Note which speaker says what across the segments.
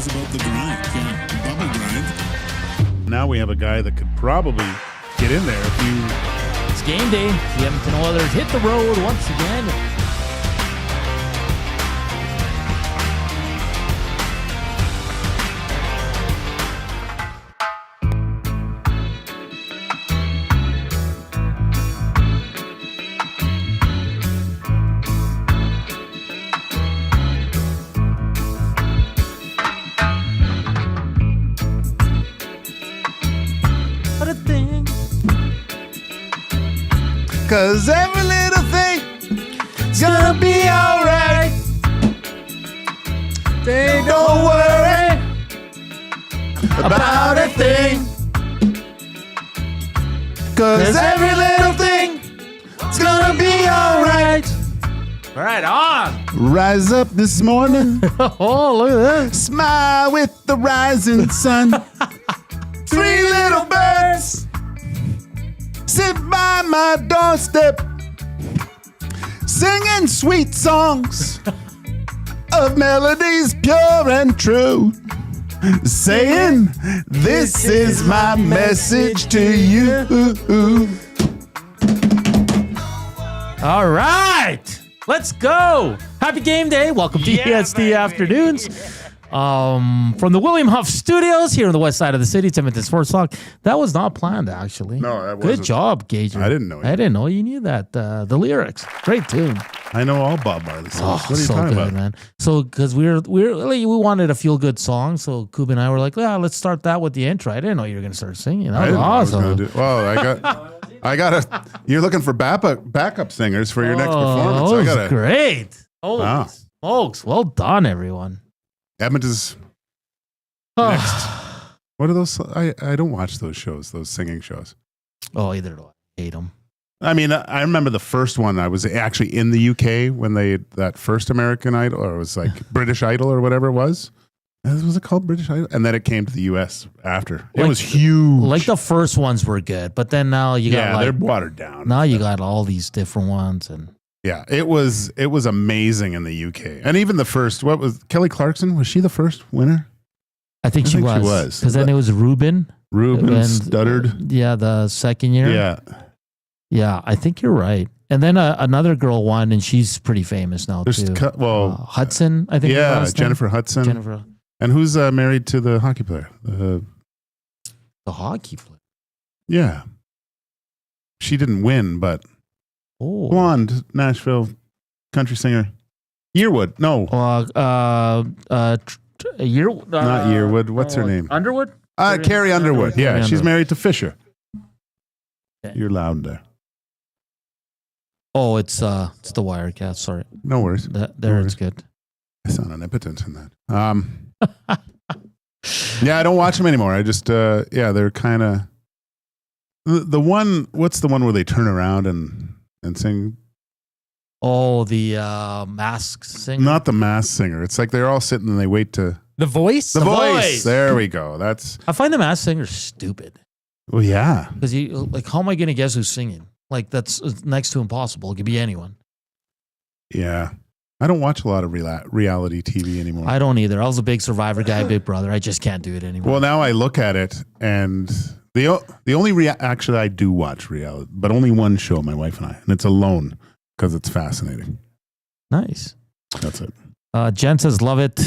Speaker 1: knows about the grind. Yeah, bubble grind.
Speaker 2: Now we have a guy that could probably get in there if you...
Speaker 3: It's game day. The Edmonton Oilers hit the road once again.
Speaker 2: Cause every little thing is gonna be alright. Don't worry about a thing. Cause every little thing is gonna be alright.
Speaker 3: Right on.
Speaker 2: Rise up this morning.
Speaker 3: Oh, look at that.
Speaker 2: Smile with the rising sun. Three little birds sit by my doorstep, singing sweet songs of melodies pure and true, saying, this is my message to you.
Speaker 3: All right. Let's go. Happy game day. Welcome to EST Afternoons. From the William Huff Studios here on the west side of the city, it's Edmonton Sports Talk. That was not planned, actually.
Speaker 2: No, that wasn't.
Speaker 3: Good job, Gage.
Speaker 2: I didn't know you.
Speaker 3: I didn't know you knew that. The lyrics, great tune.
Speaker 2: I know all Bob Marley songs.
Speaker 3: Oh,
Speaker 2: What are you
Speaker 3: so
Speaker 2: talking
Speaker 3: good,
Speaker 2: about?
Speaker 3: man. So, because we wanted a feel good song, so Koob and I were like, let's start that with the intro. I didn't know you were going to start singing. That was awesome.
Speaker 2: I got a. You're looking for backup singers for your next performance.
Speaker 3: That
Speaker 2: I
Speaker 3: was
Speaker 2: got
Speaker 3: great. Holy
Speaker 2: Wow.
Speaker 3: smokes. Well done, everyone.
Speaker 2: Edmonton's next. What are those? I don't watch those shows, those singing shows.
Speaker 3: Oh, either do I. Hate them.
Speaker 2: I mean, I remember the first one. I was actually in the UK when that first American Idol, or it was like British Idol or whatever it was. Was it called British Idol? And then it came to the US after. It was huge.
Speaker 3: Like the first ones were good, but then now you got
Speaker 2: they're watered down.
Speaker 3: Now you got all these different ones, and
Speaker 2: yeah, it was amazing in the UK. And even the first, what was Kelly Clarkson? Was she the first winner?
Speaker 3: I think she was. Because then it was Ruben
Speaker 2: stuttered.
Speaker 3: Yeah, the second year. Yeah, I think you're right. And then another girl won, and she's pretty famous now too. Hudson, I think.
Speaker 2: Yeah, Jennifer Hudson.
Speaker 3: Jennifer.
Speaker 2: And who's married to the hockey player?
Speaker 3: The hockey player.
Speaker 2: Yeah. She didn't win, but blonde Nashville country singer. Yearwood. No.
Speaker 3: Not
Speaker 2: Yearwood. What's her name?
Speaker 3: Underwood?
Speaker 2: Carrie Underwood. Yeah, she's
Speaker 3: Underwood.
Speaker 2: married to Fisher.
Speaker 3: Okay.
Speaker 2: You're loud there.
Speaker 3: Oh, it's the Wirecast. Sorry.
Speaker 2: No worries.
Speaker 3: It's good.
Speaker 2: I sound omnipotent in that. Yeah, I don't watch them anymore. I just, they're kind of the one. What's the one where they turn around and sing?
Speaker 3: Oh, the Masked Singer.
Speaker 2: Not the Masked Singer. It's like they're all sitting and they wait to.
Speaker 4: The Voice?
Speaker 2: The voice. There we go.
Speaker 3: I find the Masked Singer stupid.
Speaker 2: Well, yeah.
Speaker 3: Because how am I going to guess who's singing? Like, that's next to impossible. It could be anyone.
Speaker 2: Yeah. I don't watch a lot of reality TV anymore.
Speaker 3: I don't either. I was a big Survivor guy, Big Brother. I just can't do it anymore.
Speaker 2: Well, now I look at it, and the only actually I do watch reality, but only one show, my wife and I, and it's Alone, because it's fascinating.
Speaker 3: Nice.
Speaker 2: That's it.
Speaker 3: Jen says, love it.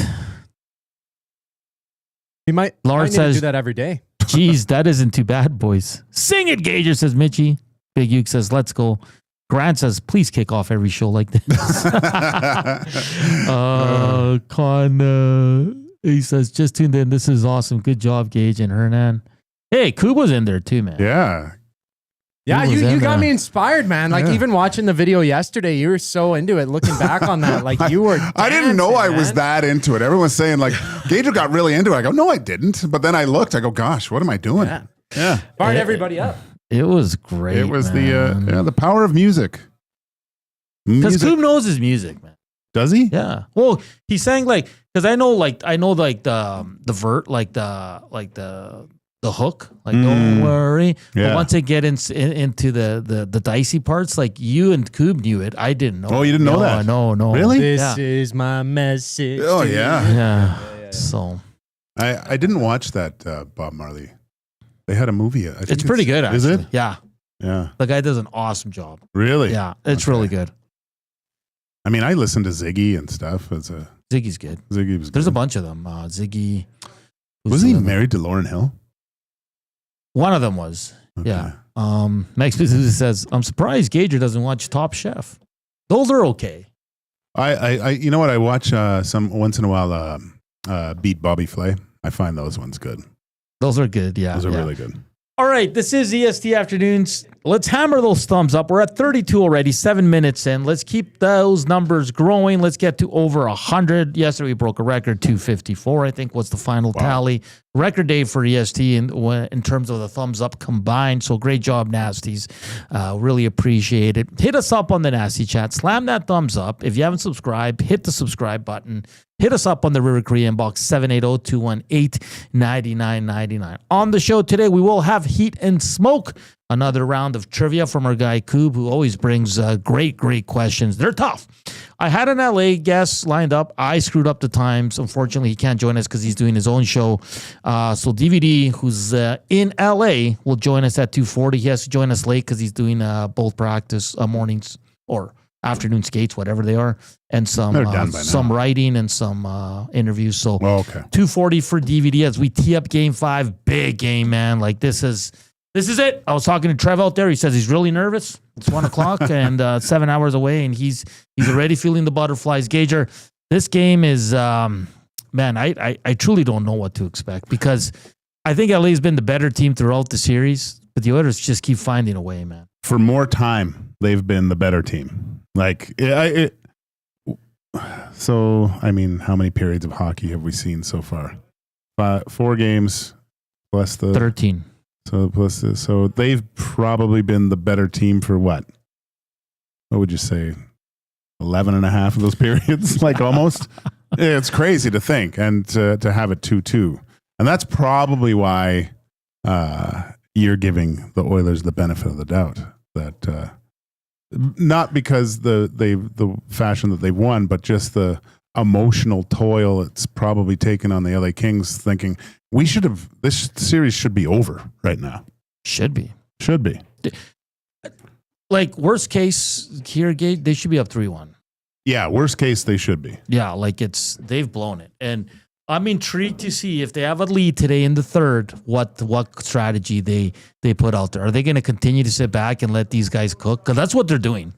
Speaker 4: You might
Speaker 3: Laura says,
Speaker 4: do that every day.
Speaker 3: Geez, that isn't too bad, boys. Sing it, Gager, says Mitchie. Big Uke says, let's go. Grant says, please kick off every show like this. He says, just tuned in. This is awesome. Good job, Gage and Hernan. Hey, Koob was in there too, man.
Speaker 2: Yeah.
Speaker 4: Yeah, you got me inspired, man. Like even watching the video yesterday, you were so into it. Looking back on that, like you were dancing,
Speaker 2: I didn't know I was that into it. Everyone's saying like, Gage got really into it. I go, no, I didn't. But then I looked, I go, gosh, what am I doing? Yeah.
Speaker 4: Fired everybody up.
Speaker 3: It was great.
Speaker 2: It was the power of music.
Speaker 3: Because Koob knows his music, man.
Speaker 2: Does he?
Speaker 3: Yeah. Well, he sang like, because I know the vert, like the hook, like don't worry.
Speaker 2: Yeah.
Speaker 3: But once I get into the dicey parts, like you and Koob knew it, I didn't know.
Speaker 2: Oh, you didn't know that?
Speaker 3: No.
Speaker 2: Really?
Speaker 4: This is my message.
Speaker 2: Oh, yeah.
Speaker 3: Yeah. So
Speaker 2: I didn't watch that Bob Marley. They had a movie. I think
Speaker 3: It's pretty good, actually.
Speaker 2: Is it?
Speaker 3: Yeah.
Speaker 2: Yeah.
Speaker 3: The guy does an awesome job.
Speaker 2: Really?
Speaker 3: Yeah, it's really good.
Speaker 2: I mean, I listened to Ziggy and stuff.
Speaker 3: Ziggy's good.
Speaker 2: Ziggy was
Speaker 3: There's
Speaker 2: good.
Speaker 3: a bunch of them. Ziggy.
Speaker 2: Wasn't he married to Lauryn Hill?
Speaker 3: One of them was.
Speaker 2: Okay.
Speaker 3: Yeah. Max Business says, I'm surprised Gager doesn't watch Top Chef. Those are okay.
Speaker 2: I you know what? I watch some once in a while Beat Bobby Flay. I find those ones good.
Speaker 3: Those are good. Yeah.
Speaker 2: Those are really good.
Speaker 3: All right, this is EST Afternoons. Let's hammer those thumbs up. We're at 32 already, 7 minutes in. Let's keep those numbers growing. Let's get to over 100. Yesterday, we broke a record, 254, I think, was the final tally. Record day for EST in terms of the thumbs up combined. So great job, Nasties. Really appreciate it. Hit us up on the Nasty Chat. Slam that thumbs up. If you haven't subscribed, hit the subscribe button. Hit us up on the River Cree inbox, 780-218-9999. On the show today, we will have Heat and Smoke, another round of trivia from our guy Koob, who always brings great questions. They're tough. I had an LA guest lined up. I screwed up the times. Unfortunately, he can't join us because he's doing his own show. So DVD, who's in LA, will join us at 2:40. He has to join us late because he's doing both practice mornings or afternoon skates, whatever they are, and some writing and some interviews. So 2:40 for DVD as we tee up Game 5. Big game, man. Like this is it. I was talking to Trev out there. He says he's really nervous. It's 1 o'clock and 7 hours away, and he's already feeling the butterflies. Gager, this game is man. I truly don't know what to expect because I think LA's been the better team throughout the series, but the Oilers just keep finding a way, man.
Speaker 2: For more time, they've been the better team. So, I mean, how many periods of hockey have we seen so far? 4 games plus the
Speaker 3: 13.
Speaker 2: So they've probably been the better team for what? What would you say? 11 and a half of those periods, like almost. It's crazy to think, and to have it 2-2, and that's probably why you're giving the Oilers the benefit of the doubt. That not because the fashion that they've won, but just the emotional toil it's probably taken on the LA Kings, thinking this series should be over right now.
Speaker 3: Should be. Like worst case here, Gage, they should be up 3-1.
Speaker 2: Yeah, worst case they should be.
Speaker 3: Yeah, like they've blown it, and I'm intrigued to see if they have a lead today in the third, what strategy they put out there. Are they going to continue to sit back and let these guys cook? Because that's what they're doing.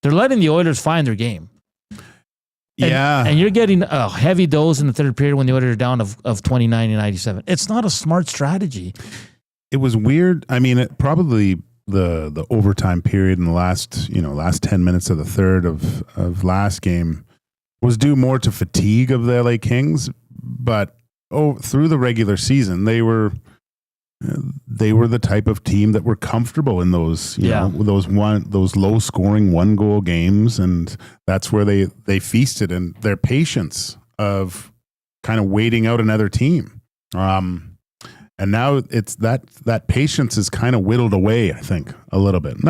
Speaker 3: They're letting the Oilers find their game. And you're getting a heavy dose in the third period when the Oilers are down of 29-97. It's not a smart strategy.
Speaker 2: It was weird. I mean, it probably the overtime period in the last 10 minutes of the third of last game was due more to fatigue of the LA Kings, but through the regular season they were the type of team that were comfortable in those those low scoring 1-goal games, and that's where they feasted, and their patience of kind of waiting out another team. And now it's that patience is kind of whittled away, I think, a little bit. And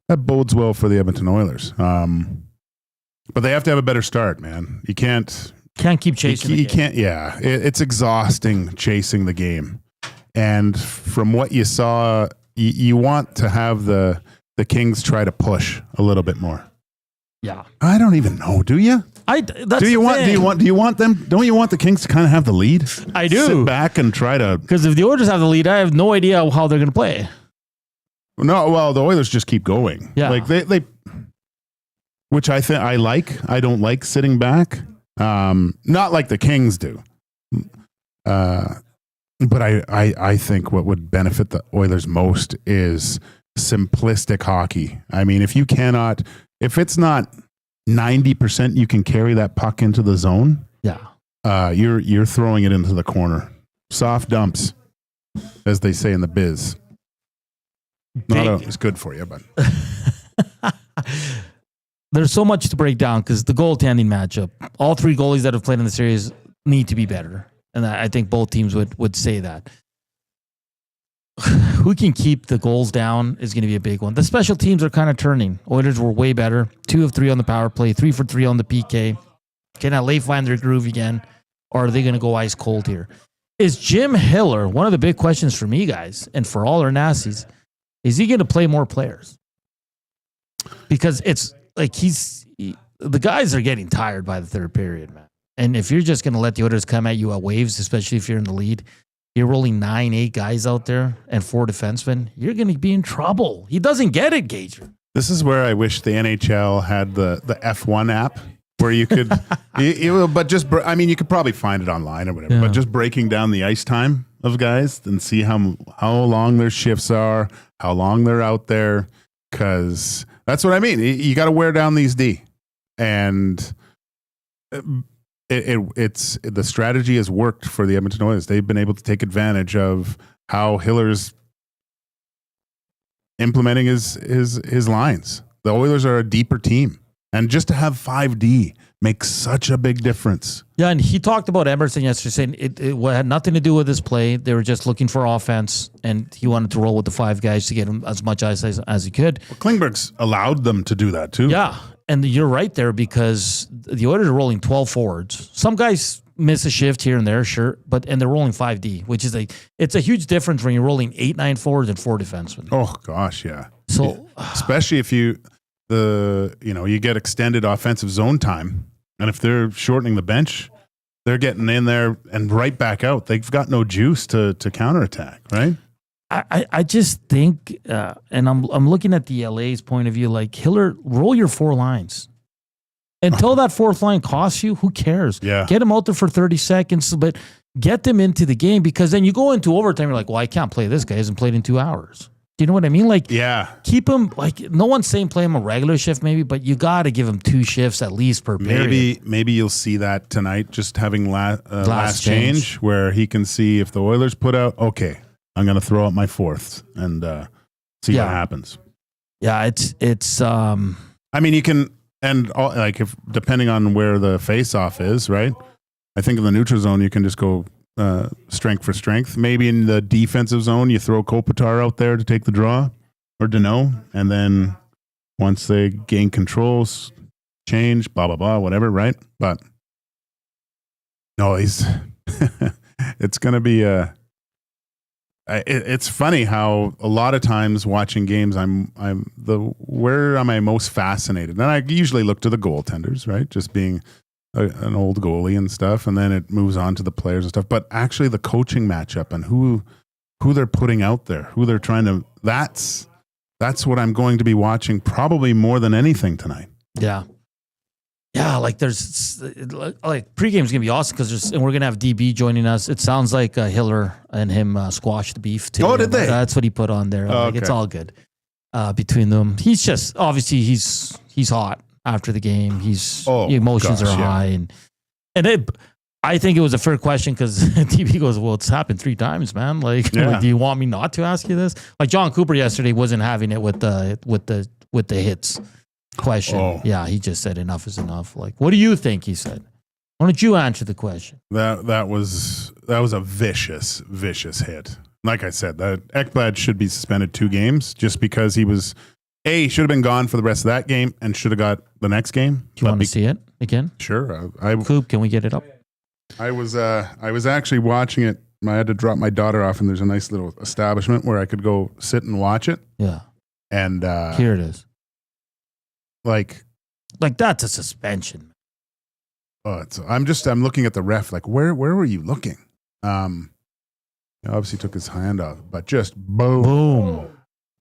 Speaker 2: that bodes well for the Edmonton Oilers. But they have to have a better start, man. You can't
Speaker 3: keep chasing.
Speaker 2: You can't. Yeah, it's exhausting chasing the game. And from what you saw, you want to have the Kings try to push a little bit more.
Speaker 3: Yeah,
Speaker 2: I don't even know. Do you? Do you want them? Don't you want the Kings to kind of have the lead?
Speaker 3: I do.
Speaker 2: Sit back and try to.
Speaker 3: Because if the Oilers have the lead, I have no idea how they're going to play.
Speaker 2: No, well, the Oilers just keep going.
Speaker 3: Yeah,
Speaker 2: like they which I think I like. I don't like sitting back. Not like the Kings do. But I think what would benefit the Oilers most is simplistic hockey. I mean, if it's not 90% you can carry that puck into the zone, you're throwing it into the corner. Soft dumps, as they say in the biz. Not always good for you, but
Speaker 3: there's so much to break down because the goaltending matchup, all 3 goalies that have played in the series need to be better. And I think both teams would say that. Who can keep the goals down is going to be a big one. The special teams are kind of turning. Oilers were way better. 2 of 3 on the power play, 3 for 3 on the PK. Can LA find their groove again? or are they going to go ice cold here? Is Jim Hiller, one of the big questions for me, guys, and for all our Nasties, is he going to play more players? Because it's like the guys are getting tired by the third period, man. And if you're just going to let the Oilers come at you at waves, especially if you're in the lead, you're rolling 9-8 guys out there and 4 defensemen, you're going to be in trouble. He doesn't get it, Gage.
Speaker 2: This is where I wish the NHL had the F1 app where you could, you could probably find it online or whatever, but just breaking down the ice time of guys and see how long their shifts are, how long they're out there, because that's what I mean. You got to wear down these D, and it's the strategy has worked for the Edmonton Oilers. They've been able to take advantage of how Hiller's implementing his lines. The Oilers are a deeper team, and just to have 5D makes such a big difference. Yeah,
Speaker 3: and he talked about Emerson yesterday, saying it had nothing to do with his play. They were just looking for offense, and he wanted to roll with the 5 guys to get him as much ice as he could.
Speaker 2: Well, Klingberg's allowed them to do that too.
Speaker 3: Yeah, and you're right there, because the Oilers are rolling 12 forwards. Some guys miss a shift here and there, sure, and they're rolling 5D, which is it's a huge difference when you're rolling 8-9 forwards and 4 defensemen.
Speaker 2: Oh gosh, yeah.
Speaker 3: So
Speaker 2: especially if you get extended offensive zone time, and if they're shortening the bench, they're getting in there and right back out. They've got no juice to counterattack, right?
Speaker 3: I just think, and I'm looking at the LA's point of view, like, Hiller, roll your 4 lines. Until that 4th line costs you, who cares?
Speaker 2: Yeah.
Speaker 3: Get them out there for 30 seconds, but get them into the game, because then you go into overtime, you're like, well, I can't play this guy. He hasn't played in 2 hours. Do you know what I mean? Like, keep him, like, no one's saying play him a regular shift maybe, but you got to give him 2 shifts at least per period.
Speaker 2: Maybe you'll see that tonight, just having last change, where he can see if the Oilers put out, okay, I'm going to throw out my 4th and see what happens.
Speaker 3: Yeah, it's I
Speaker 2: mean, you can, and if depending on where the face-off is, right? I think in the neutral zone, you can just go strength for strength. Maybe in the defensive zone, you throw Kopitar out there to take the draw, or Deneau, and then once they gain controls, change, blah, blah, blah, whatever, right? But no, it's going to be it's funny how a lot of times watching games, where am I most fascinated? And I usually look to the goaltenders, right? Just being an old goalie and stuff, and then it moves on to the players and stuff. But actually, the coaching matchup and who they're putting out there, who they're trying to. That's what I'm going to be watching probably more than anything tonight.
Speaker 3: Yeah. Yeah, like pregame's gonna be awesome, because we're gonna have DB joining us. It sounds like Hiller and him squashed the beef too.
Speaker 2: Oh, did they?
Speaker 3: That's what he put on there. Like, it's all good between them. He's just obviously he's hot after the game. Emotions are high, and I think it was a fair question, because DB goes, "Well, it's happened 3 times, man. Like, do you want me not to ask you this?" Like John Cooper yesterday wasn't having it with the hits question. Yeah, he just said enough is enough. Like, what do you think? He said. Why don't you answer the question?
Speaker 2: That was a vicious hit. Like I said, that Ekblad should be suspended 2 games, just because he should have been gone for the rest of that game and should have got the next game.
Speaker 3: Do you want to see it again?
Speaker 2: Sure.
Speaker 3: Koob, can we get it up?
Speaker 2: I was actually watching it. I had to drop my daughter off, and there's a nice little establishment where I could go sit and watch it.
Speaker 3: Yeah.
Speaker 2: And
Speaker 3: here it is.
Speaker 2: Like
Speaker 3: that's a suspension.
Speaker 2: I'm looking at the ref. Like, where were you looking? He obviously took his hand off, but just boom.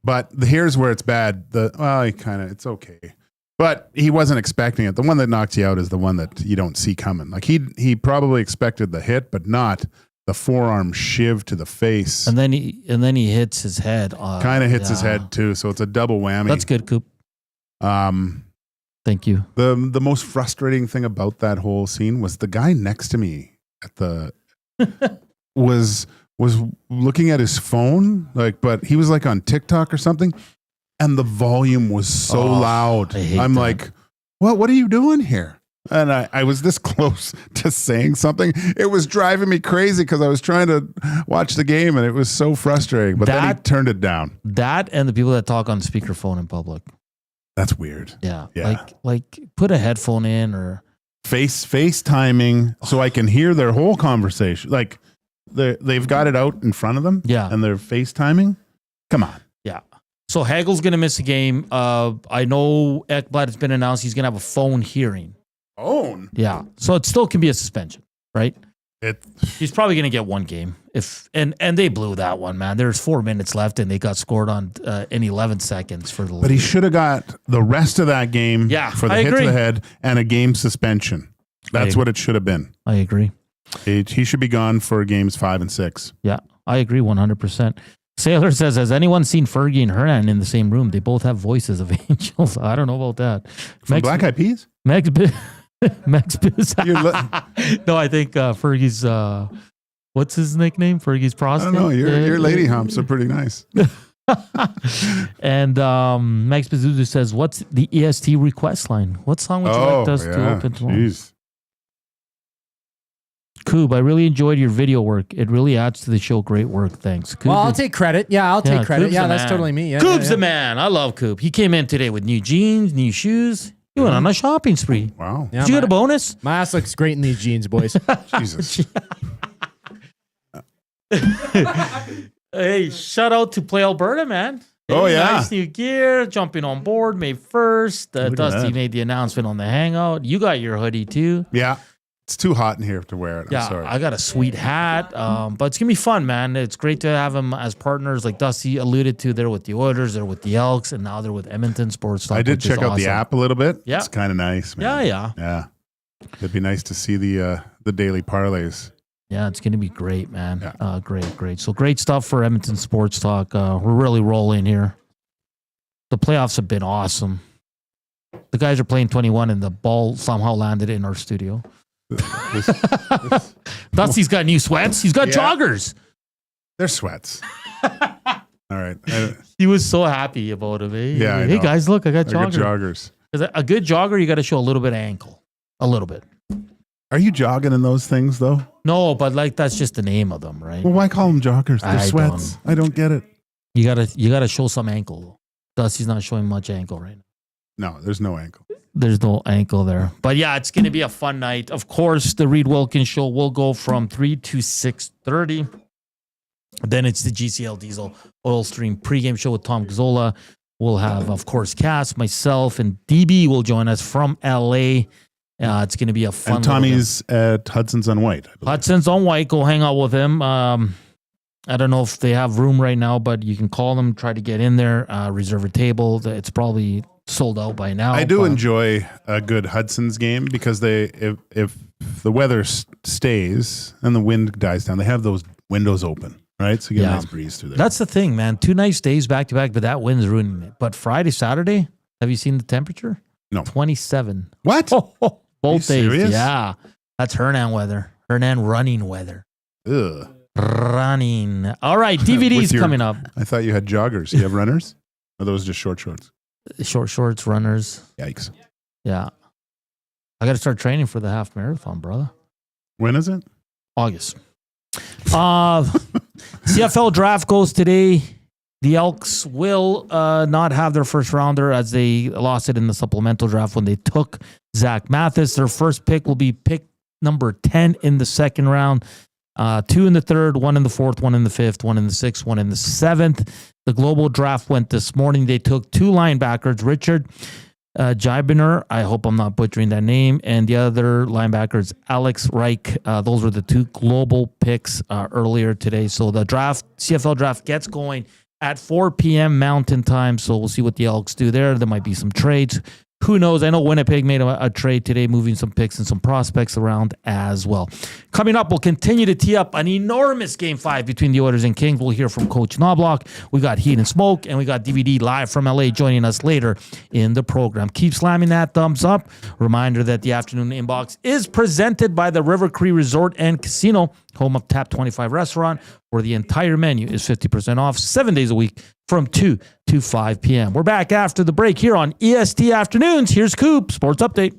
Speaker 2: But here's where it's bad. It's okay, but he wasn't expecting it. The one that knocks you out is the one that you don't see coming. Like, he probably expected the hit, but not the forearm shiv to the face.
Speaker 3: And then he hits his head.
Speaker 2: Kind of hits his head too. So it's a double whammy.
Speaker 3: That's good, Coop. Thank you.
Speaker 2: The most frustrating thing about that whole scene was the guy next to me at the was looking at his phone, but he was like on TikTok or something, and the volume was so loud. I'm like, what are you doing here? And I was this close to saying something. It was driving me crazy, because I was trying to watch the game, and it was so frustrating. But then he turned it down.
Speaker 3: That and the people that talk on speakerphone in public.
Speaker 2: That's weird.
Speaker 3: Yeah. Like put a headphone in, or
Speaker 2: FaceTiming so I can hear their whole conversation. Like they've got it out in front of them.
Speaker 3: Yeah.
Speaker 2: And they're FaceTiming. Come on.
Speaker 3: Yeah. So Hagel's going to miss a game. I know Ekblad has been announced he's going to have a phone hearing.
Speaker 2: Phone?
Speaker 3: Yeah. So it still can be a suspension, right?
Speaker 2: It.
Speaker 3: He's probably going to get one game. And they blew that one, man. There's 4 minutes left, and they got scored on in 11 seconds for the lead.
Speaker 2: But he should have got the rest of that game for the hit to the head and a game suspension. That's what it should have been.
Speaker 3: I agree.
Speaker 2: He should be gone for games 5 and 6.
Speaker 3: Yeah, I agree 100%. Sailor says, has anyone seen Fergie and Hernan in the same room? They both have voices of angels. I don't know about that.
Speaker 2: From Black Eyed Peas?
Speaker 3: Max No, I think Fergie's, what's his nickname? Fergie's prostate?
Speaker 2: I don't know. Your lady humps are pretty nice.
Speaker 3: And Max Pazuzu says, what's the EST request line? What song would you like us to open tomorrow?
Speaker 2: Jeez.
Speaker 3: Koob, I really enjoyed your video work. It really adds to the show. Great work. Thanks. Koob,
Speaker 4: well, I'll take credit. Yeah, I'll take credit.
Speaker 3: Koob's
Speaker 4: Yeah,
Speaker 3: the
Speaker 4: that's
Speaker 3: man.
Speaker 4: totally me. Yeah,
Speaker 3: Koob's the man. I love Koob. He came in today with new jeans, new shoes. He went on a shopping spree.
Speaker 2: Wow.
Speaker 4: Yeah,
Speaker 3: Did you get a bonus?
Speaker 4: My ass looks great in these jeans, boys.
Speaker 2: Jesus.
Speaker 3: Hey, shout out to Play Alberta, man.
Speaker 2: Oh,
Speaker 3: Hey,
Speaker 2: yeah.
Speaker 3: Nice new gear. Jumping on board May 1st.
Speaker 2: Look at
Speaker 3: Dusty
Speaker 2: that.
Speaker 3: made the announcement on the Hangout. You got your hoodie too.
Speaker 2: Yeah. It's too hot in here to wear it. I'm
Speaker 3: Yeah,
Speaker 2: sorry.
Speaker 3: I got a sweet hat. But it's going to be fun, man. It's great to have them as partners. Like Dusty alluded to, they're with the Oilers, they're with the Elks, and now they're with Edmonton Sports Talk.
Speaker 2: I did
Speaker 3: which is
Speaker 2: check out the
Speaker 3: awesome.
Speaker 2: app a little bit.
Speaker 3: Yeah.
Speaker 2: It's kind of nice, man.
Speaker 3: Yeah.
Speaker 2: Yeah. It'd be nice to see the daily parlays.
Speaker 3: Yeah, it's going to be great, man.
Speaker 2: Yeah.
Speaker 3: Great. So great stuff for Edmonton Sports Talk. We're really rolling here. The playoffs have been awesome. The guys are playing 21, and the ball somehow landed in our studio. Dusty's got new sweats. He's got joggers.
Speaker 2: They're sweats. All right.
Speaker 3: He was so happy about it. Hey,
Speaker 2: Yeah, I
Speaker 3: hey
Speaker 2: know.
Speaker 3: guys, look, I got
Speaker 2: They're good
Speaker 3: joggers.
Speaker 2: joggers.
Speaker 3: 'Cause a good jogger, you got to show a little bit of ankle. A little bit.
Speaker 2: Are you jogging in those things, though?
Speaker 3: No, but like that's just the name of them, right?
Speaker 2: Well, why call them joggers? They're
Speaker 3: I
Speaker 2: sweats. I don't get it.
Speaker 3: You gotta show some ankle. Dusty's not showing much ankle right now.
Speaker 2: No, there's no ankle.
Speaker 3: There's no ankle there. But yeah, it's going to be a fun night. Of course, the Reed Wilkins show will go from 3 to 6:30. Then it's the GCL Diesel Oil Stream pregame show with Tom Gazzola. We'll have, of course, Cass, myself, and DB will join us from LA. It's going to be a fun
Speaker 2: And Tommy's at Hudson's on White. I believe.
Speaker 3: Hudson's on White. Go hang out with him. I don't know if they have room right now, but you can call them, try to get in there, reserve a table. It's probably sold out by now.
Speaker 2: I do
Speaker 3: but-
Speaker 2: enjoy a good Hudson's game because if the weather stays and the wind dies down, they have those windows open, right? So you get a nice breeze through there.
Speaker 3: That's the thing, man. 2 nice days back to back, but that wind's ruining it. But Friday, Saturday, have you seen the temperature?
Speaker 2: No.
Speaker 3: 27.
Speaker 2: What?
Speaker 3: Both days.
Speaker 2: serious?
Speaker 3: Yeah. That's Hernan weather. Hernan running weather.
Speaker 2: Ugh.
Speaker 3: Running. All right. DVD's coming up.
Speaker 2: I thought you had joggers. You have runners? Or are those just short shorts?
Speaker 3: Short shorts, runners.
Speaker 2: Yikes.
Speaker 3: Yeah. I got to start training for the half marathon, brother.
Speaker 2: When is it?
Speaker 3: August. CFL draft goes today. The Elks will not have their first rounder as they lost it in the supplemental draft when they took Zach Mathis. Their first pick will be pick number 10 in the second round. 2 in the third, 1 in the fourth, 1 in the fifth, 1 in the sixth, 1 in the seventh. The global draft went this morning. They took 2 linebackers, Richard Jibiner, I hope I'm not butchering that name, and the other linebackers, Alex Reich. Those were the 2 global picks earlier today. So the draft, CFL draft gets going at 4 p.m. Mountain Time. So we'll see what the Elks do there. There might be some trades. Who knows? I know Winnipeg made a trade today, moving some picks and some prospects around as well. Coming up, we'll continue to tee up an enormous Game 5 between the Oilers and Kings. We'll hear from Coach Knobloch. We got Heat and Smoke, and we got DVD live from LA joining us later in the program. Keep slamming that thumbs up. Reminder that the afternoon inbox is presented by the River Cree Resort and Casino, home of Tap 25 Restaurant, where the entire menu is 50% off 7 days a week from 2 to 5 p.m. We're back after the break here on EST Afternoons. Here's Koob, Sports Update.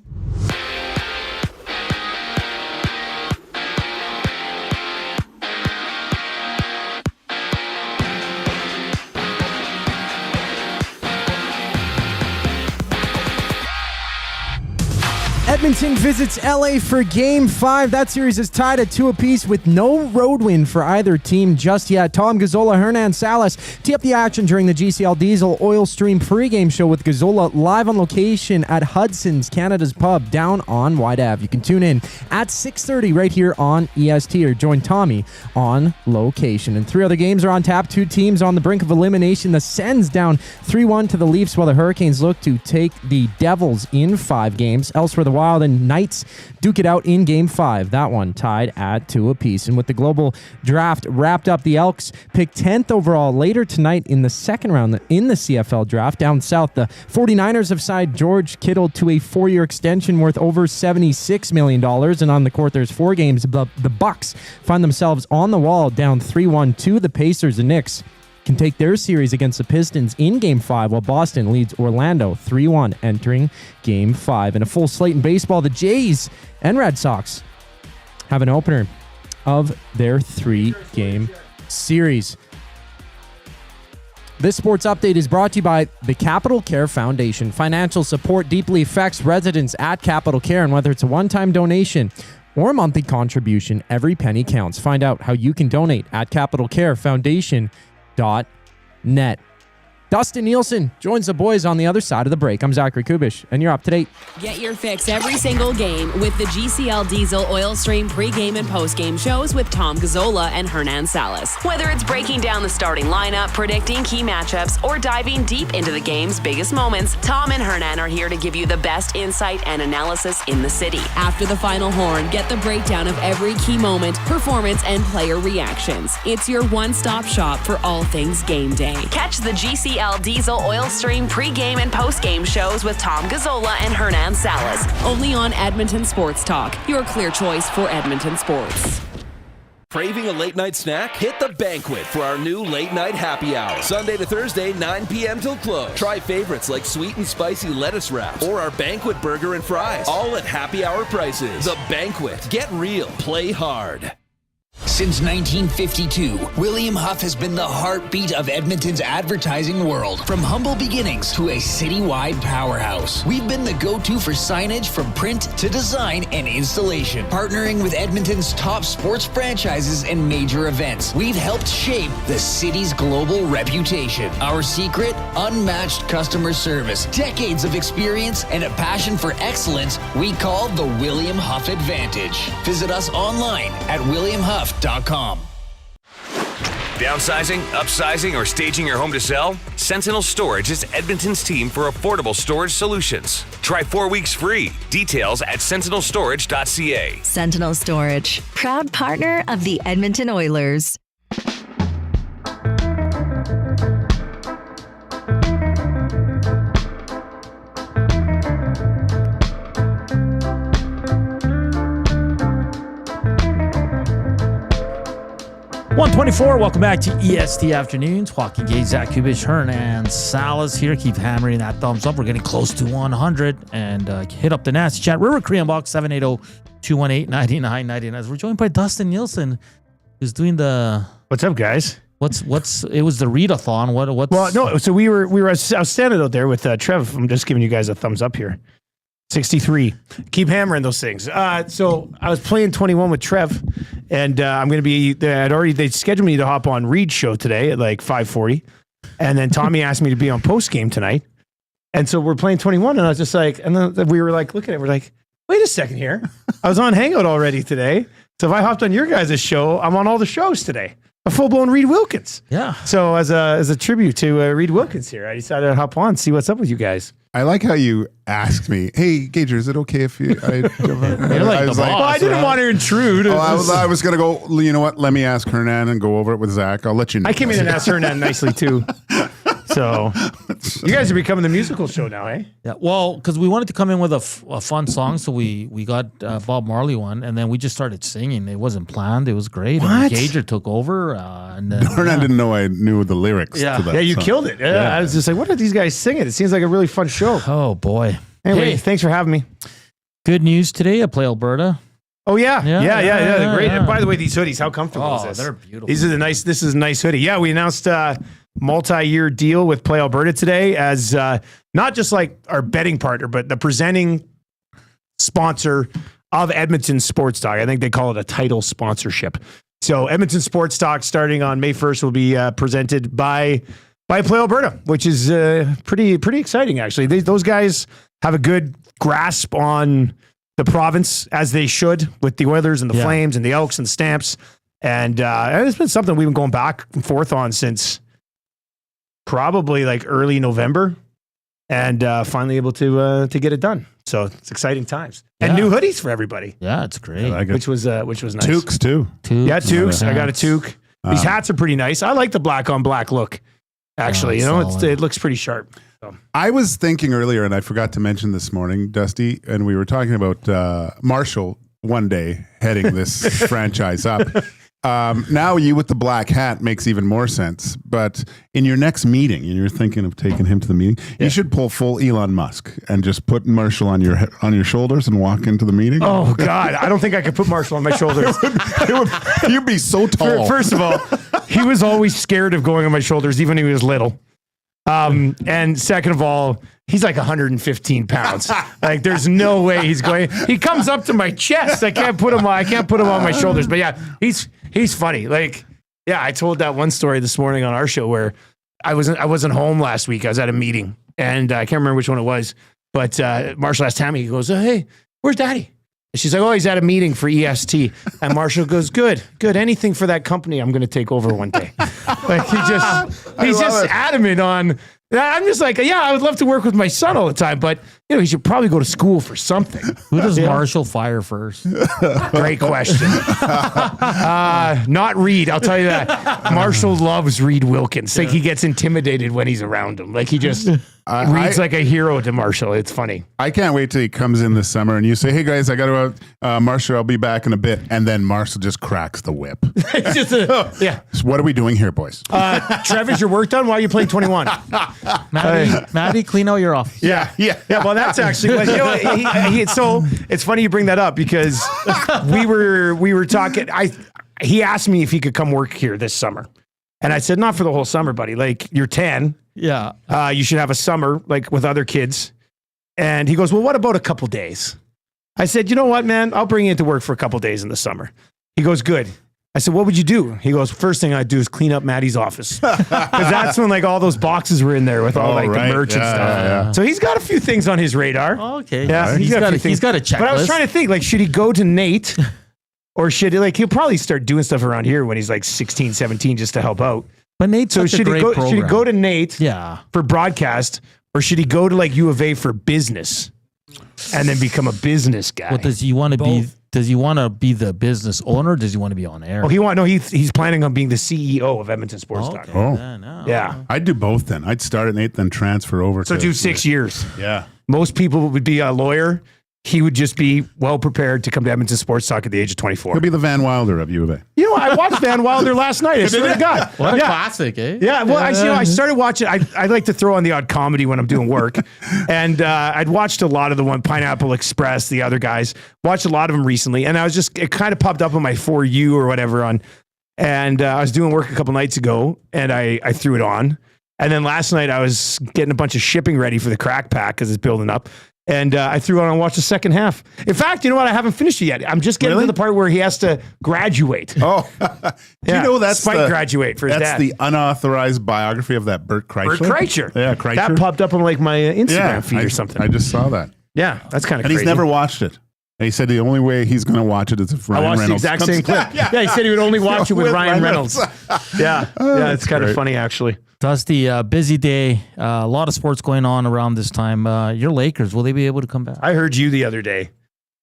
Speaker 4: Edmonton visits LA for Game 5. That series is tied at 2 apiece with no road win for either team just yet. Tom Gazzola, Hernan, Salas tee up the action during the GCL Diesel Oil Stream pregame show with Gazzola live on location at Hudson's, Canada's Pub, down on Wide Ave. You can tune in at 6:30 right here on EST or join Tommy on location. And 3 other games are on tap. 2 teams on the brink of elimination. The Sens down 3-1 to the Leafs while the Hurricanes look to take the Devils in 5 games. Elsewhere, the Wild and Knights duke it out in Game 5. That one tied at 2 apiece. And with the global draft wrapped up, the Elks picked 10th overall later tonight in the second round in the CFL draft. Down south, the 49ers have signed George Kittle to a 4-year extension worth over $76 million. And on the court, there's 4 games. The Bucks find themselves on the wall, down 3-1 to the Pacers. The Knicks can take their series against the Pistons in Game 5, while Boston leads Orlando 3-1 entering Game 5. In a full slate in baseball, the Jays and Red Sox have an opener of their 3-game series. This sports update is brought to you by the Capital Care Foundation. Financial support deeply affects residents at Capital Care, and whether it's a one-time donation or a monthly contribution, every penny counts. Find out how you can donate at capitalcarefoundation.net. Dustin Nielson joins the boys on the other side of the break. I'm Zachary Kubusch, and you're up to date.
Speaker 5: Get your fix every single game with the GCL Diesel Oil Stream pregame and postgame shows with Tom Gazzola and Hernan Salas. Whether it's breaking down the starting lineup, predicting key matchups, or diving deep into the game's biggest moments, Tom and Hernan are here to give you the best insight and analysis in the city. After the final horn, get the breakdown of every key moment, performance, and player reactions. It's your one-stop shop for all things game day. Catch the GCL Diesel Oil Stream pregame and postgame shows with Tom Gazzola and Hernan Salas. Only on Edmonton Sports Talk, your clear choice for Edmonton sports.
Speaker 6: Craving a late night snack? Hit the Banquet for our new late night happy hour. Sunday to Thursday, 9 p.m. till close. Try favorites like sweet and spicy lettuce wraps or our Banquet burger and fries. All at happy hour prices. The Banquet. Get real. Play hard.
Speaker 7: Since 1952, William Huff has been the heartbeat of Edmonton's advertising world. From humble beginnings to a citywide powerhouse, we've been the go-to for signage from print to design and installation. Partnering with Edmonton's top sports franchises and major events, we've helped shape the city's global reputation. Our secret? Unmatched customer service, decades of experience, and a passion for excellence we call the William Huff Advantage. Visit us online at williamhuff.com.
Speaker 8: Downsizing, upsizing, or staging your home to sell? Sentinel Storage is Edmonton's team for affordable storage solutions. Try 4 weeks free. Details at sentinelstorage.ca.
Speaker 9: Sentinel Storage, proud partner of the Edmonton Oilers.
Speaker 3: .124, welcome back to EST Afternoons. Joaquin Gage, Zach Koob, Hernan, Salas here. Keep hammering that thumbs up. We're getting close to 100. And hit up the nasty chat. River Korean Box, 780-218-9999. As we're joined by Dustin Nielson, who's doing the...
Speaker 10: What's up, guys?
Speaker 3: What's it was the readathon. What's...
Speaker 10: Well, no, so I was standing out there with Trev. I'm just giving you guys a thumbs up here. 63. Keep hammering those things. So I was playing 21 with Trev, and I'm going to be. They scheduled me to hop on Reed's show today at like 5:40, and then Tommy asked me to be on post game tonight, and so we're playing 21, and I was just like, and then we were like, looking at it, we're like, wait a second here, I was on Hangout already today, so if I hopped on your guys' show, I'm on all the shows today. A full-blown Reed Wilkins.
Speaker 3: Yeah.
Speaker 10: So as a tribute to Reed Wilkins here, I decided to hop on, see what's up with you guys.
Speaker 2: I like how you asked me, hey, Gager, is it okay if you... I
Speaker 3: boss,
Speaker 10: I didn't want to intrude.
Speaker 2: I was going to go, you know what, let me ask Hernan and go over it with Zach. I'll let you know.
Speaker 10: I came in and asked Hernan nicely, too. So you guys are becoming the musical show now, eh?
Speaker 3: Yeah, well, because we wanted to come in with a fun song, so we got Bob Marley one, and then we just started singing. It wasn't planned. It was great.
Speaker 10: What?
Speaker 3: And Gager took over. And then,
Speaker 2: Hernan didn't know I knew the lyrics to that
Speaker 10: you
Speaker 2: song.
Speaker 10: killed it. I was just like, what are these guys singing? It seems like a really fun show.
Speaker 3: Oh, boy.
Speaker 10: Anyway,
Speaker 3: Hey.
Speaker 10: thanks for having me.
Speaker 3: Good news today. I play Alberta.
Speaker 10: Oh, yeah.
Speaker 3: Yeah,
Speaker 10: Great.
Speaker 3: yeah.
Speaker 10: And by the way, these hoodies, how comfortable is
Speaker 3: Oh,
Speaker 10: this?
Speaker 3: they're beautiful.
Speaker 10: This is a nice hoodie. Yeah, we announced multi-year deal with Play Alberta today as not just like our betting partner, but the presenting sponsor of Edmonton Sports Talk. I think they call it a title sponsorship. So Edmonton Sports Talk starting on May 1st will be presented by Play Alberta, which is pretty exciting, actually. Those guys have a good grasp on the province, as they should, with the Oilers and the Flames and the Elks and the Stamps. And it's been something we've been going back and forth on since probably like early November, and finally able to get it done. So it's exciting times. And new hoodies for everybody.
Speaker 3: Yeah, it's great.
Speaker 2: like it.
Speaker 10: Which was nice.
Speaker 2: Toques too.
Speaker 10: Yeah, toques. I got a toque. These hats are pretty nice. I like the black on black look. Actually, it looks pretty sharp. So.
Speaker 2: I was thinking earlier, and I forgot to mention this morning, Dusty, and we were talking about Marshall one day heading this franchise up. Now you with the black hat makes even more sense. But in your next meeting, and you're thinking of taking him to the meeting, you should pull full Elon Musk and just put Marshall on your shoulders and walk into the meeting.
Speaker 10: Oh God, I don't think I could put Marshall on my shoulders.
Speaker 2: You'd be so tall.
Speaker 10: First of all, he was always scared of going on my shoulders, even when he was little. And second of all, he's like 115 pounds. Like there's no way he's going. He comes up to my chest. I can't put him on my shoulders. But yeah, he's funny. Like, yeah, I told that one story this morning on our show where I wasn't home last week. I was at a meeting, and I can't remember which one it was. But Marshall asked Tammy. He goes, "Hey, where's Daddy?" And she's like, "Oh, he's at a meeting for EST." And Marshall goes, "Good. Anything for that company I'm going to take over one day." Like he's just adamant on. I'm just like, yeah, I would love to work with my son all the time, but he should probably go to school for something.
Speaker 3: Who does Marshall fire first?
Speaker 10: Great question. Not Reed, I'll tell you that. Marshall loves Reed Wilkins. Like he gets intimidated when he's around him. Like he just Reed's like a hero to Marshall. It's funny.
Speaker 2: I can't wait till he comes in this summer and you say, "Hey guys, I got to Marshall, I'll be back in a bit," and then Marshall just cracks the whip.
Speaker 10: It's just
Speaker 2: So what are we doing here, boys?
Speaker 10: Trev, is your work done? Why are you playing 21?
Speaker 3: Maddie, clean out your office.
Speaker 10: Yeah. Well, that's actually so it's funny you bring that up because we were talking. He asked me if he could come work here this summer, and I said, "Not for the whole summer, buddy. Like you're 10.
Speaker 3: Yeah.
Speaker 10: You should have a summer like with other kids." And he goes, "Well, what about a couple days?" I said, "You know what, man? I'll bring you into work for a couple days in the summer." He goes, "Good." I said, "What would you do?" He goes, "First thing I'd do is clean up Maddie's office." Because that's when like all those boxes were in there with all the merch and stuff.
Speaker 2: Yeah.
Speaker 10: So he's got a few things on his radar.
Speaker 3: Oh, okay.
Speaker 10: Yeah,
Speaker 3: He's got a checklist.
Speaker 10: But I was trying to think, like, should he go to Nate? Or should he, like, he'll probably start doing stuff around here when he's like 16, 17 just to help out.
Speaker 3: But Nate's such a great program.
Speaker 10: Should he go to Nate
Speaker 3: Yeah.
Speaker 10: for broadcast, or should he go to like U of A for business and then become a business guy?
Speaker 3: Well, does he want to be? Does he want to be the business owner? Or does he want to be on air?
Speaker 10: Oh, he's planning on being the CEO of Edmonton Sports Talk.
Speaker 2: Oh.
Speaker 10: Yeah.
Speaker 2: I'd do both then. I'd start at Nate, then transfer over.
Speaker 10: So do 6 years.
Speaker 2: Yeah.
Speaker 10: Most people would be a lawyer. He would just be well prepared to come to Edmonton Sports Talk at the age of 24.
Speaker 2: He'll be the Van Wilder of U of A.
Speaker 10: You know, I watched Van Wilder last night. I swear to God.
Speaker 3: What a classic, eh?
Speaker 10: Yeah, well, I started watching. I like to throw on the odd comedy when I'm doing work, and I'd watched a lot of the one Pineapple Express, the other guys. Watched a lot of them recently, and it kind of popped up on my For You or whatever and I was doing work a couple nights ago, and I threw it on, and then last night I was getting a bunch of shipping ready for the Crack Pack because it's building up. And I threw it on and watched the second half. In fact, you know what? I haven't finished it yet. I'm just getting to the part where he has to graduate.
Speaker 2: Oh, do you know that's
Speaker 10: Spike graduate for his dad.
Speaker 2: That's the unauthorized biography of that Bert Kreischer.
Speaker 10: Bert Kreischer.
Speaker 2: Yeah, Kreischer.
Speaker 10: That popped up on like my Instagram feed or something.
Speaker 2: I just saw that.
Speaker 10: Yeah, that's kind of
Speaker 2: crazy.
Speaker 10: crazy.
Speaker 2: And he's never watched it. And he said the only way he's going to watch it is if Ryan Reynolds.
Speaker 10: I watched the exact same clip. Yeah, he said he would only watch it with Ryan Reynolds. Yeah, it's kind of funny actually.
Speaker 3: Dusty, busy day. A lot of sports going on around this time. Your Lakers, will they be able to come back?
Speaker 10: I heard you the other day.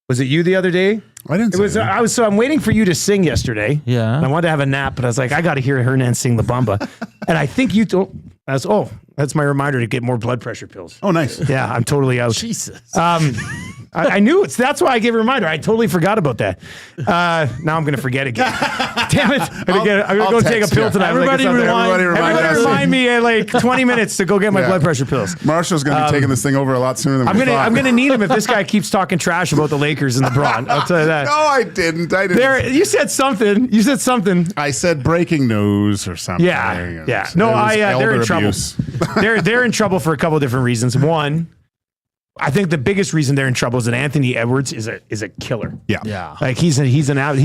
Speaker 10: Was it you the other day?
Speaker 2: I didn't.
Speaker 10: I'm waiting for you to sing yesterday.
Speaker 3: Yeah.
Speaker 10: And I wanted to have a nap, but I was like, I got to hear Hernan sing La Bamba. And I think you told. That's my reminder to get more blood pressure pills.
Speaker 2: Oh, nice.
Speaker 10: Yeah, I'm totally out.
Speaker 3: Jesus.
Speaker 10: I knew it. That's why I gave a reminder. I totally forgot about that. Now I'm going to forget again. Damn it. I'm going to go take a pill tonight.
Speaker 3: Everybody
Speaker 10: remind me in like 20 minutes to go get my blood pressure pills.
Speaker 2: Marshall's going to be taking this thing over a lot sooner than we thought.
Speaker 10: I'm going to need him if this guy keeps talking trash about the Lakers and LeBron. I'll tell you that.
Speaker 2: No, I didn't.
Speaker 10: You said something. I
Speaker 2: said breaking news or something.
Speaker 10: Yeah. No, they're in trouble. They're in trouble for a couple of different reasons. One, I think the biggest reason they're in trouble is that Anthony Edwards is a killer.
Speaker 3: Yeah.
Speaker 10: Like he's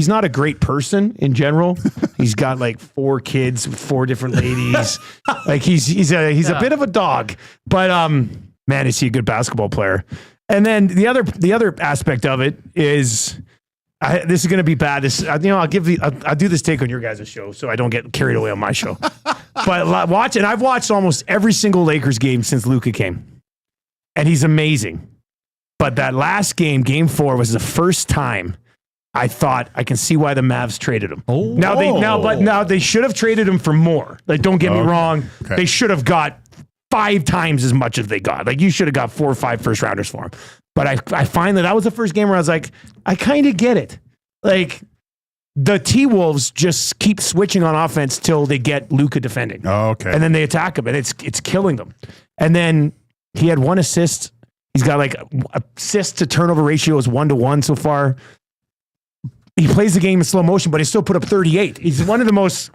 Speaker 10: not a great person in general. He's got like 4 kids with 4 different ladies. Like he's a bit of a dog, but man, is he a good basketball player. And then the other aspect of it is this is going to be bad. I'll do this take on your guys' show so I don't get carried away on my show. But I've watched almost every single Lakers game since Luka came. And he's amazing. But that last game, game 4, was the first time I thought I can see why the Mavs traded him.
Speaker 3: Oh.
Speaker 10: Now they should have traded him for more. Like, don't get me wrong. Okay. They should have got 5 times as much as they got. Like, you should have got 4 or 5 first rounders for him. But I find that was the first game where I was like, I kind of get it. Like, the T-Wolves just keep switching on offense till they get Luka defending.
Speaker 2: Oh, okay.
Speaker 10: And then they attack him, and it's killing them. And then he had 1 assist. He's got like assist to turnover ratio is 1-to-1 so far. He plays the game in slow motion, but he still put up 38. He's one of the most,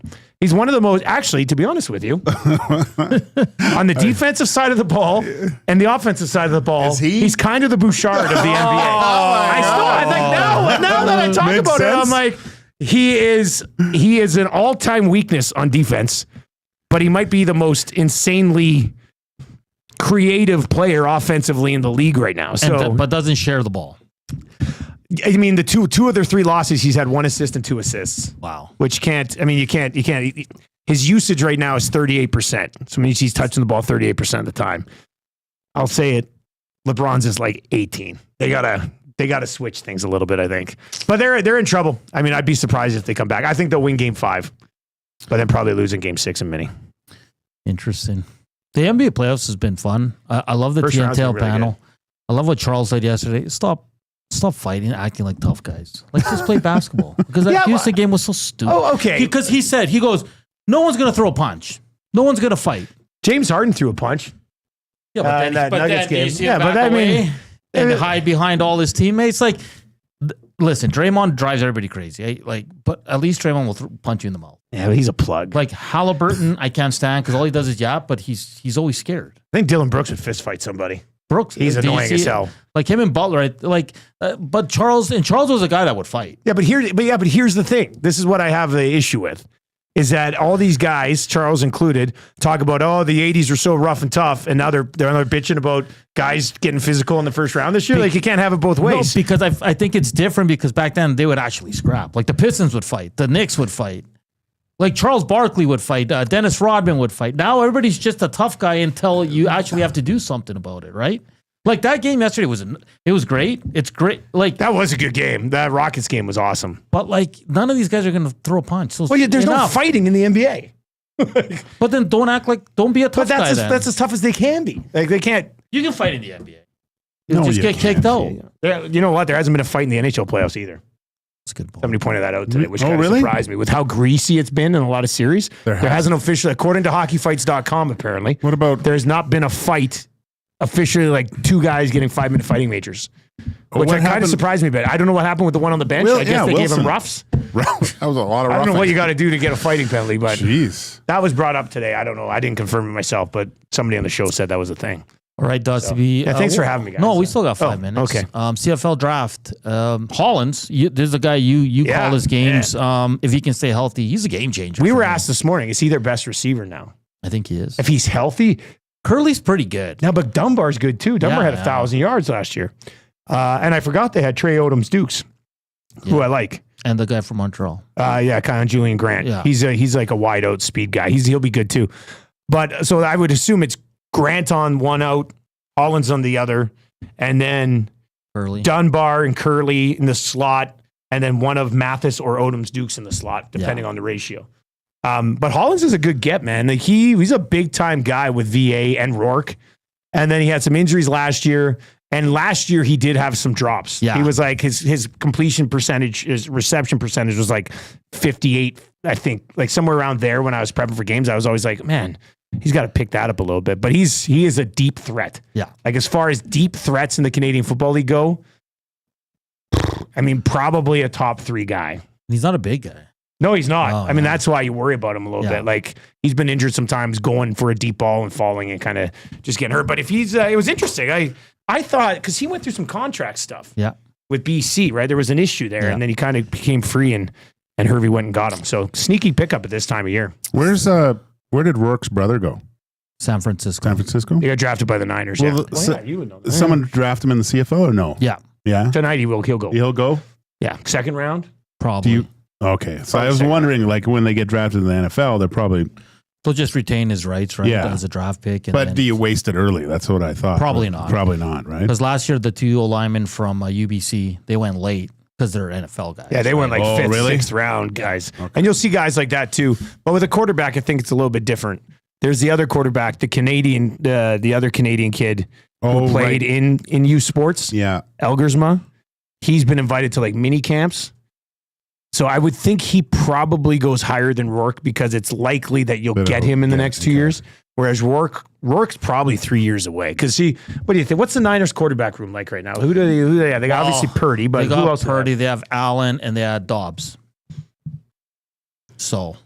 Speaker 10: actually, to be honest with you, on the defensive side of the ball and the offensive side of the ball, he's kind of the Bouchard of the NBA. I think now that I talk about it, I'm like, he is an all-time weakness on defense, but he might be the most insanely creative player offensively in the league right now. So,
Speaker 3: but doesn't share the ball.
Speaker 10: I mean, the two of their 3 losses, he's had 1 assist and 2 assists.
Speaker 3: Wow.
Speaker 10: Which you can't. His usage right now is 38%. So it means he's touching the ball 38% of the time. I'll say it. LeBron's is like 18. They gotta switch things a little bit, I think. But they're in trouble. I mean, I'd be surprised if they come back. I think they'll win game 5, but then probably lose in game 6 in mini.
Speaker 3: Interesting. The NBA playoffs has been fun. I love the TNTL panel. Good. I love what Charles said yesterday. Stop fighting, acting like tough guys. Like, just play basketball. Because that Houston game was so stupid.
Speaker 10: Oh, okay.
Speaker 3: Because he goes, no one's going to throw a punch. No one's going to fight.
Speaker 10: James Harden threw a punch.
Speaker 3: Yeah, but then, that Nuggets game. And hide behind all his teammates. Like, listen, Draymond drives everybody crazy. But at least Draymond will punch you in the mouth.
Speaker 10: Yeah, but he's a plug.
Speaker 3: Like Halliburton, I can't stand because all he does is yap, but he's always scared.
Speaker 10: I think Dylan Brooks would fist fight somebody.
Speaker 3: Brooks,
Speaker 10: he's annoying as hell.
Speaker 3: Like him and Butler, but Charles was a guy that would fight.
Speaker 10: Yeah, but here's the thing. This is what I have the issue with. Is that all these guys, Charles included, talk about, the 80s were so rough and tough, and now they're bitching about guys getting physical in the first round this year? Like, you can't have it both ways.
Speaker 3: No, because I think it's different because back then they would actually scrap. Like, the Pistons would fight. The Knicks would fight. Like, Charles Barkley would fight. Dennis Rodman would fight. Now everybody's just a tough guy until you actually have to do something about it, right? Like, that game yesterday was great. It's great. Like,
Speaker 10: that was a good game. That Rockets game was awesome.
Speaker 3: But like, none of these guys are going to throw a punch. So
Speaker 10: there's no fighting in the NBA.
Speaker 3: But then don't be a tough guy.
Speaker 10: That's as tough as they can be. Like, they can't.
Speaker 3: You can fight in the NBA. You just get kicked out.
Speaker 10: You know what? There hasn't been a fight in the NHL playoffs either.
Speaker 3: That's a good point.
Speaker 10: Somebody pointed that out today, which kind of surprised me with how greasy it's been in a lot of series. There hasn't officially, according to hockeyfights.com, apparently.
Speaker 2: What about?
Speaker 10: There's not been a fight officially, like 2 guys getting 5-minute fighting majors, which kind of surprised me. But I don't know what happened with the one on the bench. I guess they gave him roughs.
Speaker 2: That was a lot of.
Speaker 10: I don't know what you got to do to get a fighting penalty, but
Speaker 2: jeez,
Speaker 10: that was brought up today. I don't know. I didn't confirm it myself, but somebody on the show said that was a thing.
Speaker 3: All right, Dusty.
Speaker 10: Thanks for having me, guys.
Speaker 3: No, we still got 5 minutes.
Speaker 10: Okay.
Speaker 3: CFL draft. Hollins, this is a guy you call his games. Yeah. If he can stay healthy, he's a game changer.
Speaker 10: We were asked this morning, is he their best receiver now?
Speaker 3: I think he is.
Speaker 10: If he's healthy.
Speaker 3: Curly's pretty good.
Speaker 10: No, but Dunbar's good too. Dunbar had 1,000 yards last year. And I forgot they had Trey Odoms Dukes, who I like.
Speaker 3: And the guy from Montreal.
Speaker 10: Kind of Julian Grant. Yeah. He's like a wide out speed guy. He'll be good too. But so I would assume it's Grant on one out, Hollins on the other, and then
Speaker 3: Curly.
Speaker 10: Dunbar and Curly in the slot, and then one of Mathis or Odoms Dukes in the slot, depending on the ratio. But Hollins is a good get, man. Like he's a big time guy with VA and Rourke. And then he had some injuries last year. And last year he did have some drops. Yeah. He was like his completion percentage, his reception percentage was like 58, I think, like somewhere around there when I was prepping for games. I was always like, man, he's got to pick that up a little bit. But he is a deep threat. Yeah. Like as far as deep threats in the Canadian Football League go, I mean, probably a top 3 guy.
Speaker 3: He's not a big guy.
Speaker 10: No, he's not. I mean, that's why you worry about him a little bit. Like, he's been injured sometimes going for a deep ball and falling and kind of just getting hurt. But if he's, it was interesting. I thought, because he went through some contract stuff.
Speaker 3: Yeah.
Speaker 10: With BC, right? There was an issue there, and then he kind of became free, and Hervey went and got him. So sneaky pickup at this time of year.
Speaker 2: Where did Rourke's brother go?
Speaker 3: San Francisco.
Speaker 2: San Francisco?
Speaker 10: He got drafted by the Niners.
Speaker 2: Well,
Speaker 10: You would know that.
Speaker 2: Someone draft him in the CFL or no?
Speaker 3: Yeah.
Speaker 2: Yeah.
Speaker 10: Tonight he'll go.
Speaker 2: He'll go?
Speaker 10: Yeah. Second round?
Speaker 3: Probably.
Speaker 2: Okay. So I was wondering, like, when they get drafted in the NFL, they're probably...
Speaker 3: He'll just retain his rights, right?
Speaker 2: Yeah.
Speaker 3: As a draft pick.
Speaker 2: But do you waste it early? That's what I thought.
Speaker 3: Probably not.
Speaker 2: Probably not, right?
Speaker 3: Because last year, the two linemen from UBC, they went late because they're NFL guys.
Speaker 10: Yeah, they went like fifth, sixth round guys. Okay. And you'll see guys like that too. But with a quarterback, I think it's a little bit different. There's the other quarterback, the other Canadian kid who played in U Sports.
Speaker 2: Yeah.
Speaker 10: Elgersma. He's been invited to like mini camps. So I would think he probably goes higher than Rourke because it's likely that you'll get him in the next 2 years. Whereas Rourke's probably 3 years away. Because what do you think? What's the Niners quarterback room like right now? Who do they have? They got obviously Purdy, but who else?
Speaker 3: Purdy, they have Allen, and they have Dobbs. So.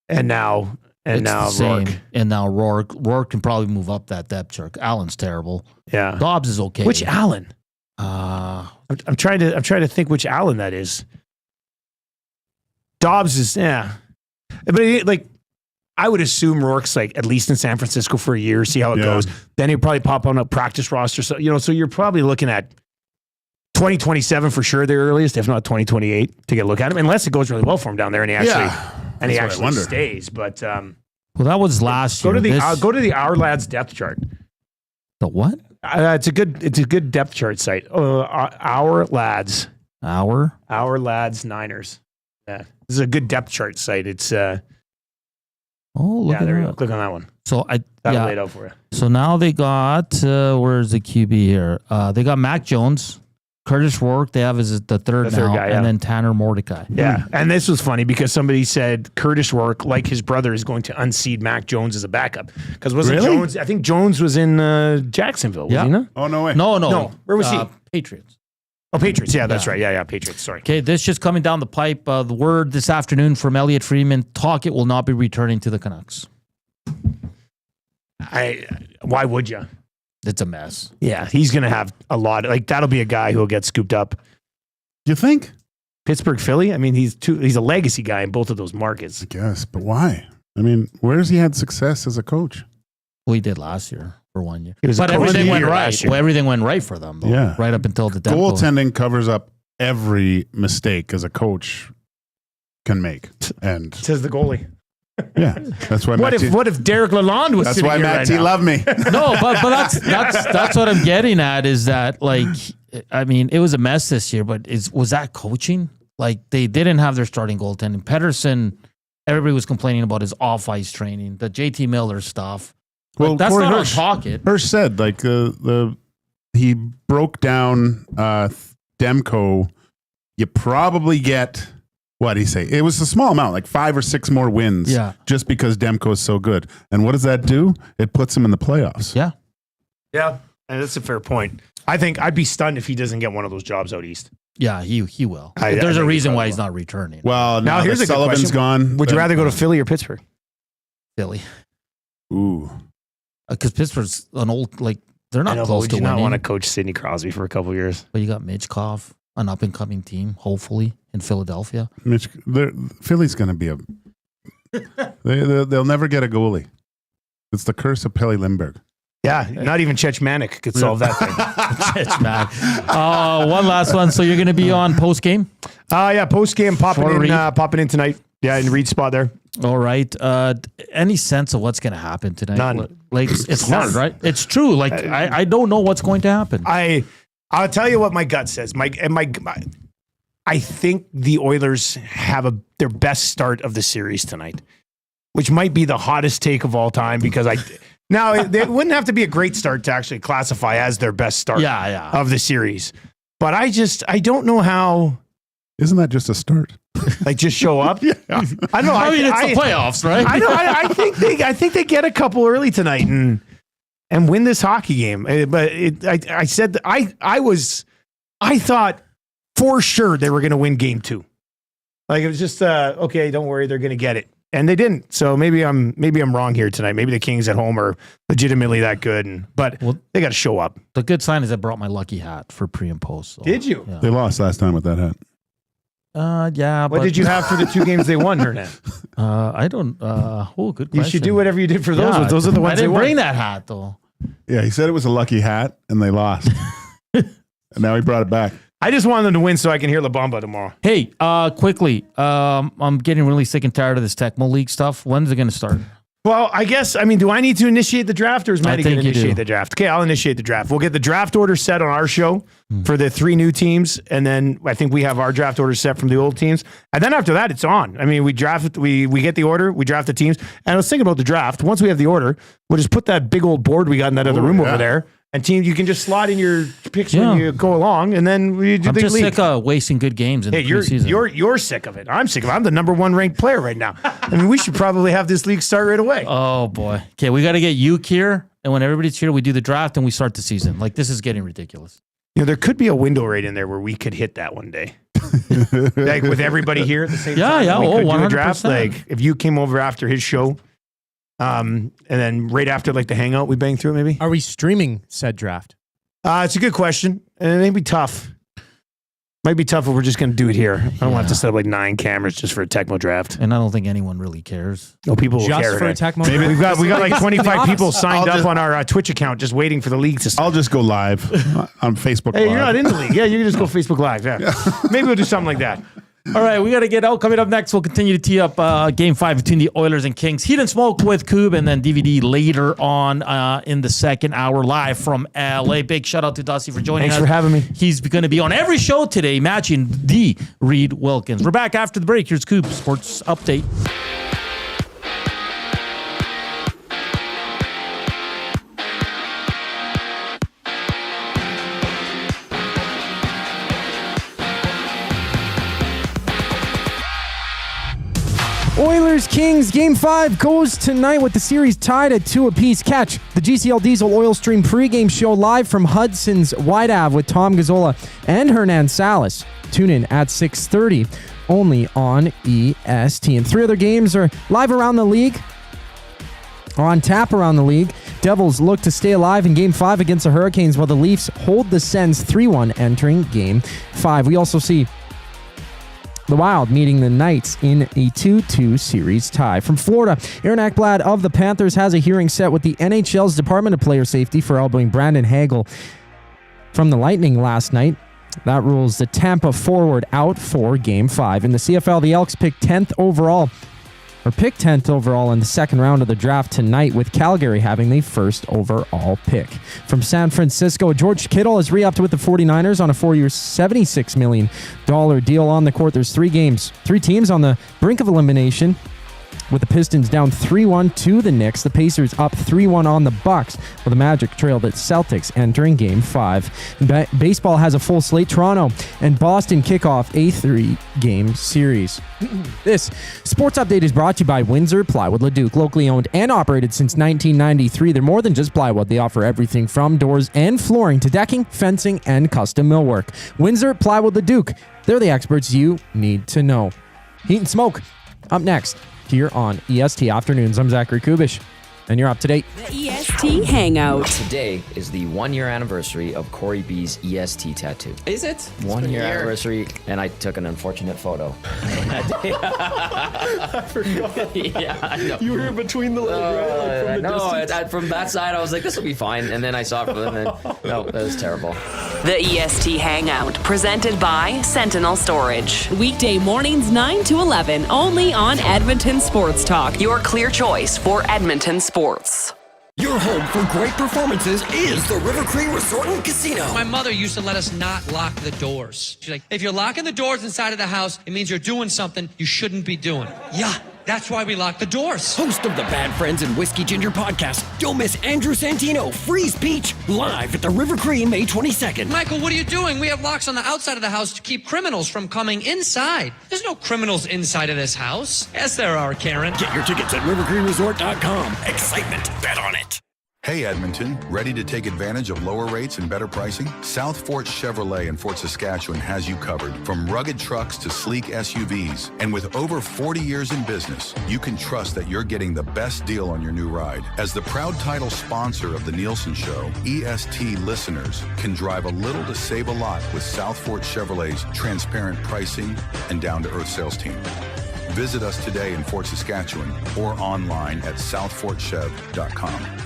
Speaker 10: And now Rourke.
Speaker 3: And now Rourke can probably move up that depth chart. Allen's terrible.
Speaker 10: Yeah.
Speaker 3: Dobbs is okay.
Speaker 10: Which Allen? I'm trying to think which Allen that is. Dobbs is, but I would assume Rourke's like at least in San Francisco for a year, see how it goes. Then he'll probably pop on a practice roster. So you're probably looking at 2027 for sure, the earliest, if not 2028, to get a look at him, unless it goes really well for him down there and he actually stays. But
Speaker 3: well, that was last year.
Speaker 10: Go to the Our Lads depth chart.
Speaker 3: The what?
Speaker 10: It's a good depth chart site. Our Lads.
Speaker 3: Our
Speaker 10: Lads Niners. Yeah. This is a good depth chart site. It's
Speaker 3: look at
Speaker 10: there you
Speaker 3: that.
Speaker 10: go. Click on that one.
Speaker 3: So
Speaker 10: that'll lay it out for you.
Speaker 3: So now they got where's the QB here? They got Mac Jones, Curtis Rourke. They have the third guy, and then Tanner Mordecai.
Speaker 10: Yeah, and this was funny because somebody said Curtis Rourke, like his brother, is going to unseat Mac Jones as a backup. Because Jones? I think Jones was in Jacksonville. Was he not?
Speaker 2: Oh no way.
Speaker 3: No.
Speaker 10: Where was he?
Speaker 3: Patriots.
Speaker 10: Oh, Patriots. Yeah, that's right. Yeah, Patriots. Sorry.
Speaker 3: Okay, this just coming down the pipe. The word this afternoon from Elliot Freeman: Talkett will not be returning to the Canucks.
Speaker 10: Why would you?
Speaker 3: It's a mess.
Speaker 10: Yeah, he's going to have a lot. That'll be a guy who'll get scooped up.
Speaker 2: You think?
Speaker 10: Pittsburgh, Philly? I mean, he's a legacy guy in both of those markets.
Speaker 2: I guess, but why? I mean, where's he had success as a coach?
Speaker 3: Well, he did last year for 1 year.
Speaker 10: But
Speaker 3: everything went right. Well, everything went right for them, though.
Speaker 2: Yeah.
Speaker 3: Right up until the
Speaker 2: goaltending covers up every mistake as a coach can make. And
Speaker 10: says the goalie.
Speaker 2: Yeah, that's why.
Speaker 10: What if Derek Lalonde was?
Speaker 2: That's why Matt T loved me.
Speaker 3: No, but that's what I'm getting at is that it was a mess this year, but was that coaching? Like they didn't have their starting goaltending. Pedersen, everybody was complaining about his off ice training, the JT Miller stuff. Well, that's
Speaker 2: Corey
Speaker 3: not
Speaker 2: Hirsch,
Speaker 3: on Talkett.
Speaker 2: Hirsch said he broke down Demko. You probably get. What did he say? It was a small amount, like 5 or 6 more wins.
Speaker 3: Yeah.
Speaker 2: Just because Demko is so good. And what does that do? It puts him in the playoffs.
Speaker 3: Yeah.
Speaker 10: Yeah. And that's a fair point. I think I'd be stunned if he doesn't get one of those jobs out east.
Speaker 3: Yeah, he will. There's a reason why he's not returning.
Speaker 2: Well, now here's a Sullivan's gone.
Speaker 10: Would you rather go to Philly or Pittsburgh?
Speaker 3: Philly.
Speaker 2: Ooh.
Speaker 3: Because Pittsburgh's an old, they're not close to winning.
Speaker 10: Not want to coach Sidney Crosby for a couple of years.
Speaker 3: But you got Mitchkov, an up-and-coming team, hopefully, in Philadelphia.
Speaker 2: Philly's going to be they'll never get a goalie. It's the curse of Pelle Lindbergh.
Speaker 10: Yeah, not even Chech Manik could solve that thing.
Speaker 3: Chech Manik. One last one. So you're going to be on post-game?
Speaker 10: Yeah, post-game popping in tonight. Yeah, in Reed's spot there.
Speaker 3: All right. Any sense of what's going to happen tonight?
Speaker 10: None.
Speaker 3: It's hard, right? It's true. I don't know what's going to happen.
Speaker 10: I'll tell you what my gut says. I think the Oilers have their best start of the series tonight, which might be the hottest take of all time because now it wouldn't have to be a great start to actually classify as their best start of the series. But I don't know how.
Speaker 2: Isn't that just a start?
Speaker 10: Just show up?
Speaker 2: Yeah.
Speaker 10: I don't know.
Speaker 3: It's the playoffs, right?
Speaker 10: I know. I think they get a couple early tonight and win this hockey game. But I said that I thought for sure they were going to win game 2. It was just okay. Don't worry, they're going to get it. and they didn't. So maybe I'm wrong here tonight. Maybe the Kings at home are legitimately that good, but they got to show up.
Speaker 3: The good sign is I brought my lucky hat for pre and post. So,
Speaker 10: Did you?
Speaker 3: Yeah.
Speaker 2: They lost last time with that hat.
Speaker 3: Yeah.
Speaker 10: What did you have for the 2 games they won, Hernan?
Speaker 3: I don't. Good question.
Speaker 10: You should do whatever you did for those.
Speaker 3: Yeah,
Speaker 10: Those are the ones
Speaker 3: I didn't
Speaker 10: they
Speaker 3: bring
Speaker 10: won.
Speaker 3: that hat though.
Speaker 2: Yeah, he said it was a lucky hat, and they lost. And now he brought it back.
Speaker 10: I just want them to win so I can hear La Bamba tomorrow.
Speaker 3: Hey, quickly, I'm getting really sick and tired of this Tecmo League stuff. When's it going to start?
Speaker 10: Well, do I need to initiate the draft, or is Matty going to initiate
Speaker 3: do.
Speaker 10: the draft? Okay, I'll initiate the draft. We'll get the draft order set on our show for the 3 new teams, and then I think we have our draft order set from the old teams. And then after that, it's on. I mean, we draft, we get the order, we draft the teams. And I was thinking about the draft. Once we have the order, we'll just put that big old board we got in that other room over there. And team, you can just slot in your picks when you go along, and then we do
Speaker 3: I'm
Speaker 10: the
Speaker 3: just
Speaker 10: league.
Speaker 3: sick of wasting good games in the preseason.
Speaker 10: You're sick of it. I'm sick of it. I'm the number 1 ranked player right now. I mean, we should probably have this league start right away.
Speaker 3: Oh boy. Okay, we got to get Uke here, and when everybody's here, we do the draft and we start the season. Like, this is getting ridiculous.
Speaker 10: There could be a window right in there where we could hit that one day. Like with everybody here at the same time.
Speaker 3: Yeah.
Speaker 10: We could do a
Speaker 3: 100%.
Speaker 10: draft. Like if you came over after his show, and then right after like the hangout, we bang through it maybe.
Speaker 4: Are we streaming said draft?
Speaker 10: It's a good question. And it may be tough. Might be tough if we're just going to do it here. I don't want to have to set up like 9 cameras just for a Tecmo draft.
Speaker 3: And I don't think anyone really cares.
Speaker 10: No, people will
Speaker 4: Just
Speaker 10: care.
Speaker 4: for a
Speaker 10: Tech.
Speaker 4: Tecmo
Speaker 10: Maybe
Speaker 4: draft?
Speaker 10: we got like 25 people signed
Speaker 2: I'll
Speaker 10: up on our Twitch account just waiting for the league to start.
Speaker 2: I'll just go live on Facebook
Speaker 10: Hey,
Speaker 2: Live.
Speaker 10: you're not in the league. Yeah, you can just go Facebook Live. Yeah. Maybe we'll do something like that.
Speaker 3: All right, we got to get out. Coming up next, we'll continue to tee up Game 5 between the Oilers and Kings. Heat and Smoke with Koob, and then DVD later on in the second hour live from LA. Big shout out to Dusty for joining us.
Speaker 10: Thanks for having me.
Speaker 3: He's going to be on every show today, matching the Reed Wilkins. We're back after the break. Here's Koob Sports Update.
Speaker 4: Oilers Kings Game 5 goes tonight with the series tied at 2 apiece. Catch the GCL Diesel Oil Stream pregame show live from Hudson's Wide Ave with Tom Gazzola and Hernan Salas. Tune in at 6:30 only on EST. And 3 other games are live around the league, or on tap around the league. Devils look to stay alive in Game 5 against the Hurricanes, while the Leafs hold the Sens 3-1 entering Game 5. We also see the Wild meeting the Knights in a 2-2 series tie. From Florida, Aaron Ekblad of the Panthers has a hearing set with the NHL's Department of Player Safety for elbowing Brandon Hagel from the Lightning last night. That rules the Tampa forward out for Game 5. In the CFL, the Elks picked 10th overall in the second round of the draft tonight, with Calgary having the first overall pick. From San Francisco, George Kittle has re-upped with the 49ers on a 4-year, $76 million deal. On the court, there's 3 teams on the brink of elimination, with the Pistons down 3-1 to the Knicks. The Pacers up 3-1 on the Bucks, while the Magic trailed the Celtics entering Game 5. Baseball has a full slate. Toronto and Boston kick off a 3-game series. This sports update is brought to you by Windsor Plywood Leduc, locally owned and operated since 1993. They're more than just plywood. They offer everything from doors and flooring to decking, fencing, and custom millwork. Windsor Plywood Leduc. They're the experts you need to know. Heat and Smoke up next here on EST Afternoons. I'm Zachary Kubusch, and you're up to date.
Speaker 5: The EST Hangout.
Speaker 11: Today is the 1-year anniversary of Corey B's EST tattoo.
Speaker 12: Is it?
Speaker 11: 1-year anniversary, and I took an unfortunate photo.
Speaker 12: I forgot.
Speaker 11: Yeah, I know.
Speaker 12: You were between the legs, right?
Speaker 11: From that side, I was like, this will be fine. And then I saw it from them, and no, that was terrible.
Speaker 5: The EST Hangout, presented by Sentinel Storage. Weekday mornings 9 to 11, only on Edmonton Sports Talk. Your clear choice for Edmonton sports.
Speaker 13: Your home for great performances is the River Cree Resort and Casino.
Speaker 14: My mother used to let us not lock the doors. She's like, if you're locking the doors inside of the house, it means you're doing something you shouldn't be doing. Yeah, that's why we lock the doors.
Speaker 13: Host of the Bad Friends and Whiskey Ginger podcast, don't miss Andrew Santino, Freeze Peach, live at the River Cree May 22nd.
Speaker 14: Michael, what are you doing? We have locks on the outside of the house to keep criminals from coming inside. There's no criminals inside of this house. Yes, there are, Karen.
Speaker 13: Get your tickets at rivercreeresort.com. Excitement, bet on it.
Speaker 15: Hey Edmonton, ready to take advantage of lower rates and better pricing? South Fort Chevrolet in Fort Saskatchewan has you covered. From rugged trucks to sleek SUVs. And with over 40 years in business, you can trust that you're getting the best deal on your new ride. As the proud title sponsor of the Nielson Show, EST listeners can drive a little to save a lot with South Fort Chevrolet's transparent pricing and down-to-earth sales team. Visit us today in Fort Saskatchewan or online at southfortchev.com.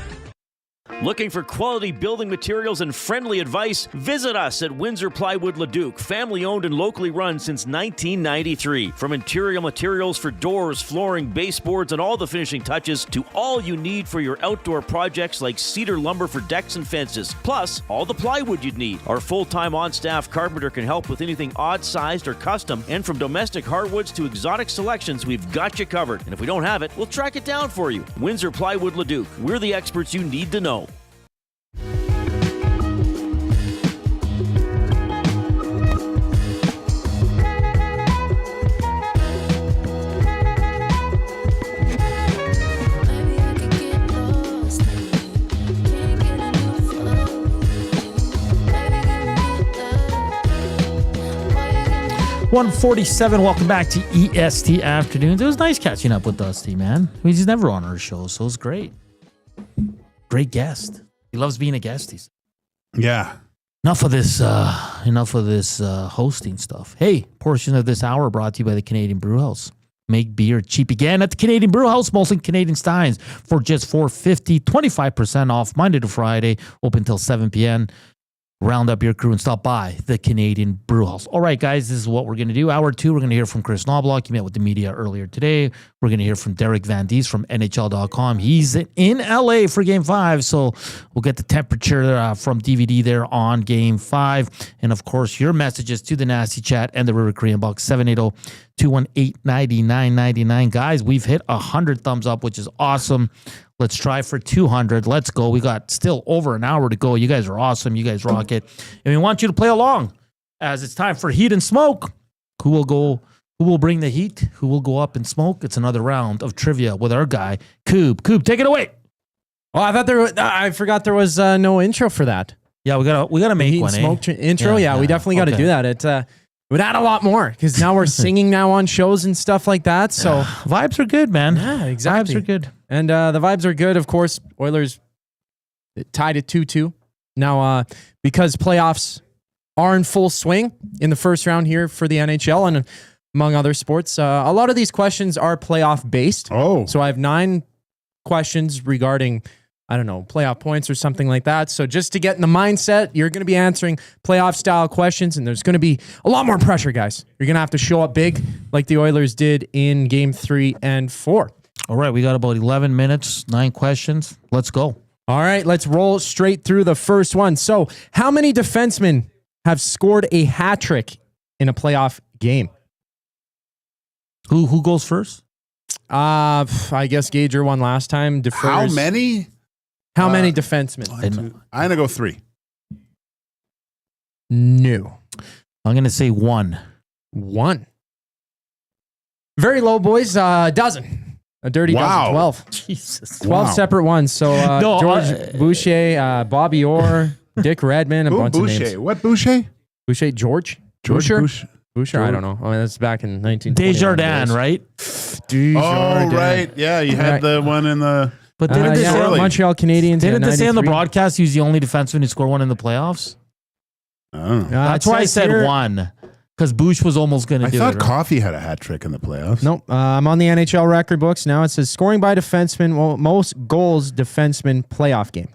Speaker 16: Looking for quality building materials and friendly advice? Visit us at Windsor Plywood Leduc, family owned and locally run since 1993. From interior materials for doors, flooring, baseboards, and all the finishing touches to all you need for your outdoor projects like cedar lumber for decks and fences, plus all the plywood you'd need. Our full-time on-staff carpenter can help with anything odd-sized or custom, and from domestic hardwoods to exotic selections, we've got you covered. And if we don't have it, we'll track it down for you. Windsor Plywood Leduc, we're the experts you need to know.
Speaker 3: 147. Welcome back to EST Afternoons. It was nice catching up with Dusty, man. He's never on our show, so it was great. Great guest. He loves being a guest.
Speaker 2: Yeah.
Speaker 3: Enough of this hosting stuff. Hey, portion of this hour brought to you by the Canadian Brew House. Make beer cheap again at the Canadian Brew House, Molson Canadian Steins for just $4.50, 25% off Monday to Friday, open till 7 p.m. Round up your crew and stop by the Canadian Brew House. All right, guys, this is what we're going to do. Hour 2, we're going to hear from Kris Knobloch. He met with the media earlier today. We're going to hear from Derek Van Diest from NHL.com. He's in LA for Game 5, so we'll get the temperature from DVD there on Game 5. And, of course, your messages to the Nasty Chat and the River Korean Box, 780-218-9999. Guys, we've hit 100 thumbs up, which is awesome. Let's try for 200. Let's go. We got still over an hour to go. You guys are awesome. You guys rock it. And we want you to play along as it's time for Heat and Smoke. Who will go? Who will bring the heat? Who will go up and smoke? It's another round of trivia with our guy, Koob. Koob, take it away.
Speaker 4: Oh, I forgot there was no intro for that.
Speaker 3: Yeah, we gotta make
Speaker 4: Heat
Speaker 3: one.
Speaker 4: And Smoke intro. Yeah, we definitely got to do that. It would add a lot more because now we're singing now on shows and stuff like that. So
Speaker 3: vibes are good, man.
Speaker 4: Yeah, exactly.
Speaker 3: Vibes are good.
Speaker 4: And the vibes are good. Of course, Oilers tied at 2-2. Now, because playoffs are in full swing in the first round here for the NHL and among other sports, a lot of these questions are playoff based.
Speaker 2: Oh.
Speaker 4: So I have 9 questions regarding, I don't know, playoff points or something like that. So just to get in the mindset, you're going to be answering playoff style questions, and there's going to be a lot more pressure, guys. You're going to have to show up big like the Oilers did in Game 3 and 4.
Speaker 3: All right, we got about 11 minutes, 9 questions. Let's go.
Speaker 4: All right, let's roll straight through the first one. So, how many defensemen have scored a hat trick in a playoff game?
Speaker 3: Who goes first?
Speaker 4: I guess Gager won last time. Defers.
Speaker 2: How many?
Speaker 4: How many defensemen?
Speaker 2: I'm going to go 3.
Speaker 4: No.
Speaker 3: I'm going to say 1.
Speaker 4: 1. Very low, boys. Dozen. A dirty dozen. 12.
Speaker 3: Jesus.
Speaker 4: 12 separate ones. So George Boucher, Bobby Orr, Dick Redmond, a bunch of names.
Speaker 2: What Boucher?
Speaker 4: Boucher, George? Boucher? Boucher? I don't know. I mean, that's back in 1921.
Speaker 3: Desjardins, right?
Speaker 2: Oh, right. Yeah, you had the one in the...
Speaker 3: But didn't they say
Speaker 4: Montreal Canadiens?
Speaker 3: Didn't they say on the broadcast he was the only defenseman who scored one in the playoffs?
Speaker 2: Oh.
Speaker 3: That's why I said 1. Because Bush was almost going to do it.
Speaker 2: I thought Coffey had a hat trick in the playoffs.
Speaker 4: Nope. I'm on the NHL record books now. It says scoring by defenseman, most goals defenseman playoff game.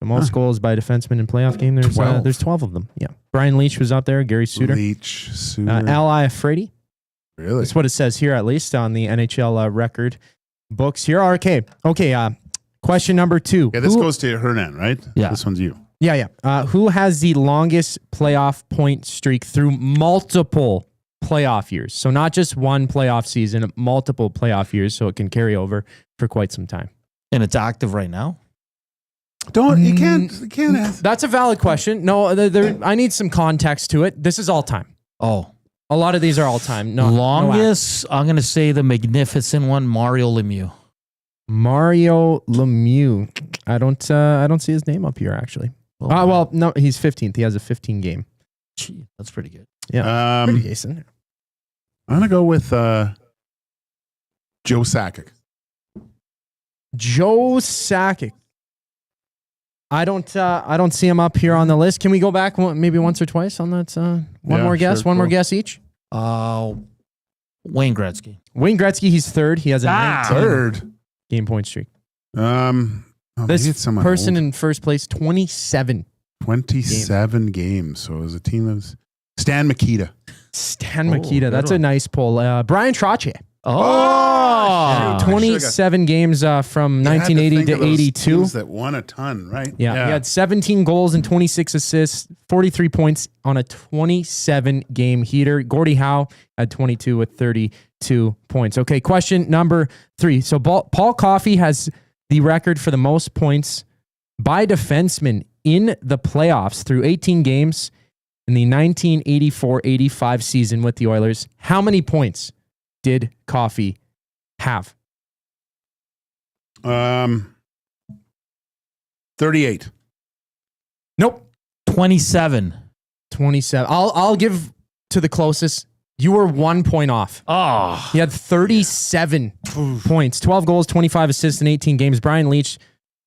Speaker 4: The most goals by defenseman in playoff game. There's 12 of them. Yeah. Brian Leach was up there. Gary Suter. Al Iafredi.
Speaker 2: Really?
Speaker 4: That's what it says here, at least on the NHL record books here. Okay. Question number 2.
Speaker 2: Yeah, this goes to Hernan, right?
Speaker 3: Yeah.
Speaker 2: This one's you.
Speaker 4: Yeah. Who has the longest playoff point streak through multiple playoff years? So not just one playoff season, multiple playoff years, so it can carry over for quite some time.
Speaker 3: And it's active right now?
Speaker 2: You can't ask.
Speaker 4: That's a valid question. No, I need some context to it. This is all time.
Speaker 3: Oh.
Speaker 4: A lot of these are all time. No,
Speaker 3: longest, I'm going to say the magnificent one, Mario Lemieux.
Speaker 4: Mario Lemieux. I don't see his name up here actually. Well, no, he's 15th. He has a 15 game.
Speaker 3: Gee, that's pretty good.
Speaker 4: Yeah, pretty decent.
Speaker 2: I'm gonna go with Joe Sakic.
Speaker 4: Joe Sakic. I don't see him up here on the list. Can we go back maybe once or twice on that? One more guess. One more guess each.
Speaker 3: Wayne Gretzky.
Speaker 4: Wayne Gretzky. He's third. He has a 19
Speaker 2: third
Speaker 4: game point streak.
Speaker 2: This
Speaker 4: person in first place, 27
Speaker 2: games. So it was a team that was Stan Mikita.
Speaker 4: Stan Mikita. That's a nice pull. Brian Trottier.
Speaker 3: Oh,
Speaker 4: 27 games from 1980 to 82.
Speaker 2: That won a ton, right?
Speaker 4: Yeah, he had 17 goals and 26 assists, 43 points on a 27-game heater. Gordie Howe had 22 with 32 points. Okay, question number 3. So Paul Coffey has the record for the most points by defenseman in the playoffs through 18 games in the 1984-85 season with the Oilers. How many points did Coffey have?
Speaker 2: 38.
Speaker 4: Nope.
Speaker 3: 27.
Speaker 4: 27. I'll give to the closest. You were 1 point off.
Speaker 3: Oh.
Speaker 4: He had 37 points, 12 goals, 25 assists in 18 games. Brian Leetch,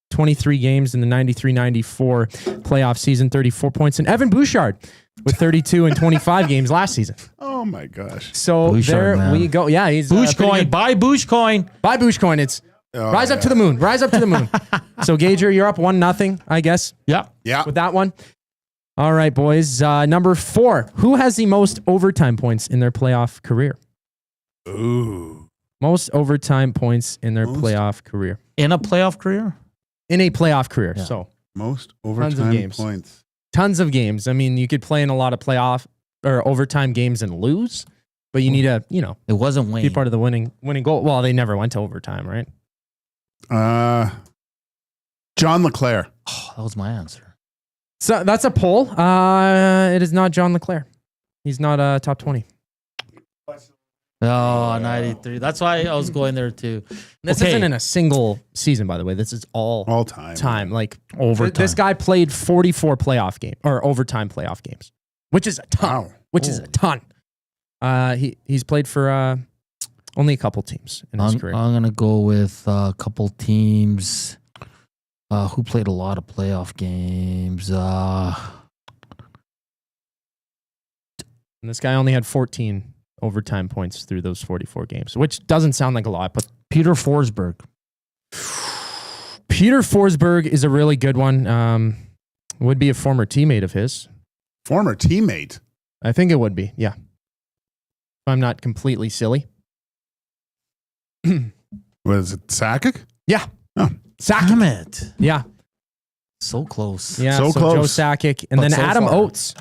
Speaker 4: 23 games in the 93-94 playoff season, 34 points. And Evan Bouchard with 32 and 25 games last season.
Speaker 2: Oh my gosh.
Speaker 4: So
Speaker 3: Bouchard,
Speaker 4: there we go. Yeah, he's
Speaker 3: Boosh coin. Buy Boosh coin.
Speaker 4: Buy Boosh coin. It's rise up to the moon. Rise up to the moon. So Gager, you're up 1-0, I guess.
Speaker 3: Yeah.
Speaker 4: With that one. All right, boys. Number 4. Who has the most overtime points in their playoff career?
Speaker 2: Ooh.
Speaker 4: Most overtime points in their playoff career.
Speaker 3: In a playoff career?
Speaker 4: In a playoff career.
Speaker 3: Yeah.
Speaker 4: So
Speaker 2: most overtime points.
Speaker 4: Tons of games. I mean, you could play in a lot of playoff or overtime games and lose, but you need to,
Speaker 3: it wasn't Wayne.
Speaker 4: Be part of the winning goal. Well, they never went to overtime, right?
Speaker 2: John LeClair.
Speaker 3: Oh, that was my answer.
Speaker 4: So that's a poll. It is not John LeClair. He's not top 20.
Speaker 3: Oh, 93. That's why I was going there too.
Speaker 4: This isn't in a single season, by the way. This is all
Speaker 2: time.
Speaker 4: Like
Speaker 3: overtime.
Speaker 4: This guy played 44 playoff games or overtime playoff games, which is a ton.
Speaker 2: Wow.
Speaker 4: Which is a ton. He's played for only a couple teams in his career.
Speaker 3: I'm gonna go with a couple teams who played a lot of playoff games.
Speaker 4: And this guy only had 14 overtime points through those 44 games, which doesn't sound like a lot, but
Speaker 3: Peter Forsberg.
Speaker 4: Peter Forsberg is a really good one. Would be a former teammate of his.
Speaker 2: Former teammate?
Speaker 4: I think it would be, yeah. If I'm not completely silly.
Speaker 2: Was it Sakic?
Speaker 4: Yeah.
Speaker 2: Oh.
Speaker 4: Sakic.
Speaker 3: Damn it.
Speaker 4: Yeah.
Speaker 3: So close.
Speaker 4: Yeah,
Speaker 2: so close.
Speaker 4: Joe Sakic. And then
Speaker 3: so
Speaker 4: Adam
Speaker 3: far.
Speaker 4: Oates.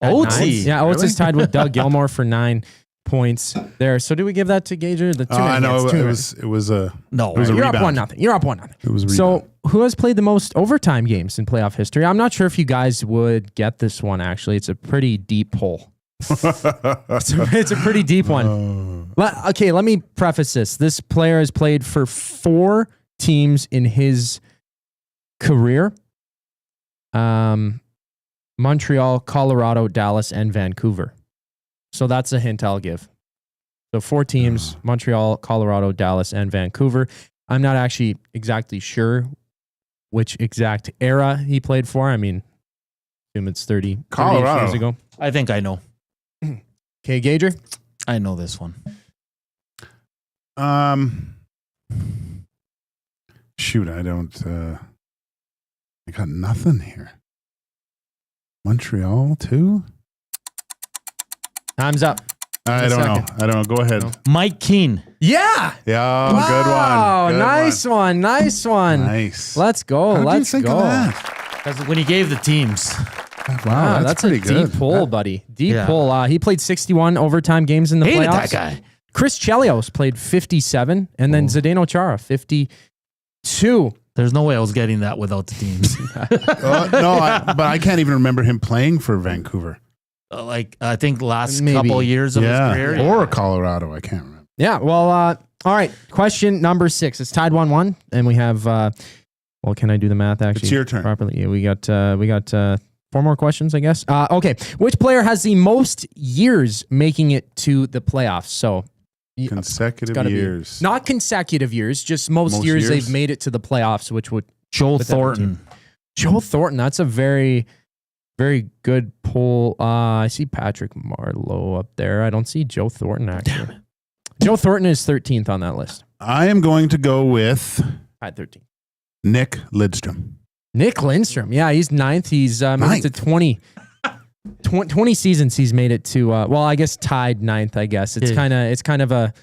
Speaker 3: Oatesy.
Speaker 4: Yeah, Oates is tied with Doug Gilmour for 9 points there. So do we give that to Gager? The 2
Speaker 2: I know
Speaker 4: it
Speaker 2: was a
Speaker 3: no.
Speaker 2: It was a
Speaker 4: You're
Speaker 2: rebound.
Speaker 4: up 1-0. You're up 1-0.
Speaker 2: It was a
Speaker 4: So
Speaker 2: rebound.
Speaker 4: who has played the most overtime games in playoff history? I'm not sure if you guys would get this one, actually. It's a pretty deep poll. It's a pretty deep one. Okay, let me preface this. This player has played for 4 teams in his career. Montreal, Colorado, Dallas, and Vancouver. So that's a hint I'll give. So 4 teams, Montreal, Colorado, Dallas, and Vancouver. I'm not actually exactly sure which exact era he played for. I mean, assume it's 30
Speaker 2: Colorado.
Speaker 4: years ago.
Speaker 3: I think I know.
Speaker 4: Okay, Gager?
Speaker 3: I know this one.
Speaker 2: Shoot, I don't. I got nothing here. Montreal too.
Speaker 4: Time's up.
Speaker 2: I don't know. Go ahead.
Speaker 4: No.
Speaker 3: Mike Keane.
Speaker 4: Yeah.
Speaker 2: Yeah.
Speaker 4: Wow.
Speaker 2: Good one. Good
Speaker 4: Nice one. Nice one.
Speaker 2: Nice.
Speaker 4: Let's go.
Speaker 2: How'd
Speaker 4: Let's
Speaker 2: you think
Speaker 4: go.
Speaker 2: of that?
Speaker 3: That's when he gave the teams.
Speaker 4: Wow, that's
Speaker 2: pretty
Speaker 4: a
Speaker 2: good.
Speaker 4: deep pull, buddy. Deep
Speaker 3: Yeah.
Speaker 4: pull. He played 61 overtime games in the
Speaker 3: Hated
Speaker 4: playoffs.
Speaker 3: that guy.
Speaker 4: Chris Chelios played 57, and then Zdeno Chara 52.
Speaker 3: There's no way I was getting that without the teams.
Speaker 2: But I can't even remember him playing for Vancouver.
Speaker 3: I think last
Speaker 4: Maybe.
Speaker 3: couple of years of his career.
Speaker 2: Or Colorado. I can't remember.
Speaker 4: Yeah, well, All right. Question number 6. It's tied 1-1, and we have. Well, can I do the math actually?
Speaker 2: It's your turn.
Speaker 4: Properly. Yeah, we got 4 more questions, I guess. Okay. Which player has the most years making it to the playoffs? So
Speaker 2: consecutive years.
Speaker 4: Not consecutive years, just most years they've made it to the playoffs, which would
Speaker 3: Joe Thornton.
Speaker 4: Joe Thornton. That's a very, very good poll. I see Patrick Marleau up there. I don't see Joe Thornton actually. Joe Thornton is 13th on that list.
Speaker 2: I am going to go with
Speaker 4: At 13.
Speaker 2: Nick Lidstrom.
Speaker 4: Nick Lindstrom. Yeah, he's 9th. He's made it to 20 seasons he's made it to, well, I guess tied 9th, I guess. It's kind of a,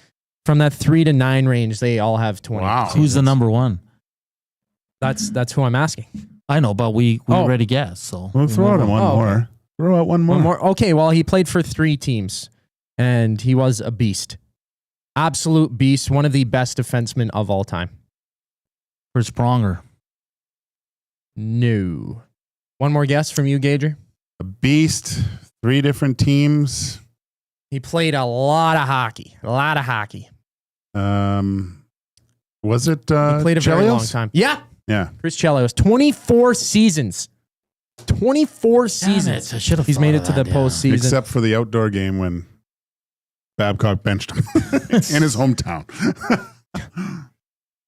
Speaker 4: from that 3 to 9 range, they all have 20.
Speaker 2: Wow.
Speaker 4: seasons.
Speaker 3: Who's the number one?
Speaker 4: That's who I'm asking.
Speaker 3: I know, but we already guessed. So
Speaker 2: We'll throw out one more.
Speaker 4: Okay.
Speaker 2: Throw out one more.
Speaker 4: Okay, well, he played for 3 teams, and he was a beast. Absolute beast. One of the best defensemen of all time.
Speaker 3: For Spronger.
Speaker 4: No. One more guess from you, Gager.
Speaker 2: A beast. 3 different teams.
Speaker 4: He played a lot of hockey.
Speaker 2: Was it
Speaker 4: He played a very long time. Yeah. Chris Chelios. 24 seasons. 24 seasons.
Speaker 3: I should have.
Speaker 4: He's made it to the postseason.
Speaker 2: Except for the outdoor game when Babcock benched him in his hometown.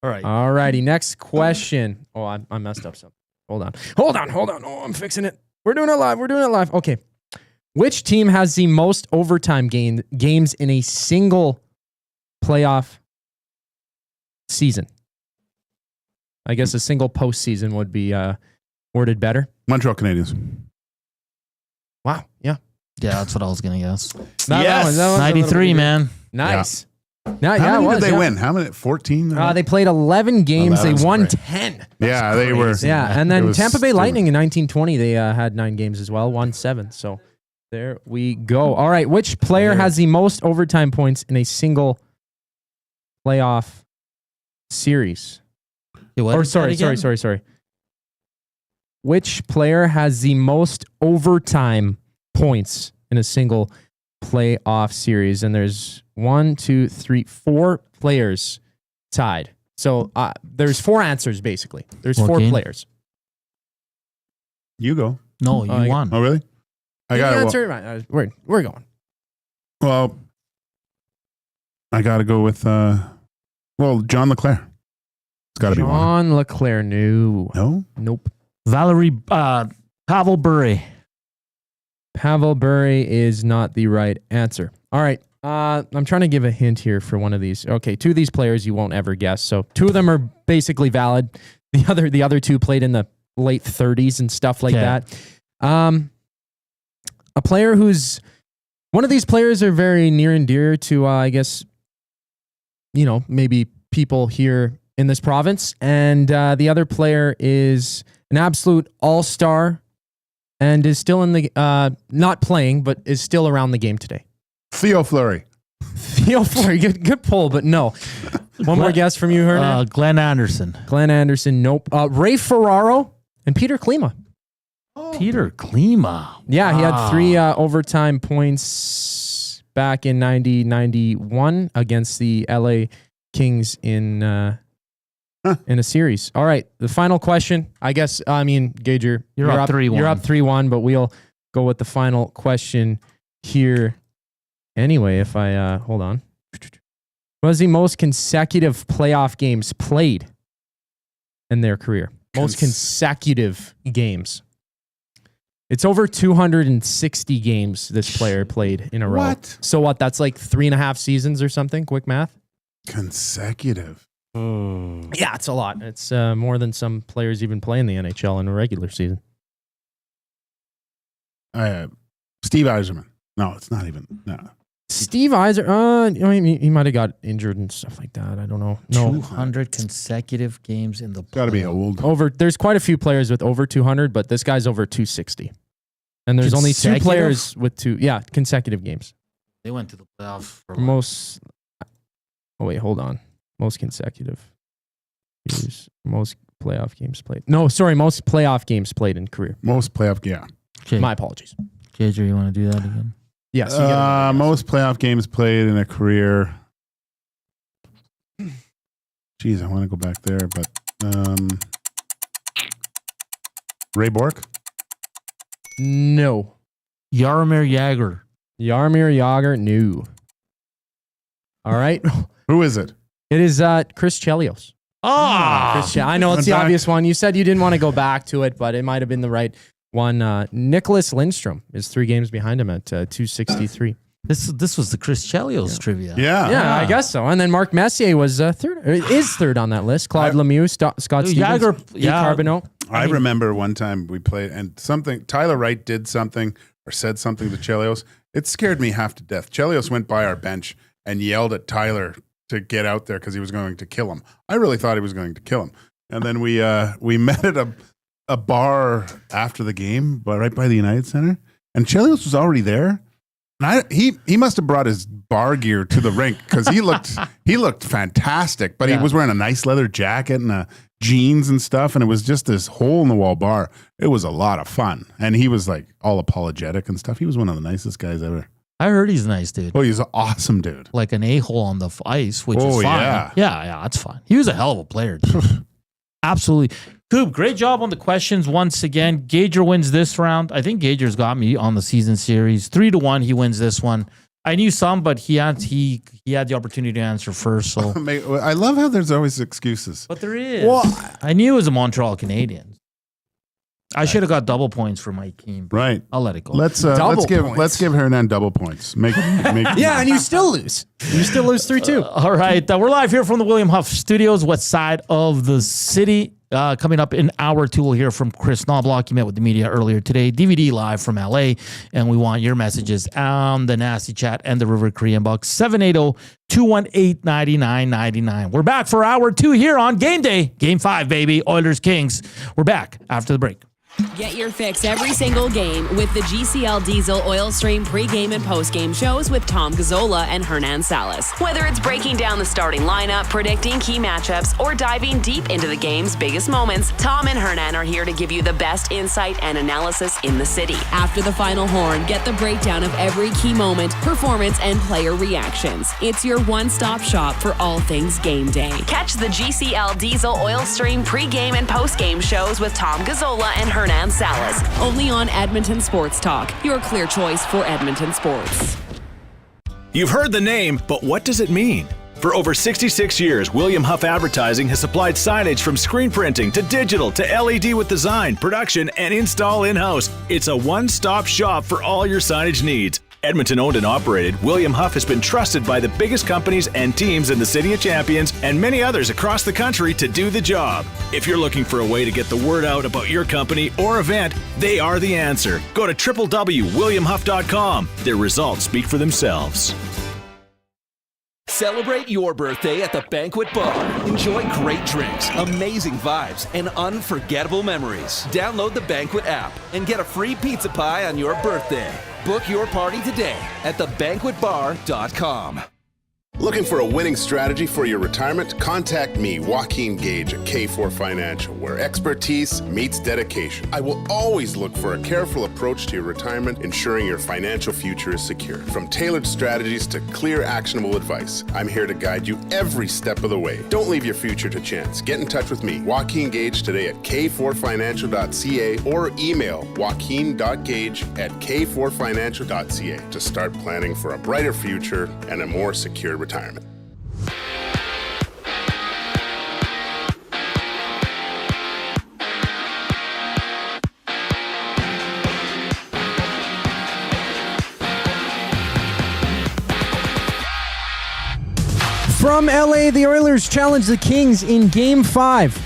Speaker 3: All right.
Speaker 4: All righty. Next question. Oh, I messed up something. Hold on. Oh, I'm fixing it. We're doing it live. Okay. Which team has the most overtime games in a single playoff season? I guess a single postseason would be worded better.
Speaker 2: Montreal Canadiens.
Speaker 4: Wow. Yeah.
Speaker 3: Yeah, that's what I was going to guess.
Speaker 4: That was
Speaker 3: 93, man.
Speaker 4: Nice.
Speaker 2: Yeah. How many did they win? How many? 14?
Speaker 4: They played 11 games. They won 10.
Speaker 2: Yeah, they were.
Speaker 4: Yeah, and then Tampa Bay Lightning in 1920, they had 9 games as well, won 7. So there we go. All right, which player has the most overtime points in a single playoff series? Sorry. Which player has the most overtime points in a single playoff series? And there's 4 players tied. So there's 4 answers, basically. There's 4 players.
Speaker 2: You go.
Speaker 3: No, you won.
Speaker 2: Oh, really? I got
Speaker 4: to answer. We're going.
Speaker 2: Well, I got to go with, John LeClair. It's got to be one.
Speaker 4: John LeClair. No? Nope.
Speaker 3: Valerie Pavel Bure.
Speaker 4: Pavel Bure is not the right answer. All right. I'm trying to give a hint here for one of these. Okay, 2 of these players you won't ever guess. So 2 of them are basically valid. The other 2 played in the late 30s and stuff like that. A player who's one of these players are very near and dear to I guess maybe people here in this province, and the other player is an absolute all-star and is still in the not playing, but is still around the game today.
Speaker 2: Theo Fleury.
Speaker 4: Good pull, but no. One more guess from you, Hernan.
Speaker 3: Glenn Anderson.
Speaker 4: Nope. Ray Ferraro and Peter Klima.
Speaker 3: Peter Klima.
Speaker 4: Yeah, he had 3 overtime points back in 90-91 against the LA Kings in a series. All right, the final question. I guess, Gager,
Speaker 3: you're up 3-1.
Speaker 4: You're up 3-1, but we'll go with the final question here. Anyway, if I hold on. What was the most consecutive playoff games played in their career? Most consecutive games. It's over 260 games this player played in a row.
Speaker 2: What?
Speaker 4: So what? That's like 3.5 seasons or something? Quick math.
Speaker 2: Consecutive.
Speaker 4: Yeah, it's a lot. It's more than some players even play in the NHL in a regular season.
Speaker 2: Steve Yzerman. No, it's not even. No.
Speaker 4: Steve Yzer. He might have got injured and stuff like that. I don't know. No.
Speaker 3: 200 consecutive games in the.
Speaker 2: Got to be old.
Speaker 4: There's quite a few players with over 200, but this guy's over 260. And there's only 2 players with 2. Yeah, consecutive games.
Speaker 3: They went to the playoff for
Speaker 4: most. Oh wait, hold on. Most consecutive. Most playoff games played. No, sorry, most playoff games played in career.
Speaker 2: Most playoff, yeah.
Speaker 3: Okay.
Speaker 4: My apologies.
Speaker 3: Gager, you want to do that again?
Speaker 4: Yes.
Speaker 2: Most playoff games played in a career. Geez, I want to go back there, but Ray Bork?
Speaker 4: No.
Speaker 3: Jaromir Jagr.
Speaker 4: Jaromir Jagr, no. All right.
Speaker 2: Who is it?
Speaker 4: It is Chris Chelios. I know it's the obvious one. You said you didn't want to go back to it, but it might have been the right one. Nicholas Lindstrom is 3 games behind him at 263.
Speaker 3: This was the Chris Chelios trivia.
Speaker 4: Yeah, I guess so. And then Mark Messier was third on that list. Claude Lemieux, Scott Stevens, Carbonneau.
Speaker 2: I remember one time we played, and Tyler Wright did something or said something to Chelios. It scared me half to death. Chelios went by our bench and yelled at Tyler to get out there because he was going to kill him. I really thought he was going to kill him. And then we met at a bar after the game, but right by the United Center, and Chelios was already there. And he must have brought his bar gear to the rink because he looked fantastic. But he was wearing a nice leather jacket and jeans and stuff, and it was just this hole in the wall bar. It was a lot of fun, and he was like all apologetic and stuff. He was one of the nicest guys ever.
Speaker 3: I heard he's nice, dude.
Speaker 2: Oh, he's an awesome dude.
Speaker 3: Like an a-hole on the ice, which is fine. Yeah, that's fine. He was a hell of a player, dude. Absolutely. Koob, great job on the questions once again. Gager wins this round. I think Gager's got me on the season series. 3-1, he wins this one. I knew some, but he had the opportunity to answer first. So
Speaker 2: I love how there's always excuses.
Speaker 3: But there is. Well, I knew it was a Montreal Canadiens. I should have got double points for my team.
Speaker 2: Right.
Speaker 3: I'll let it go.
Speaker 2: Let's give Hernan double points.
Speaker 4: Yeah, and you still lose. You still lose 3-2.
Speaker 3: All right. We're live here from the William Huff Studios, west side of the city. Coming up in hour 2, we'll hear from Kris Knoblauch. He met with the media earlier today. DVD live from LA. And we want your messages on the Nasty Chat and the River Cree inbox. 780-218-9999. We're back for hour 2 here on Game Day. Game 5, baby. Oilers Kings. We're back after the break.
Speaker 5: Get your fix every single game with the GCL Diesel Oil Stream pregame and postgame shows with Tom Gazzola and Hernan Salas. Whether it's breaking down the starting lineup, predicting key matchups, or diving deep into the game's biggest moments, Tom and Hernan are here to give you the best insight and analysis in the city. After the final horn, get the breakdown of every key moment, performance, and player reactions. It's your one-stop shop for all things game day. Catch the GCL Diesel Oil Stream pregame and postgame shows with Tom Gazzola and Hernan Salas, only on Edmonton Sports Talk, your clear choice for Edmonton sports.
Speaker 17: You've heard the name, but what does it mean? For over 66 years, William Huff Advertising has supplied signage from screen printing to digital to LED with design, production, and install in-house. It's a one-stop shop for all your signage needs. Edmonton owned and operated, William Huff has been trusted by the biggest companies and teams in the City of Champions and many others across the country to do the job. If you're looking for a way to get the word out about your company or event, they are the answer. Go to www.williamhuff.com. Their results speak for themselves.
Speaker 6: Celebrate your birthday at the Banquet Bar. Enjoy great drinks, amazing vibes, and unforgettable memories. Download the Banquet app and get a free pizza pie on your birthday. Book your party today at thebanquetbar.com.
Speaker 18: Looking for a winning strategy for your retirement? Contact me, Joaquin Gage at K4 Financial, where expertise meets dedication. I will always look for a careful approach to your retirement, ensuring your financial future is secure. From tailored strategies to clear, actionable advice, I'm here to guide you every step of the way. Don't leave your future to chance. Get in touch with me, Joaquin Gage, today at k4financial.ca or email joaquin.gage@k4financial.ca to start planning for a brighter future and a more secure retirement.
Speaker 4: From LA, the Oilers challenge the Kings in Game 5,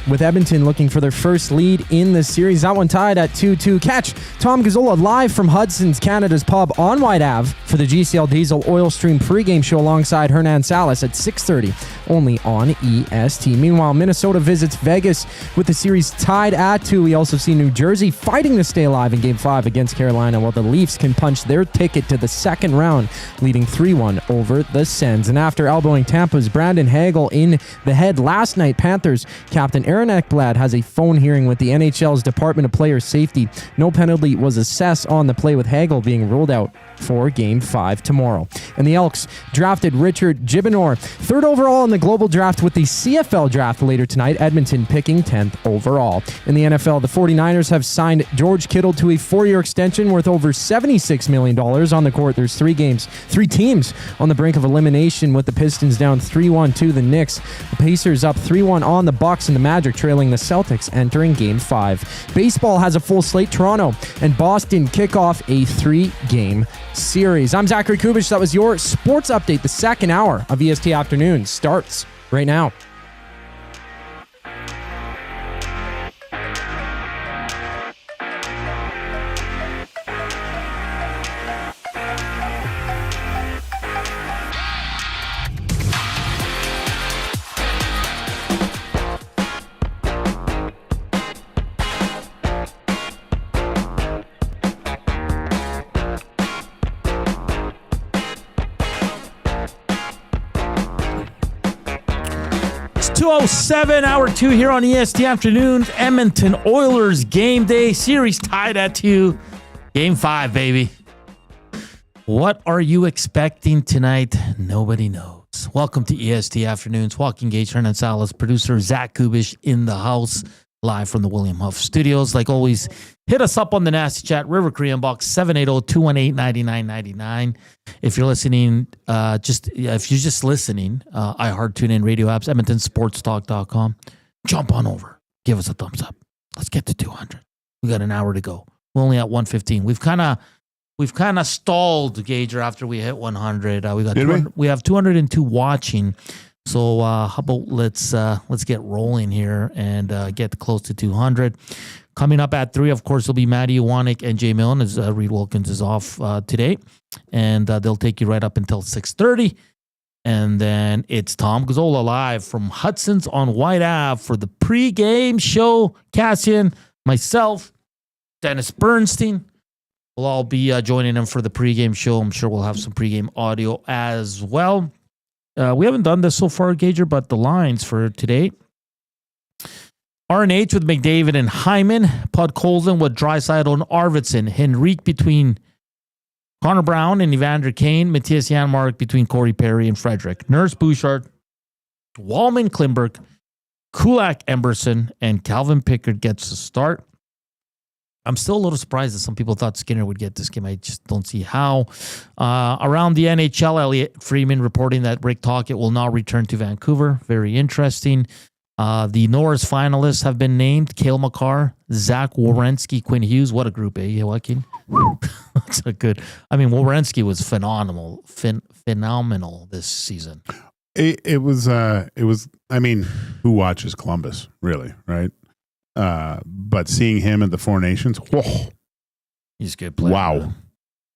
Speaker 4: with Edmonton looking for their first lead in the series. That one tied at 2-2. Catch Tom Gazzola live from Hudson's Canada's Pub on White Ave for the GCL Diesel Oil Stream pregame show alongside Hernan Salas at 6:30, only on EST. Meanwhile, Minnesota visits Vegas with the series tied at 2. We also see New Jersey fighting to stay alive in Game 5 against Carolina, while the Leafs can punch their ticket to the second round, leading 3-1 over the Sens. And after elbowing Tampa's Brandon Hagel in the head last night, Panthers captain Aaron Ekblad has a phone hearing with the NHL's Department of Player Safety. No penalty was assessed on the play, with Hagel being ruled out for Game 5 tomorrow. And the Elks drafted Richard Gibonor, 3rd overall in the global draft, with the CFL draft later tonight, Edmonton picking 10th overall. In the NFL, the 49ers have signed George Kittle to a 4-year extension worth over $76 million. On the court, there's 3 teams on the brink of elimination, with the Pistons down 3-1 to the Knicks. The Pacers up 3-1 on the Bucks, and the Magic trailing the Celtics entering Game 5. Baseball has a full slate. Toronto and Boston kick off a 3-game series. I'm Zachary Kubusch. That was your sports update. The second hour of EST Afternoons starts right now.
Speaker 3: It's 2:07, hour 2 here on EST Afternoons. Edmonton Oilers game day series tied at 2. Game 5, baby. What are you expecting tonight? Nobody knows. Welcome to EST Afternoons. Joaquin Gage, Hernan, Salas, producer Zach Koob in the house, live from the William Huff Studios. Like always, hit us up on the Nasty Chat, River Korean Box 780-218-9999. If you're listening, if you're just listening, iHeart, TuneIn, radio apps, EdmontonSportsTalk.com. Jump on over. Give us a thumbs up. Let's get to 200. We got an hour to go. We're only at 115. We've kind of stalled, Gager, after we hit 100. We have 202 watching. So how about let's get rolling here and get close to 200. Coming up at 3, of course, will be Matty Iwanek and Jay Millen, as Reed Wilkins is off today. And they'll take you right up until 6:30. And then it's Tom Gazzola live from Hudson's on White Ave for the pregame show. Cassian, myself, Dennis Bernstein will all be joining him for the pregame show. I'm sure we'll have some pregame audio as well. We haven't done this so far, Gager, but the lines for today: RNH with McDavid and Hyman, Podkolzin with Draisaitl and Arvidsson, Henrique between Connor Brown and Evander Kane, Matthias Janmark between Corey Perry and Frederick, Nurse Bouchard, Wallman Klimberg, Kulak Emberson, and Calvin Pickard gets the start. I'm still a little surprised that some people thought Skinner would get this game. I just don't see how. Around the NHL, Elliot Freeman reporting that Rick Tocchet will now return to Vancouver. Very interesting. The Norris finalists have been named: Cale Makar, Zach Werenski, Quinn Hughes. What a group, eh, Joaquin? That's a good. I mean, Werenski was phenomenal this season.
Speaker 2: It was. I mean, who watches Columbus, really, right? But seeing him in the Four Nations, whoa,
Speaker 3: he's a good player.
Speaker 2: Wow.
Speaker 3: Man.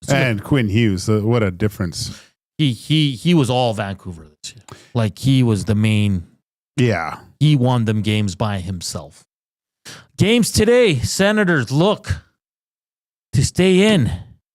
Speaker 2: And Quinn Hughes, what a difference.
Speaker 3: He was all Vancouver this year. Like, he was the main.
Speaker 2: Yeah.
Speaker 3: He won them games by himself. Games today, Senators look to stay in,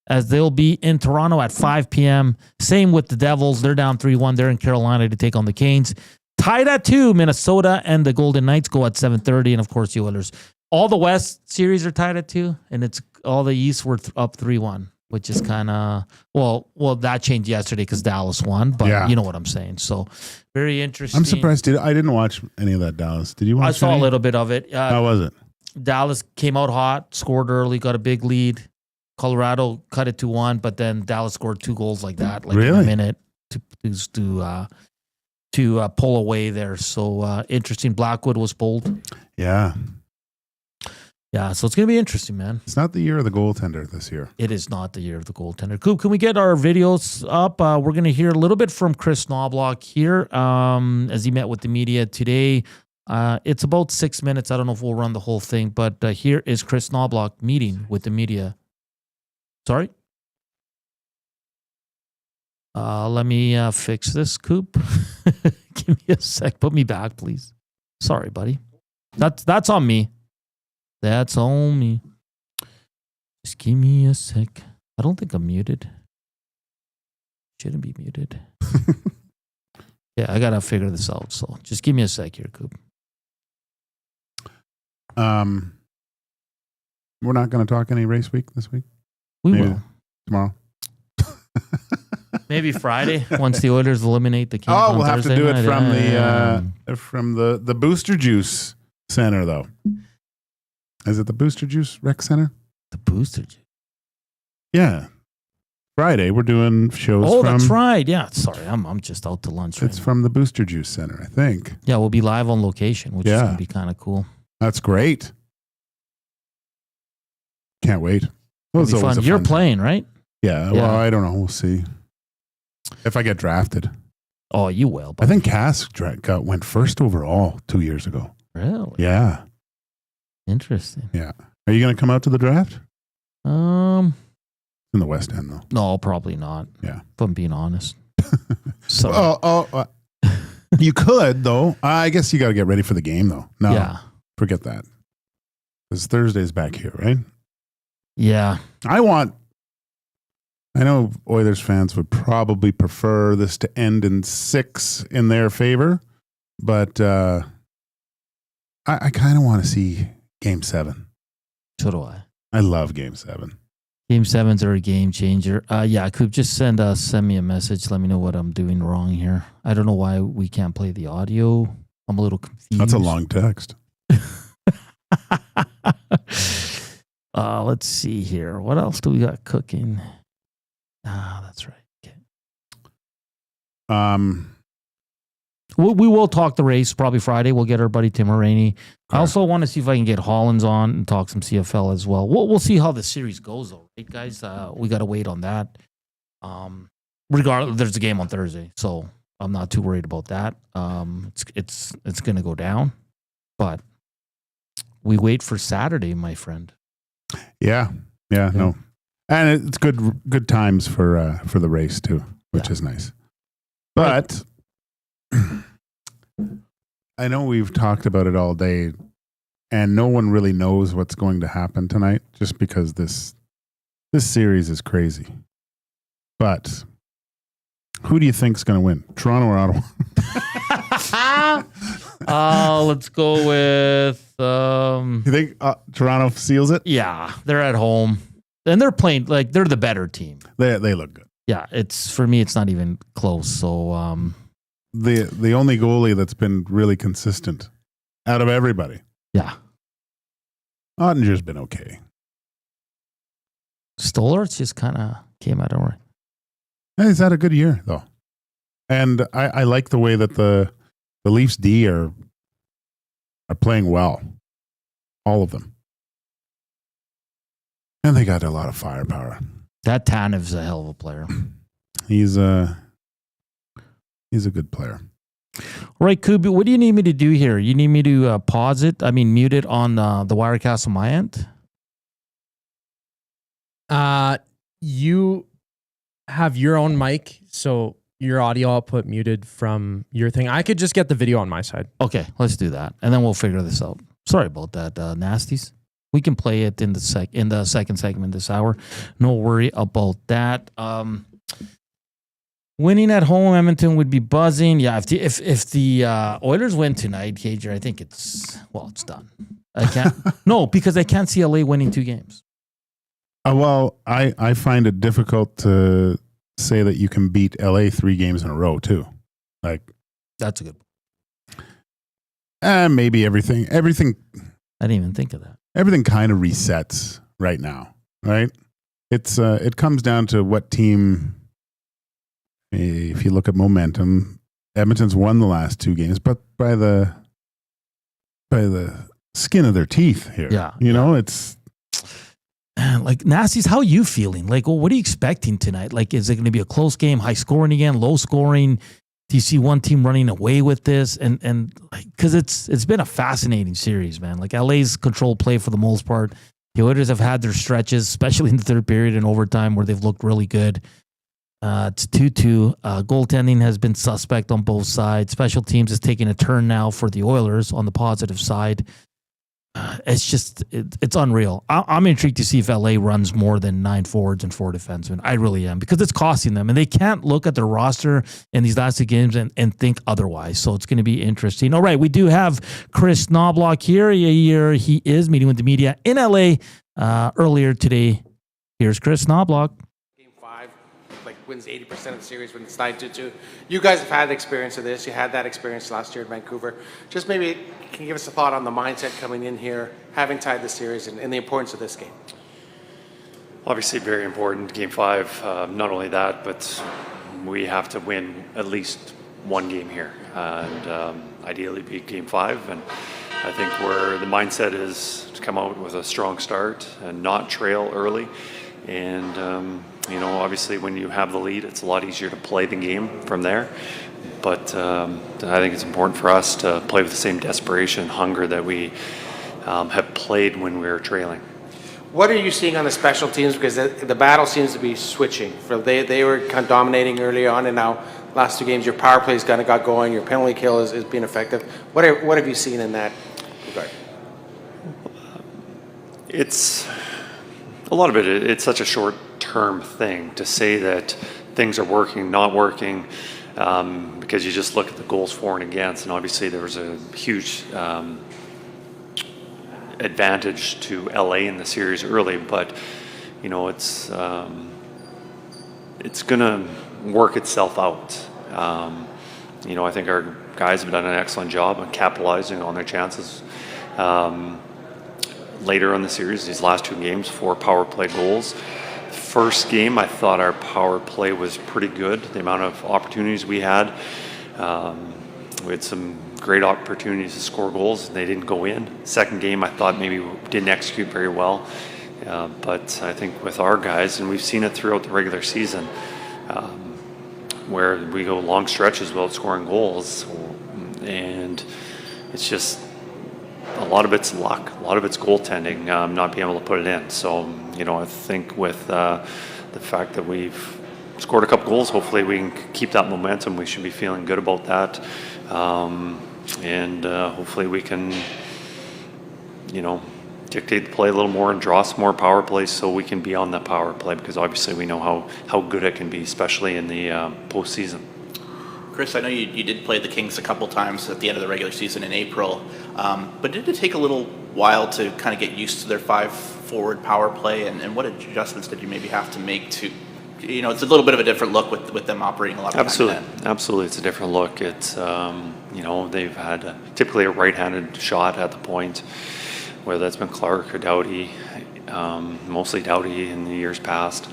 Speaker 3: as they'll be in Toronto at 5 p.m. Same with the Devils. They're down 3-1. They're in Carolina to take on the Canes. Tied at 2, Minnesota and the Golden Knights go at 7:30, and of course the Oilers. All the West series are tied at 2, and it's all the East were up 3-1, which is kind of well that changed yesterday because Dallas won, but You know what I'm saying. So very interesting.
Speaker 2: I'm surprised. I didn't watch any of that Dallas. Did you watch?
Speaker 3: I saw a little bit of it.
Speaker 2: How was it?
Speaker 3: Dallas came out hot, scored early, got a big lead. Colorado cut it to 1, but then Dallas scored 2 goals like that, in a minute to pull away there. So interesting. Blackwood was pulled.
Speaker 2: Yeah.
Speaker 3: Yeah, so it's going to be interesting, man.
Speaker 2: It's not the year of the goaltender this year.
Speaker 3: It is not the year of the goaltender. Coop, can we get our videos up? We're going to hear a little bit from Kris Knoblauch here as he met with the media today. It's about 6 minutes. I don't know if we'll run the whole thing, but here is Kris Knoblauch meeting with the media. Sorry? Let me fix this, Coop. Give me a sec. Put me back, please. Sorry, buddy. That's on me. That's on me. Just give me a sec. I don't think I'm muted. Shouldn't be muted. Yeah, I gotta figure this out. So just give me a sec here, Coop.
Speaker 2: We're not going to talk any race week this week.
Speaker 3: We will
Speaker 2: tomorrow.
Speaker 3: Maybe Friday once the Oilers eliminate the Kings.
Speaker 2: Oh, we'll have to
Speaker 3: Thursday
Speaker 2: do it
Speaker 3: night.
Speaker 2: from the Booster Juice Center, though. Is it the Booster Juice Rec Center?
Speaker 3: The Booster Juice.
Speaker 2: Yeah. Friday, we're doing shows
Speaker 3: Oh,
Speaker 2: from...
Speaker 3: that's right. Yeah, sorry. I'm just out to lunch.
Speaker 2: It's from the Booster Juice Center, I think.
Speaker 3: Yeah, we'll be live on location, which is going to be kind of cool.
Speaker 2: That's great. Can't wait. Well,
Speaker 3: It'll be fun. You're playing, right?
Speaker 2: Yeah, well, I don't know. We'll see. If I get drafted.
Speaker 3: Oh, you will.
Speaker 2: I think Cass went first overall 2 years ago.
Speaker 3: Really?
Speaker 2: Yeah.
Speaker 3: Interesting.
Speaker 2: Yeah. Are you going to come out to the draft? In the West End, though.
Speaker 3: No, probably not.
Speaker 2: Yeah.
Speaker 3: If I'm being honest. So
Speaker 2: you could, though. I guess you got to get ready for the game, though. No,
Speaker 3: yeah.
Speaker 2: Forget that. Because Thursday's back here, right?
Speaker 3: Yeah.
Speaker 2: I know Oilers fans would probably prefer this to end in 6 in their favor, but I kind of want to see Game 7.
Speaker 3: So do I.
Speaker 2: I love Game 7.
Speaker 3: Game 7s are a game changer. Yeah, Koob, just send me a message. Let me know what I'm doing wrong here. I don't know why we can't play the audio. I'm a little confused.
Speaker 2: That's a long text.
Speaker 3: Let's see here. What else do we got cooking? That's right. Okay. We will talk the race probably Friday. We'll get our buddy Tim Rainey. I also want to see if I can get Hollins on and talk some CFL as well. We'll see how the series goes, though, right, guys? We got to wait on that. Regardless, there's a game on Thursday, so I'm not too worried about that. It's going to go down, but we wait for Saturday, my friend.
Speaker 2: Yeah, no, and it's good times for the race too, which is nice. But I know we've talked about it all day, and no one really knows what's going to happen tonight, just because this series is crazy. But who do you think's going to win, Toronto or Ottawa?
Speaker 3: Let's go with.
Speaker 2: You think Toronto seals it?
Speaker 3: Yeah, they're at home, and they're playing like they're the better team.
Speaker 2: They look good.
Speaker 3: Yeah, for me, it's not even close. So
Speaker 2: the only goalie that's been really consistent out of everybody.
Speaker 3: Yeah,
Speaker 2: Ottinger's been okay.
Speaker 3: Stoller's just kind of came out of nowhere.
Speaker 2: Hey, he's had a good year though, and I like the way that the Leafs D are playing well, all of them, and they got a lot of firepower.
Speaker 3: That Tanev's a hell of a player.
Speaker 2: He's a good player.
Speaker 3: All right, Kubi, what do you need me to do here? You need me to pause it? I mean, mute it on the Wirecast on my end?
Speaker 4: You have your own mic, so your audio output muted from your thing. I could just get the video on my side.
Speaker 3: Okay, let's do that, and then we'll figure this out. Sorry about that, nasties. We can play it in the second segment this hour. No worry about that. Winning at home, Edmonton would be buzzing. Yeah, if the Oilers win tonight, Cager, I think it's done. I can't. No, because I can't see LA winning 2 games.
Speaker 2: Well, I find it difficult to say that you can beat LA 3 games in a row too. Like
Speaker 3: that's a good.
Speaker 2: Maybe everything.
Speaker 3: I didn't even think of that.
Speaker 2: Everything kind of resets right now, right? It comes down to what team. If you look at momentum, Edmonton's won the last 2 games, but by the skin of their teeth here.
Speaker 3: Yeah,
Speaker 2: it's
Speaker 3: like nasties. How are you feeling? Like, what are you expecting tonight? Like, is it going to be a close game, high scoring again, low scoring? Do you see one team running away with this? And like, because it's been a fascinating series, man. Like LA's control play for the most part. The Oilers have had their stretches, especially in the third period and overtime, where they've looked really good. It's 2-2. Goaltending has been suspect on both sides. Special teams is taking a turn now for the Oilers on the positive side. It's just, it's unreal. I'm intrigued to see if LA runs more than 9 forwards and 4 defensemen. I really am, because it's costing them, and they can't look at their roster in these last 2 games and think otherwise. So it's going to be interesting. All right, we do have Kris Knobloch here. He is meeting with the media in LA earlier today. Here's Kris Knobloch.
Speaker 19: Game 5, like wins 80% of the series when it's 9-2. You guys have had experience of this. You had that experience last year in Vancouver. Just maybe can you give us a thought on the mindset coming in here, having tied the series, and the importance of this game?
Speaker 20: Obviously very important, Game 5. Not only that, but we have to win at least one game here, and ideally beat Game 5. And I think where the mindset is to come out with a strong start and not trail early. And, obviously when you have the lead, it's a lot easier to play the game from there. But I think it's important for us to play with the same desperation and hunger that we have played when we were trailing.
Speaker 19: What are you seeing on the special teams? Because the battle seems to be switching. They were kind of dominating early on, and now last 2 games your power play's kind of got going, your penalty kill is being effective. What have you seen in that regard?
Speaker 20: It's a lot of it. It's such a short-term thing to say that things are working, not working, because you just look at the goals for and against, and obviously there was a huge advantage to LA in the series early, but it's going to work itself out. I think our guys have done an excellent job of capitalizing on their chances later in the series, these last 2 games, 4 power play goals. First game, I thought our power play was pretty good, the amount of opportunities we had. We had some great opportunities to score goals, and they didn't go in. Second game, I thought maybe we didn't execute very well. But I think with our guys, and we've seen it throughout the regular season, where we go long stretches without scoring goals, and it's just a lot of it's luck, a lot of it's goaltending, not being able to put it in. So, I think with the fact that we've scored a couple goals, hopefully we can keep that momentum. We should be feeling good about that. And hopefully we can, dictate the play a little more and draw some more power plays so we can be on that power play, because obviously we know how good it can be, especially in the postseason.
Speaker 21: Kris, I know you did play the Kings a couple times at the end of the regular season in April, but did it take a little while to kind of get used to their 5-forward power play, and what adjustments did you maybe have to make to, it's a little bit of a different look with them operating a lot of
Speaker 20: Absolutely, it's a different look. It's, they've had typically a right-handed shot at the point, whether that's been Clark or Doughty, mostly Doughty in the years past.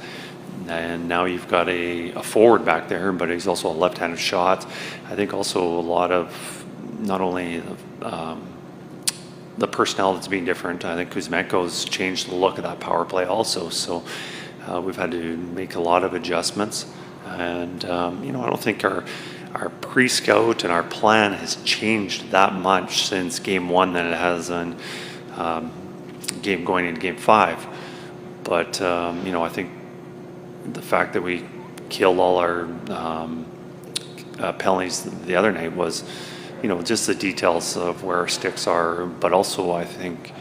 Speaker 20: And now you've got a forward back there, but he's also a left-handed shot. I think also a lot of not only the personnel that's being different. I think Kuzmenko's changed the look of that power play also. So we've had to make a lot of adjustments. And, I don't think our pre-scout and our plan has changed that much since Game 1 than it has on going into Game 5. But, I think the fact that we killed all our penalties the other night was, just the details of where our sticks are, but also I think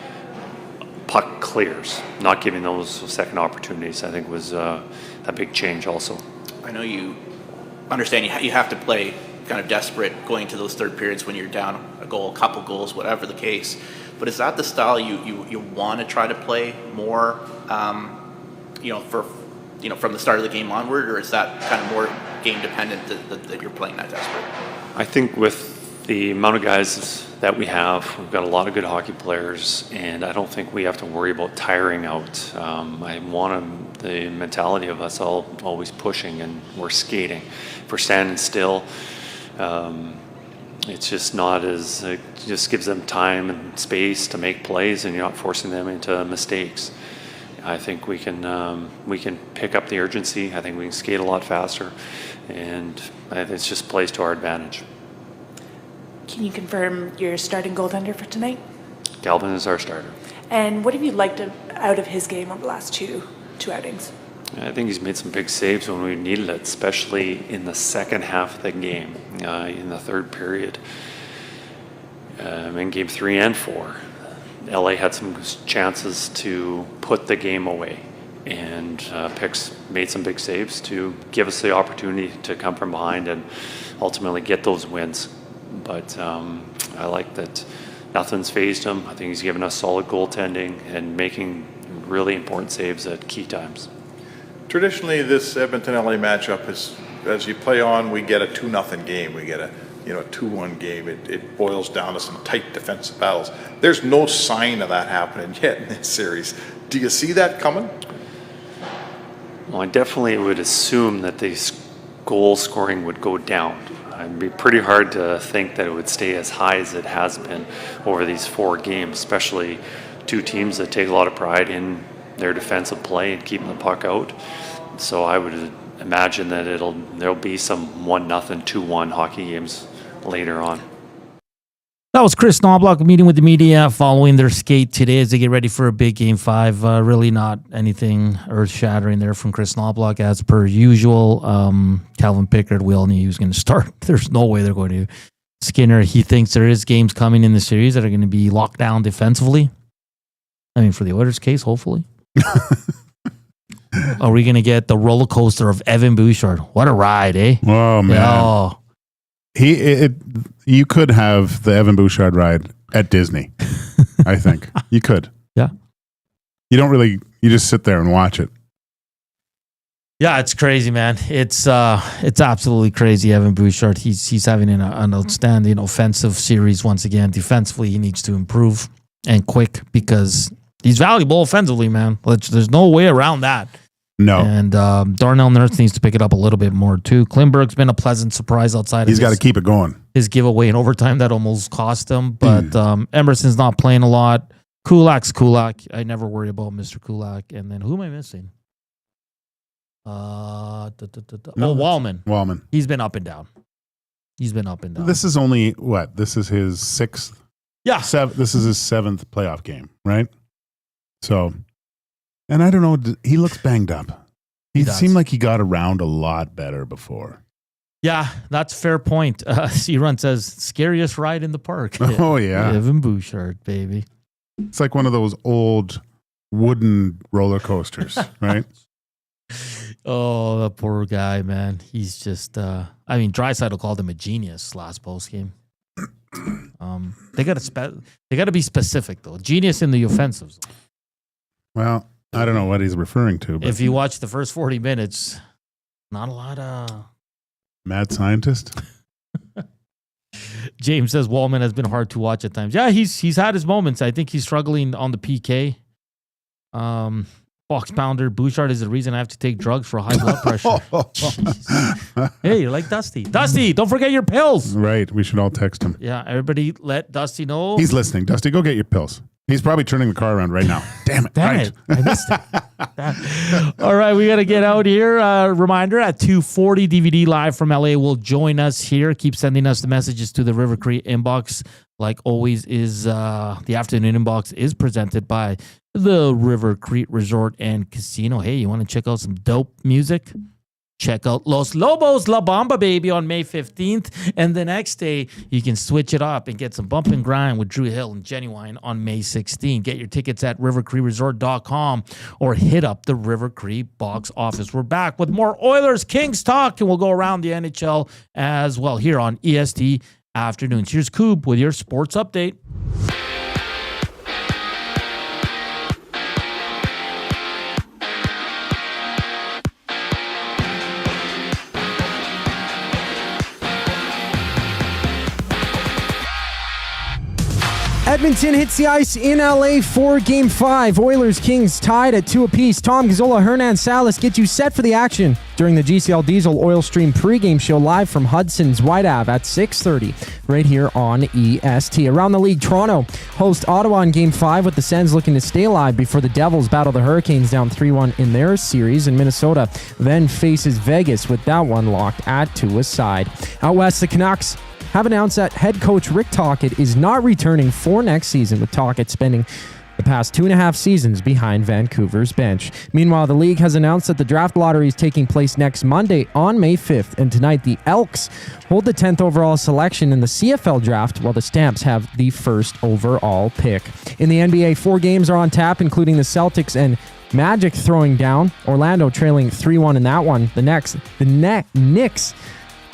Speaker 20: puck clears, not giving those second opportunities, I think was a big change also.
Speaker 21: I know you understand you have to play kind of desperate going to those third periods when you're down a goal, a couple goals, whatever the case. But is that the style you want to try to play more, from the start of the game onward, or is that kind of more game dependent that you're playing that desperate?
Speaker 20: I think with the amount of guys that we have, we've got a lot of good hockey players, and I don't think we have to worry about tiring out. I want the mentality of us all always pushing, and we're skating. If we're standing still, it's just not as, it just gives them time and space to make plays, and you're not forcing them into mistakes. I think we can pick up the urgency. I think we can skate a lot faster, and it just plays to our advantage.
Speaker 22: Can you confirm your starting goaltender for tonight?
Speaker 20: Galvin is our starter.
Speaker 22: And what have you liked out of his game over the last two outings?
Speaker 20: I think he's made some big saves when we needed it, especially in the second half of the game, in the third period, in Game 3 and 4. LA had some chances to put the game away, and Picks made some big saves to give us the opportunity to come from behind and ultimately get those wins. But I like that nothing's fazed him. I think he's given us solid goaltending and making really important saves at key times.
Speaker 1: Traditionally, this Edmonton-LA matchup is, as you play on, we get a 2-0 game. We get a 2-1 game. It boils down to some tight defensive battles. There's no sign of that happening yet in this series. Do you see that coming?
Speaker 20: Well, I definitely would assume that the goal scoring would go down. It'd be pretty hard to think that it would stay as high as it has been over these 4 games, especially two teams that take a lot of pride in their defensive play and keeping the puck out. So I would imagine that there'll be some 1-0, 2-1 hockey games later on.
Speaker 3: That was Kris Knobloch meeting with the media following their skate today as they get ready for a big Game 5. Really not anything earth-shattering there from Kris Knobloch as per usual. Calvin Pickard, we all knew he was going to start. There's no way they're going to. Skinner, he thinks there is games coming in the series that are going to be locked down defensively. I mean, for the Oilers' case, hopefully. Are we going to get the roller coaster of Evan Bouchard? What a ride, eh?
Speaker 2: Oh, man.
Speaker 3: Oh.
Speaker 2: You could have the Evan Bouchard ride at Disney. I think you could.
Speaker 3: Yeah.
Speaker 2: You just sit there and watch it.
Speaker 3: Yeah, it's crazy, man. It's absolutely crazy. Evan Bouchard, he's having an outstanding offensive series once again. Defensively, he needs to improve and quick because he's valuable offensively, man. There's no way around that.
Speaker 2: No.
Speaker 3: And Darnell Nurse needs to pick it up a little bit more, too. Klimberg's been a pleasant surprise outside
Speaker 2: He's got to keep it going.
Speaker 3: His giveaway in overtime that almost cost him. But Emerson's not playing a lot. Kulak's Kulak. I never worry about Mr. Kulak. And then who am I missing? Wallman.
Speaker 2: Wallman.
Speaker 3: He's been up and down.
Speaker 2: This is only, what? This is his 6th?
Speaker 3: Yeah.
Speaker 2: This is his 7th playoff game, right? So... And I don't know, he looks banged up. He seemed like he got around a lot better before.
Speaker 3: Yeah, that's a fair point. C-Run says, scariest ride in the park.
Speaker 2: Oh, yeah.
Speaker 3: Evan Bouchard, baby.
Speaker 2: It's like one of those old wooden roller coasters, right?
Speaker 3: Oh, that poor guy, man. He's just, Draisaitl called him a genius last postgame. They got to be specific, though. Genius in the offensive.
Speaker 2: Well, I don't know what he's referring to. But
Speaker 3: if you watch the first 40 minutes, not a lot of...
Speaker 2: Mad scientist?
Speaker 3: James says Wallman has been hard to watch at times. Yeah, he's had his moments. I think he's struggling on the PK. Box pounder. Bouchard is the reason I have to take drugs for high blood pressure. Hey, you're like Dusty. Dusty, don't forget your pills.
Speaker 2: Right. We should all text him.
Speaker 3: Yeah, everybody let Dusty know.
Speaker 2: He's listening. Dusty, go get your pills. He's probably turning the car around right now. Damn it.
Speaker 3: I missed it. All right, we got to get out here. Reminder, at 2:40, DVD Live from LA will join us here. Keep sending us the messages to the River Cree inbox. Like always, the afternoon inbox is presented by the River Cree Resort and Casino. Hey, you want to check out some dope music? Check out Los Lobos La Bamba, baby, on May 15th. And the next day, you can switch it up and get some bump and grind with Drew Hill and Genuine on May 16th. Get your tickets at rivercreeresort.com or hit up the River Cree box office. We're back with more Oilers Kings talk, and we'll go around the NHL as well here on EST Afternoons. Here's Koob with your sports update.
Speaker 4: Edmonton hits the ice in LA for Game 5. Oilers Kings tied at 2 apiece. Tom Gazzola, Hernan, Salas get you set for the action during the GCL Diesel Oil Stream pregame show live from Hudson's White Ave at 6:30 right here on EST. Around the league, Toronto host Ottawa in Game 5 with the Sens looking to stay alive before the Devils battle the Hurricanes down 3-1 in their series. And Minnesota then faces Vegas with that one locked at 2 aside. Out west, the Canucks have announced that head coach Rick Tocchet is not returning for next season, with Tocchet spending the past 2.5 seasons behind Vancouver's bench. Meanwhile, the league has announced that the draft lottery is taking place next Monday on May 5th, and tonight the Elks hold the 10th overall selection in the CFL draft, while the Stamps have the first overall pick. In the NBA, 4 games are on tap, including the Celtics and Magic throwing down. Orlando trailing 3-1 in that one. The Knicks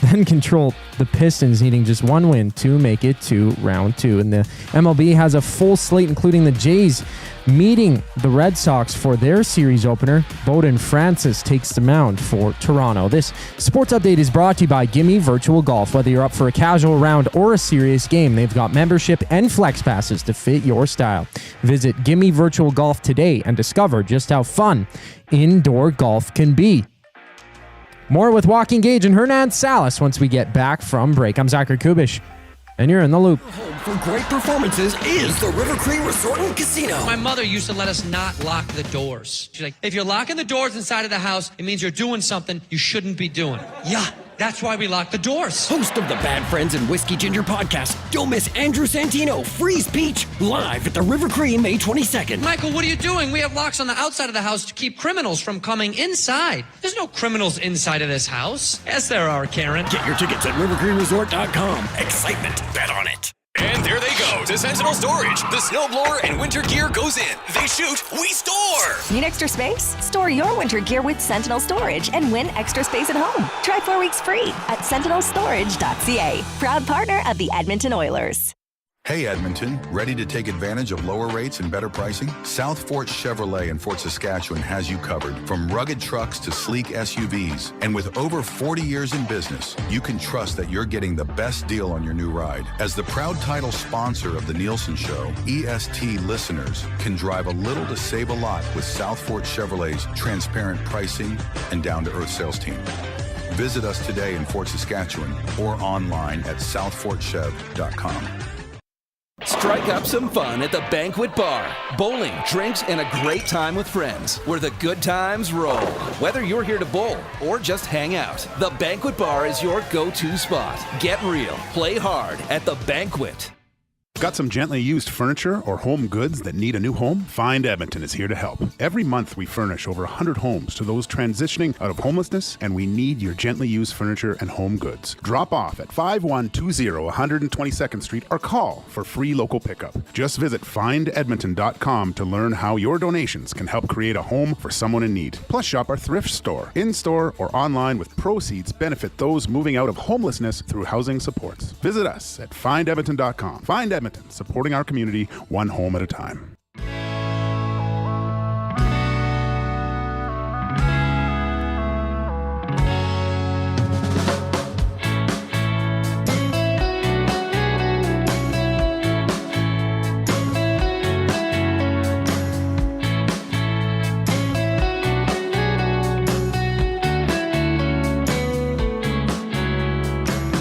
Speaker 4: then control the Pistons, needing just one win to make it to round 2. And the MLB has a full slate, including the Jays meeting the Red Sox for their series opener. Bowden Francis takes the mound for Toronto. This sports update is brought to you by Gimme Virtual Golf. Whether you're up for a casual round or a serious game, they've got membership and flex passes to fit your style. Visit Gimme Virtual Golf today and discover just how fun indoor golf can be. More with Joaquin Gage and Hernan Salas once we get back from break. I'm Zachary Kubusch, and you're in the loop.
Speaker 13: Home for great performances is the River Cree Resort and Casino.
Speaker 14: My mother used to let us not lock the doors. She's like, if you're locking the doors inside of the house, it means you're doing something you shouldn't be doing. Yeah, that's why we lock the doors.
Speaker 13: Host of the Bad Friends and Whiskey Ginger podcast, don't miss Andrew Santino, Freeze Peach, live at the River Cree May 22nd.
Speaker 14: Michael, what are you doing? We have locks on the outside of the house to keep criminals from coming inside. There's no criminals inside of this house. Yes, there are, Karen.
Speaker 13: Get your tickets at rivercreeresort.com. Excitement, bet on it.
Speaker 7: And there they go to Sentinel Storage. The snowblower and winter gear goes in. They shoot, we store.
Speaker 9: Need extra space? Store your winter gear with Sentinel Storage and win extra space at home. Try 4 weeks free at sentinelstorage.ca. Proud partner of the Edmonton Oilers.
Speaker 15: Hey Edmonton, ready to take advantage of lower rates and better pricing? South Fort Chevrolet in Fort Saskatchewan has you covered. From rugged trucks to sleek SUVs. And with over 40 years in business, you can trust that you're getting the best deal on your new ride. As the proud title sponsor of the Nielson Show, EST listeners can drive a little to save a lot with South Fort Chevrolet's transparent pricing and down-to-earth sales team. Visit us today in Fort Saskatchewan or online at southfortchev.com.
Speaker 6: Strike up some fun at the Banquet Bar. Bowling, drinks, and a great time with friends where the good times roll. Whether you're here to bowl or just hang out, the Banquet Bar is your go-to spot. Get real, play hard at the Banquet.
Speaker 2: Got some gently used furniture or home goods that need a new home? Find Edmonton is here to help. Every month we furnish over 100 homes to those transitioning out of homelessness, and we need your gently used furniture and home goods. Drop off at 5120 122nd Street or call for free local pickup. Just visit findedmonton.com to learn how your donations can help create a home for someone in need. Plus shop our thrift store, in-store or online, with proceeds benefit those moving out of homelessness through housing supports. Visit us at findedmonton.com. Find Edmonton, supporting our community one home at a time.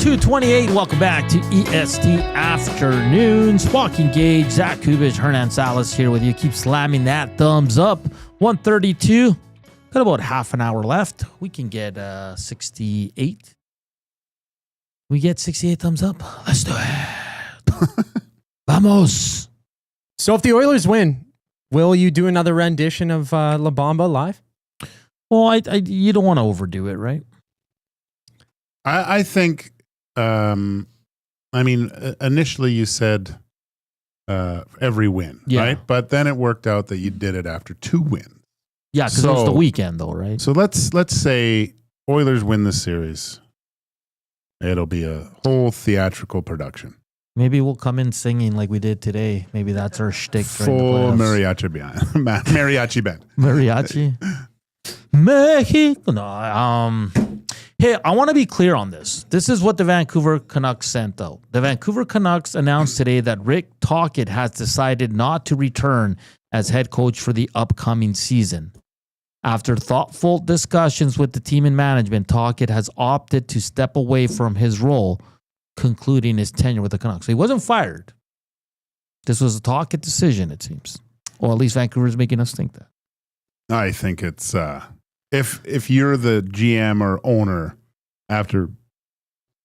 Speaker 3: 2:28. Welcome back to EST Afternoons. Joaquin Gage, Zach Kubusch, Hernan Salas here with you. Keep slamming that thumbs up. 1:32. Got about half an hour left. We can get 68. We get 68 thumbs up. Let's do it. Vamos.
Speaker 4: So if the Oilers win, will you do another rendition of La Bamba live?
Speaker 3: Well, you don't want to overdo it, right?
Speaker 2: I think, initially you said every win, right? But then it worked out that you did it after 2 wins.
Speaker 3: Yeah, because it was the weekend, though, right?
Speaker 2: So let's say Oilers win the series. It'll be a whole theatrical production.
Speaker 3: Maybe we'll come in singing like we did today. Maybe that's our shtick.
Speaker 2: Full mariachi band. Mariachi band.
Speaker 3: Mariachi. Mexico. No, hey, I want to be clear on this. This is what the Vancouver Canucks sent out. The Vancouver Canucks announced today that Rick Tocchet has decided not to return as head coach for the upcoming season. After thoughtful discussions with the team and management, Tocchet has opted to step away from his role, concluding his tenure with the Canucks. So he wasn't fired. This was a Tocchet decision, it seems. Or at least Vancouver is making us think that.
Speaker 2: I think it's if you're the GM or owner after,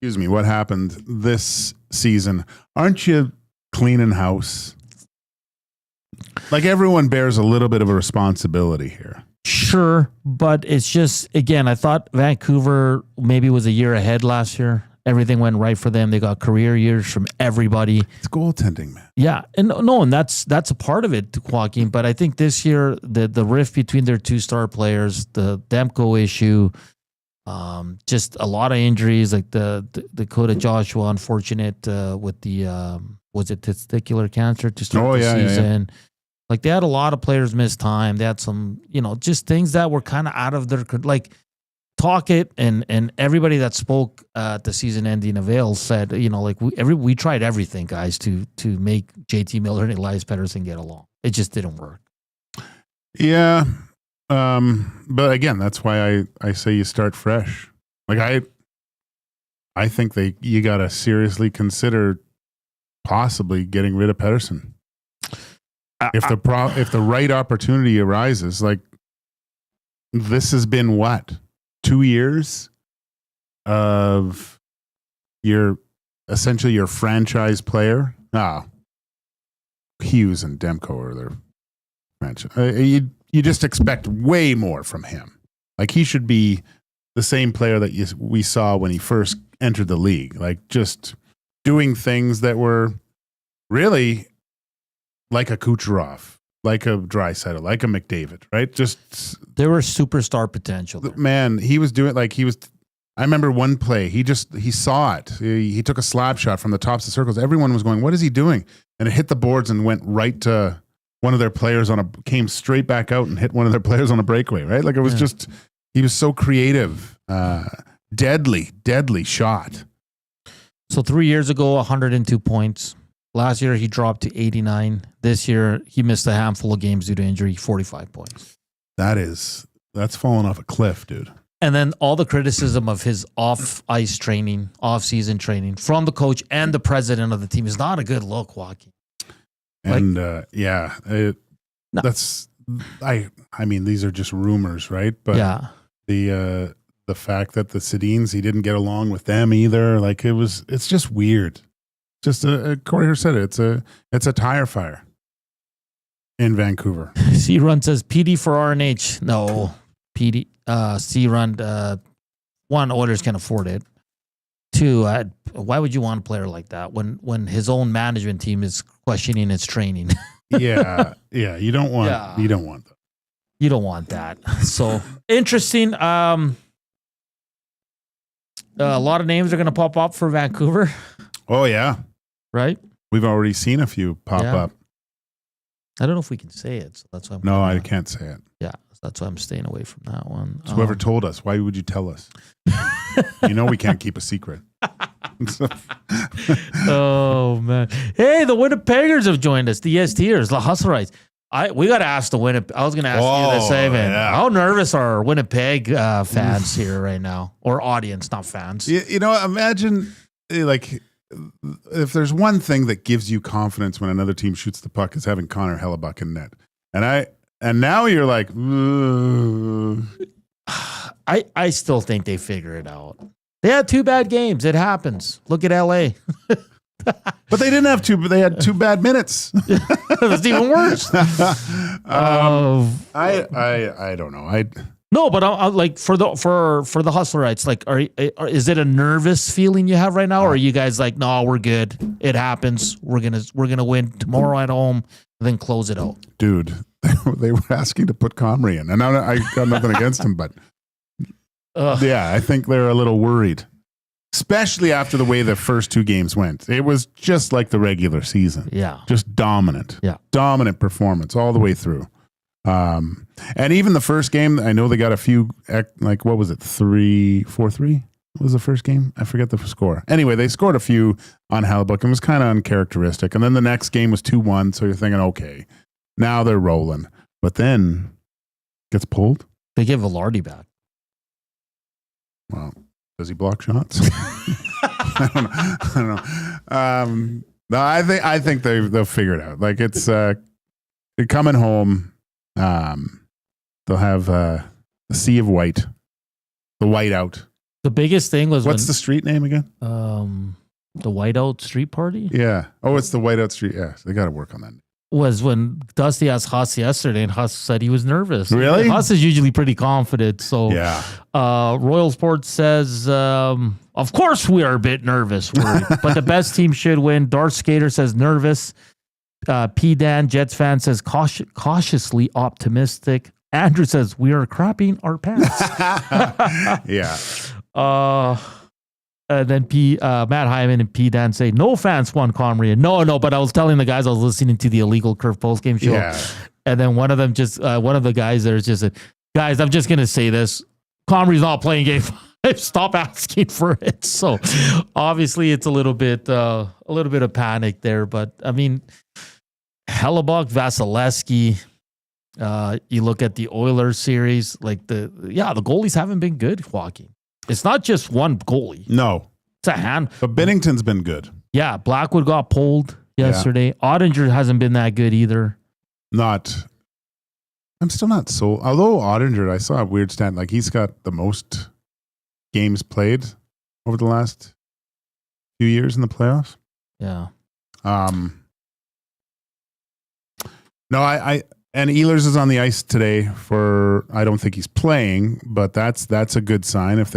Speaker 2: what happened this season, aren't you cleaning house? Like, everyone bears a little bit of a responsibility here.
Speaker 3: Sure, but it's just, again, I thought Vancouver maybe was a year ahead last year. Everything went right for them. They got career years from everybody.
Speaker 2: It's goaltending, man.
Speaker 3: Yeah, and that's a part of it, Joaquin. But I think this year the rift between their 2 star players, the Demko issue, Just a lot of injuries, like the Dakota Joshua, unfortunate with the was it testicular cancer to start the season.
Speaker 2: Yeah.
Speaker 3: Like they had a lot of players miss time. They had some, just things that were kind of out of their like. Talkett and everybody that spoke at the season-ending avail said, we tried everything, guys, to make JT Miller and Elias Pettersson get along. It just didn't work.
Speaker 2: Yeah. But again, that's why I say you start fresh. Like I think you got to seriously consider possibly getting rid of Pettersson. If the right opportunity arises, like this has been what? 2 years of essentially your franchise player. Hughes and Demko are their franchise. You just expect way more from him. Like he should be the same player that we saw when he first entered the league. Like just doing things that were really like a Kucherov, like a Draisaitl, like a McDavid, right? Just
Speaker 3: there were superstar potential there.
Speaker 2: Man, he was doing I remember one play, he saw it. He took a slap shot from the tops of circles. Everyone was going, what is he doing? And it hit the boards and went right to one of their players came straight back out and hit one of their players on a breakaway, right? Like it was just, he was so creative, deadly shot.
Speaker 3: So 3 years ago, 102 points. Last year, he dropped to 89. This year, he missed a handful of games due to injury, 45 points.
Speaker 2: That's fallen off a cliff, dude.
Speaker 3: And then all the criticism of his off-ice training, off-season training from the coach and the president of the team is not a good look, Joaquin.
Speaker 2: And I mean, these are just rumors, right? But the fact that the Sedins, he didn't get along with them either. Like it's just weird. Just Corey said it. It's a tire fire in Vancouver.
Speaker 3: C-Run says PD for RNH. No, PD. C-Run. One, Oilers can afford it. Two, why would you want a player like that when his own management team is questioning his training?
Speaker 2: yeah. You don't want that.
Speaker 3: You don't want that. So interesting. A lot of names are going to pop up for Vancouver.
Speaker 2: Oh yeah.
Speaker 3: Right?
Speaker 2: We've already seen a few pop up.
Speaker 3: I don't know if we can say it, so that's why
Speaker 2: I can't say it.
Speaker 3: Yeah, that's why I'm staying away from that one.
Speaker 2: So whoever told us, why would you tell us? We can't keep a secret.
Speaker 3: Oh man! Hey, the Winnipeggers have joined us. The ESTers, the Hustlerites. We got to ask the Winnipeg. I was going to ask you the same. Yeah. How nervous are Winnipeg fans here right now, or audience, not fans?
Speaker 2: Imagine if there's one thing that gives you confidence when another team shoots the puck is having Connor Hellebuck in net, and now you're like,
Speaker 3: I still think they figure it out. They had 2 bad games. It happens. Look at LA.
Speaker 2: But they didn't have 2. But they had 2 bad minutes.
Speaker 3: That's even worse.
Speaker 2: I don't know.
Speaker 3: No, but I like for the Hustlerites, like, is it a nervous feeling you have right now, or are you guys like, no, we're good. It happens. We're gonna win tomorrow at home, and then close it out.
Speaker 2: Dude, they were asking to put Comrie in, and I got nothing against him, but I think they're a little worried, especially after the way the first 2 games went. It was just like the regular season.
Speaker 3: Yeah,
Speaker 2: just dominant. Yeah, dominant performance all the way through. And even the first game, I know they got a few, like, what was it? 4-3? What was the first game? I forget the score. Anyway, they scored a few on Hellebuck and it was kind of uncharacteristic. And then the next game was 2-1. So you're thinking, okay, now they're rolling. But then gets pulled.
Speaker 3: They give Velarde back.
Speaker 2: Well, does he block shots? I don't know. No, I think they'll figure it out. Like it's they're coming home. They'll have the Sea of White, the Whiteout.
Speaker 3: The biggest thing was
Speaker 2: what's the street name again?
Speaker 3: The Whiteout Street Party.
Speaker 2: Yeah. Oh, it's the Whiteout Street. Yeah, they got to work on that.
Speaker 3: Was when Dusty asked Huss yesterday, and Huss said he was nervous.
Speaker 2: Really?
Speaker 3: Huss is usually pretty confident. So yeah. Royal Sports says, of course we are a bit nervous, but the best team should win. Darth Skater says nervous. P. Dan, Jets fan, says cautiously optimistic. Andrew says, we are crapping our pants.
Speaker 2: Yeah.
Speaker 3: And then Matt Hyman and P. Dan say, no fans want Comrie. No, but I was telling the guys I was listening to the Illegal Curve post-game show.
Speaker 2: Yeah.
Speaker 3: And then one of the guys there just said, guys, I'm just going to say this. Comrie's not playing game 5. Stop asking for it. So obviously it's a little bit of panic there. But I mean, Hellebuyck, Vasilevsky, you look at the Oilers series, like the goalies haven't been good, Joaquin. It's not just one goalie.
Speaker 2: No.
Speaker 3: It's a hand.
Speaker 2: But Binnington's been good.
Speaker 3: Yeah, Blackwood got pulled yesterday. Yeah. Ottinger hasn't been that good either.
Speaker 2: I'm still not sold. Although Ottinger, I saw a weird stat, like he's got the most games played over the last few years in the playoffs.
Speaker 3: Yeah.
Speaker 2: No, and Ehlers is on the ice today I don't think he's playing, but that's a good sign if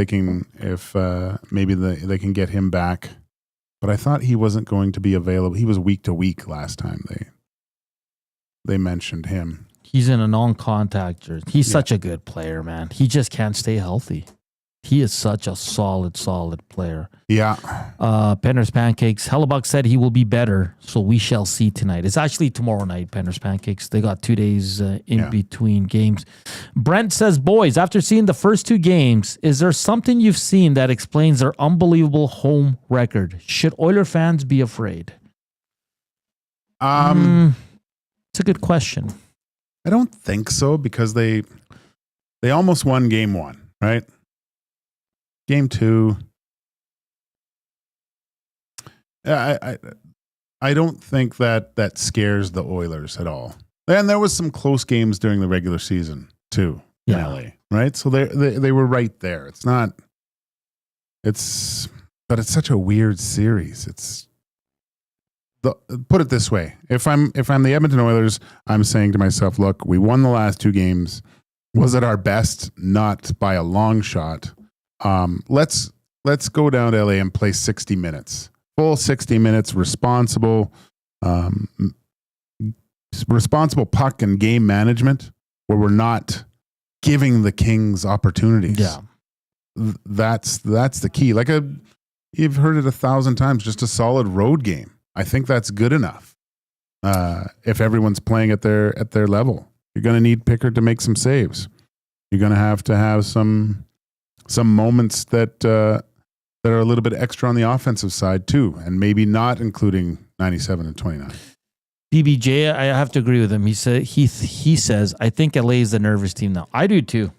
Speaker 2: maybe they can get him back. But I thought he wasn't going to be available. He was week to week last time they mentioned him.
Speaker 3: He's in a non-contact jersey. He's such a good player, man. He just can't stay healthy. He is such a solid player.
Speaker 2: Yeah.
Speaker 3: Penner's Pancakes. Hellebuyck said he will be better, so we shall see tonight. It's actually tomorrow night, Penner's Pancakes. They got 2 days in between games. Brent says, boys, after seeing the first 2 games, is there something you've seen that explains their unbelievable home record? Should Oiler fans be afraid? It's a good question.
Speaker 2: I don't think so, because they almost won game 1, right? Game 2, I don't think that scares the Oilers at all. And there was some close games during the regular season too in LA, right? So they were right there. But it's such a weird series. Put it this way: if I'm the Edmonton Oilers, I'm saying to myself, look, we won the last 2 games. Was it our best? Not by a long shot. Let's go down to LA and play 60 minutes, full 60 minutes, responsible puck and game management, where we're not giving the Kings opportunities.
Speaker 3: Yeah,
Speaker 2: that's the key. Like you've heard it 1,000 times. Just a solid road game. I think that's good enough. If everyone's playing at their level, you're going to need Pickard to make some saves. You're going to have some moments that are a little bit extra on the offensive side too, and maybe not including 97 and 29.
Speaker 3: BBJ, I have to agree with him. He says I think LA is the nervous team now. I do too.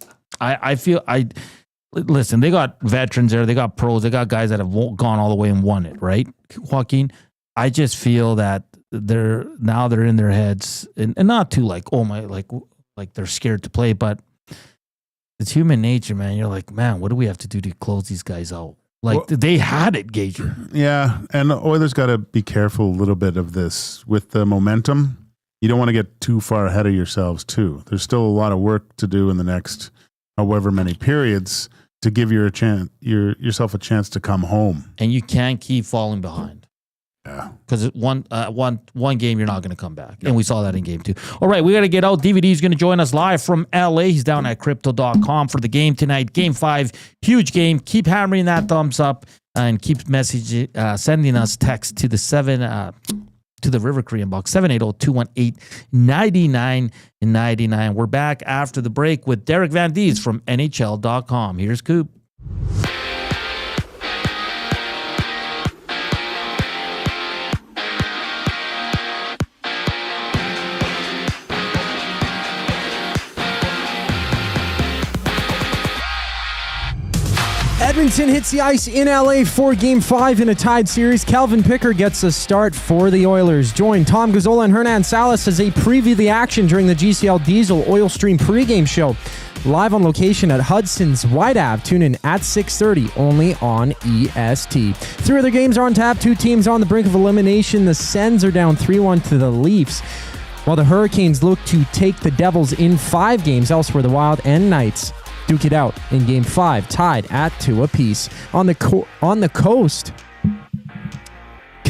Speaker 3: Listen, they got veterans there, they got pros, they got guys that have gone all the way and won it, right, Joaquin? I just feel that they're in their heads, and not too like they're scared to play, but it's human nature, man. You're like, man, what do we have to do to close these guys out? They had it, Gage.
Speaker 2: Yeah, and the Oilers got to be careful a little bit of this with the momentum. You don't want to get too far ahead of yourselves, too. There's still a lot of work to do in the next however many periods to give yourself a chance to come home.
Speaker 3: And you can't keep falling behind.
Speaker 2: Yeah.
Speaker 3: Because one game, you're not going to come back. Yep. And we saw that in game 2. All right, we got to get out. DVD is going to join us live from LA. He's down at crypto.com for the game tonight. Game 5, huge game. Keep hammering that thumbs up and keep sending us text to the to the River Cree box, 780-218-9999. We're back after the break with Derek Van Diest from NHL.com. Here's Koob.
Speaker 4: Edmonton hits the ice in LA for Game 5 in a tied series. Calvin Pickard gets a start for the Oilers. Join Tom Gazzola and Hernan Salas as they preview the action during the GCL Diesel Oil Stream pregame show. Live on location at Hudson's White Ave. Tune in at 6:30 only on EST. 3 other games are on tap. 2 teams on the brink of elimination. The Sens are down 3-1 to the Leafs, while the Hurricanes look to take the Devils in 5 games. Elsewhere, the Wild and Knights duke it out in Game 5, tied at 2 apiece. On the coast,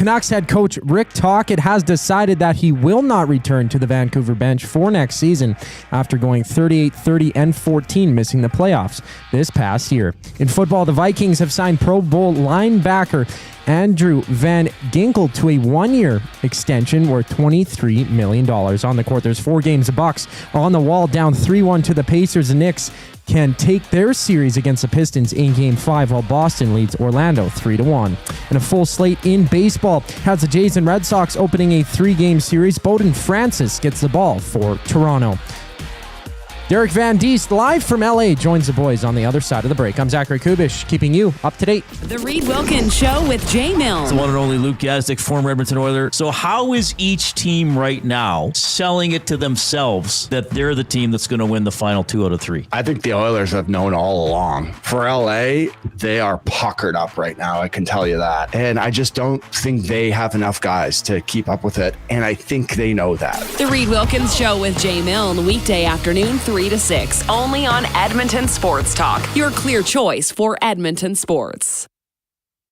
Speaker 4: Canucks head coach Rick Tocchet has decided that he will not return to the Vancouver bench for next season after going 38-30-14, missing the playoffs this past year. In football, the Vikings have signed Pro Bowl linebacker Andrew Van Ginkel to a one-year extension worth $23 million. On the court, there's 4 games. The Bucks on the wall, down 3-1 to the Pacers. The Knicks can take their series against the Pistons in Game 5, while Boston leads Orlando 3-1. And a full slate in baseball has the Jays and Red Sox opening a 3-game series. Bowden Francis gets the ball for Toronto. Derek Van Diest, live from LA, joins the boys on the other side of the break. I'm Zachary Kubusch, keeping you up to date.
Speaker 5: The Reed Wilkins Show with Jay Milne.
Speaker 16: It's the one and only Luke Gazdick, former Edmonton Oiler. So how is each team right now selling it to themselves that they're the team that's going to win the final 2 out of 3?
Speaker 8: I think the Oilers have known all along. For LA, they are puckered up right now, I can tell you that. And I just don't think they have enough guys to keep up with it. And I think they know that.
Speaker 5: The Reed Wilkins Show with Jay Milne, weekday afternoon, 3 to 6, only on Edmonton Sports Talk, your clear choice for Edmonton sports.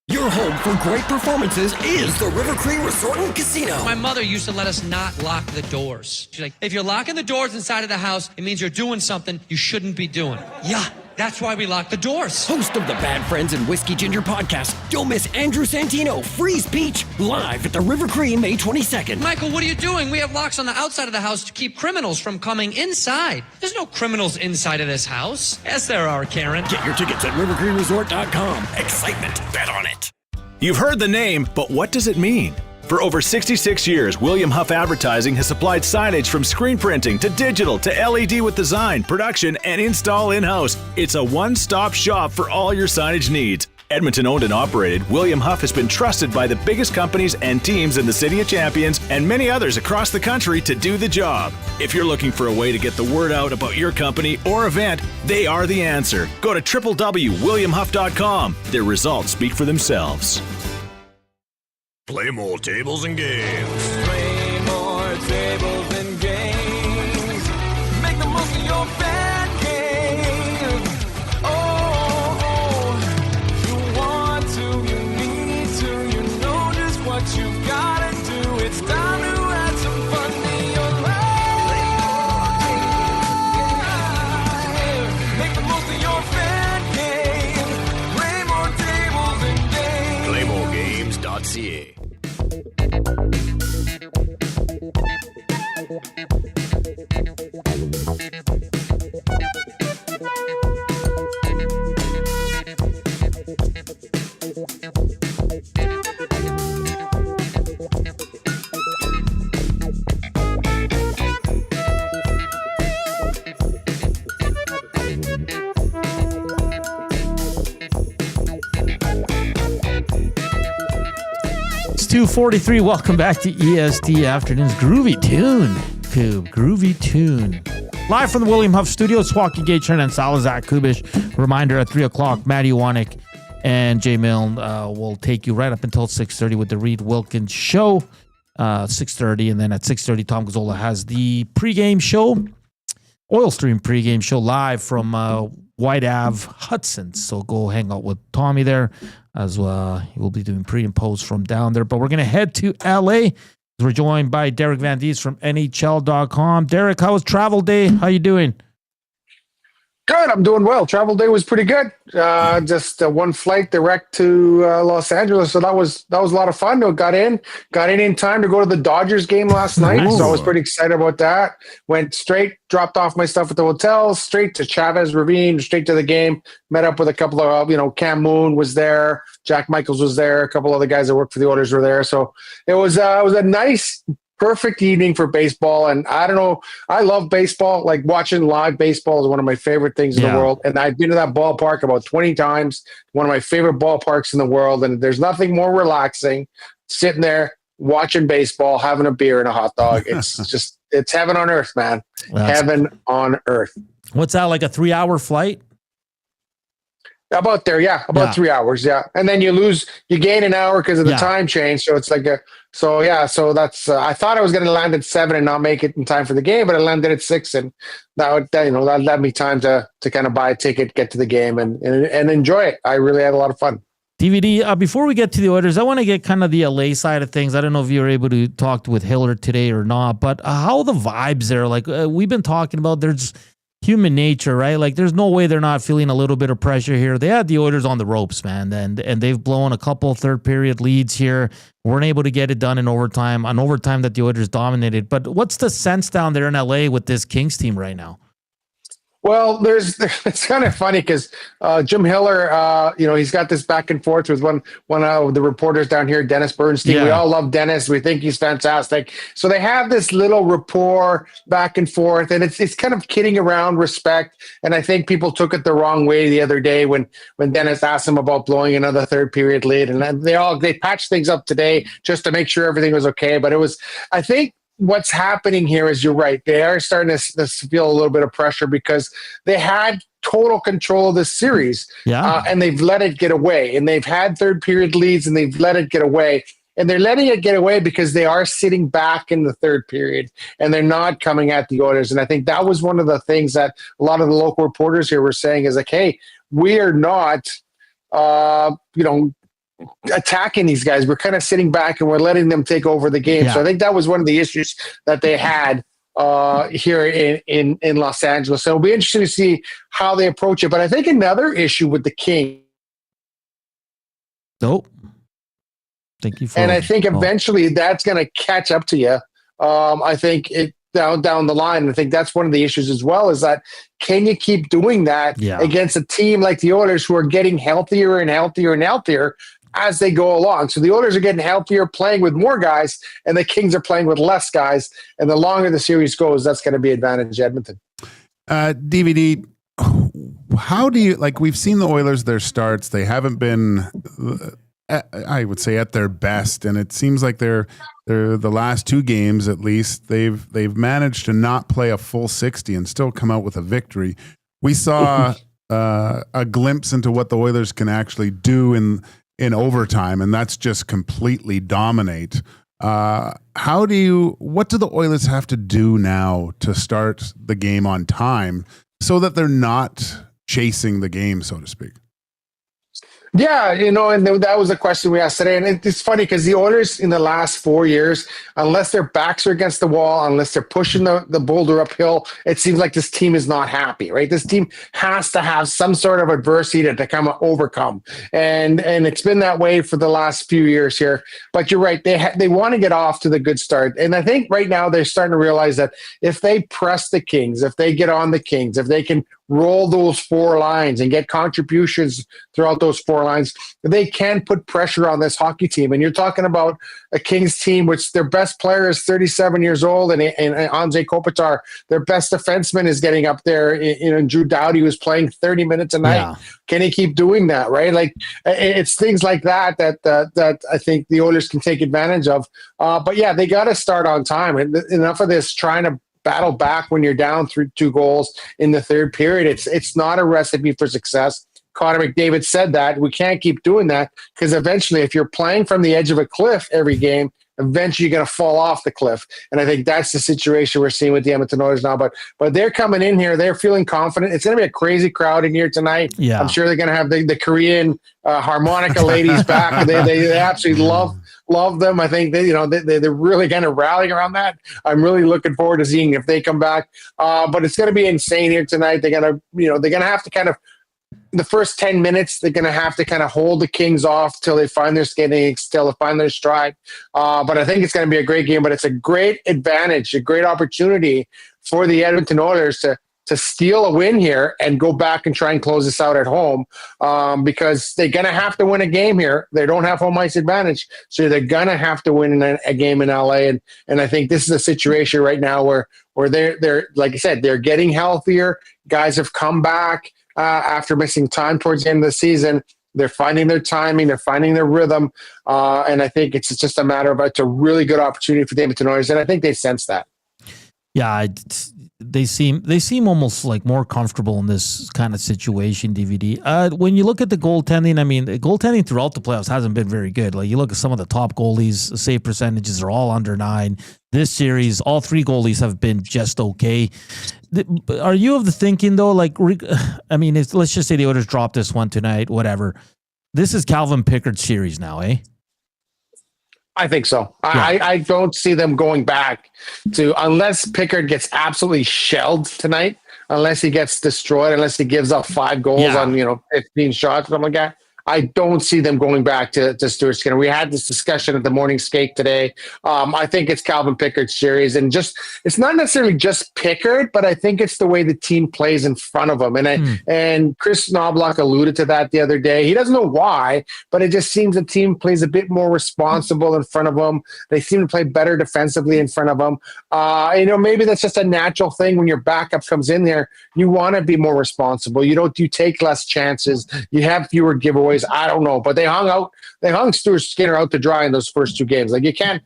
Speaker 13: Your home for great performances is the River Cree Resort and Casino.
Speaker 14: My mother used to let us not lock the doors. She's like, if you're locking the doors inside of the house, it means you're doing something you shouldn't be doing. Yeah, that's why we lock the doors.
Speaker 13: Host of the Bad Friends and Whiskey Ginger podcast, don't miss Andrew Santino, Freeze Peach, live at the River Cree May 22nd.
Speaker 14: Michael, what are you doing? We have locks on the outside of the house to keep criminals from coming inside. There's no criminals inside of this house. Yes, there are, Karen.
Speaker 13: Get your tickets at rivercreeresort.com. Excitement, bet on it.
Speaker 17: You've heard the name, but what does it mean? For over 66 years, William Huff Advertising has supplied signage from screen printing to digital to LED with design, production, and install in-house. It's a one-stop shop for all your signage needs. Edmonton owned and operated, William Huff has been trusted by the biggest companies and teams in the City of Champions and many others across the country to do the job. If you're looking for a way to get the word out about your company or event, they are the answer. Go to www.williamhuff.com. Their results speak for themselves.
Speaker 10: Play more tables and games. Play more tables and games. Make the most of your fan game. Oh, you want to, you need to, you know just what you've got to do. It's time to add some fun to your life. Make the most of your fan game. Play more tables and games. PlayMoreGames.ca.
Speaker 3: It's 2:43. Welcome back to EST Afternoons. Groovy tune, Koob. Groovy tune. Live from the William Huff Studios, Joaquin Gage, Hernan, Salas, Zach Koob. Reminder at 3 o'clock, Matty Wanek and Jay Milne will take you right up until 6:30 with the Reed Wilkins Show. 6:30, and then at 6:30, Tom Gazzola has the pregame show, Oil Stream pregame show live from White Ave, Hudson. So go hang out with Tommy there as well. He will be doing pre and post from down there. But we're going to head to LA. We're joined by Derek Van Diest from NHL.com. Derek, how was travel day? How you doing?
Speaker 23: Good. I'm doing well. Travel day was pretty good. Just one flight direct to Los Angeles, so that was a lot of fun. Got in time to go to the Dodgers game last night, so I was pretty excited about that. Went straight, dropped off my stuff at the hotel, straight to Chavez Ravine, straight to the game. Met up with a couple of Cam Moon was there, Jack Michaels was there, a couple other guys that worked for the Oilers were there. So it was a nice, perfect evening for baseball. And I don't know, I love baseball. Like watching live baseball is one of my favorite things in the world. And I've been to that ballpark about 20 times, one of my favorite ballparks in the world. And there's nothing more relaxing sitting there watching baseball, having a beer and a hot dog. It's it's heaven on earth, man. Heaven on earth.
Speaker 3: What's that, like a 3-hour flight?
Speaker 23: About there, yeah. About 3 hours, yeah. And then you gain an hour because of the time change. So it's like so that's, I thought I was going to land at 7 and not make it in time for the game, but I landed at 6, and that led me time to kind of buy a ticket, get to the game and enjoy it. I really had a lot of fun.
Speaker 3: DVD, before we get to the Oilers, I want to get kind of the LA side of things. I don't know if you were able to talk with Hiller today or not, but how are the vibes there? Like we've been talking about, there's human nature, right? Like there's no way they're not feeling a little bit of pressure here. They had the Oilers on the ropes, man, and they've blown a couple third period leads here. Weren't able to get it done in overtime, on overtime that the Oilers dominated. But what's the sense down there in LA with this Kings team right now?
Speaker 23: Well, it's kind of funny because Jim Hiller, he's got this back and forth with one of the reporters down here, Dennis Bernstein.
Speaker 3: Yeah.
Speaker 23: We all love Dennis. We think he's fantastic. So they have this little rapport back and forth, and it's kind of kidding around, respect. And I think people took it the wrong way the other day when Dennis asked him about blowing another third period lead, and they patched things up today just to make sure everything was okay. But I think. What's happening here is you're right. They are starting to feel a little bit of pressure because they had total control of the series, and they've let it get away. And they've had third period leads, and they've let it get away. And they're letting it get away because they are sitting back in the third period, and they're not coming at the Oilers. And I think that was one of the things that a lot of the local reporters here were saying is like, hey, we are not, attacking these guys. We're kind of sitting back and we're letting them take over the game. So I think that was one of the issues that they had here in Los Angeles. So it'll be interesting to see how they approach it. But I think another issue with the Kings.
Speaker 3: Nope. Thank you.
Speaker 23: And I think eventually that's going to catch up to you. I think down the line. I think that's one of the issues as well, is that can you keep doing that against a team like the Oilers who are getting healthier and healthier and healthier as they go along? So the Oilers are getting healthier, playing with more guys, and the Kings are playing with less guys. And the longer the series goes, that's going to be advantage Edmonton.
Speaker 2: DVD, how do you, like, we've seen the Oilers, their starts, they haven't been, I would say, at their best, and it seems like they're the last two games at least they've managed to not play a full 60 and still come out with a victory. We saw a glimpse into what the Oilers can actually do in overtime, and that's just completely dominate. What do the Oilers have to do now to start the game on time so that they're not chasing the game, so to speak?
Speaker 23: Yeah, and that was a question we asked today. And it's funny because the Oilers in the last 4 years, unless their backs are against the wall, unless they're pushing the boulder uphill, it seems like this team is not happy, right? This team has to have some sort of adversity to come overcome. And it's been that way for the last few years here. But you're right, they want to get off to the good start. And I think right now they're starting to realize that if they press the Kings, if they get on the Kings, if they can roll those four lines and get contributions throughout those four lines, they can put pressure on this hockey team. And you're talking about a Kings team which their best player is 37 years old, and Anze Kopitar, their best defenseman, is getting up there. Drew Doughty was playing 30 minutes a night. Yeah. Can he keep doing that, right? Like, it's things like that I think the Oilers can take advantage of. But yeah, they got to start on time. And enough of this trying to battle back when you're down through 2 goals in the third period. It's not a recipe for success. Connor McDavid said that. We can't keep doing that because eventually, if you're playing from the edge of a cliff every game, eventually you're going to fall off the cliff. And I think that's the situation we're seeing with the Edmonton Oilers now. But they're coming in here. They're feeling confident. It's going to be a crazy crowd in here tonight.
Speaker 3: Yeah.
Speaker 23: I'm sure they're going to have the Korean harmonica ladies back. They absolutely love them. I think they're really kind of rallying around that. I'm really looking forward to seeing if they come back. But it's going to be insane here tonight. They're going to have to kind of, the first 10 minutes, they're going to have to kind of hold the Kings off till they find their skating, till they find their stride. But I think it's going to be a great game. But it's a great advantage, a great opportunity for the Edmonton Oilers to steal a win here and go back and try and close this out at home, because they're going to have to win a game here. They don't have home ice advantage, so they're going to have to win a game in LA. And I think this is a situation right now where they're like I said, they're getting healthier. Guys have come back after missing time towards the end of the season. They're finding their timing. They're finding their rhythm. And I think it's just a matter of it's a really good opportunity for the Edmonton Oilers, and I think they sense that.
Speaker 3: Yeah, they seem almost like more comfortable in this kind of situation, DVD. When you look at the goaltending, I mean, the goaltending throughout the playoffs hasn't been very good. Like, you look at some of the top goalies, the save percentages are all under 9. This series, all 3 goalies have been just okay. Are you of the thinking, though, like, I mean, let's just say the Oilers drop this one tonight, whatever. this is Calvin Pickard's series now, eh?
Speaker 23: I think so.
Speaker 3: Yeah.
Speaker 23: I don't see them going back to, unless Pickard gets absolutely shelled tonight, unless he gets destroyed, unless he gives up 5 goals on 15 shots, something like that. I don't see them going back to Stuart Skinner. We had this discussion at the morning skate today. I think it's Calvin Pickard's series, and it's not necessarily just Pickard, but I think it's the way the team plays in front of him. And Kris Knobloch alluded to that the other day. He doesn't know why, but it just seems the team plays a bit more responsible in front of him. They seem to play better defensively in front of him. Maybe that's just a natural thing when your backup comes in there. You want to be more responsible. You take less chances. You have fewer giveaways. I don't know, but they hung Stuart Skinner out to dry in those first 2 games. Like, you can't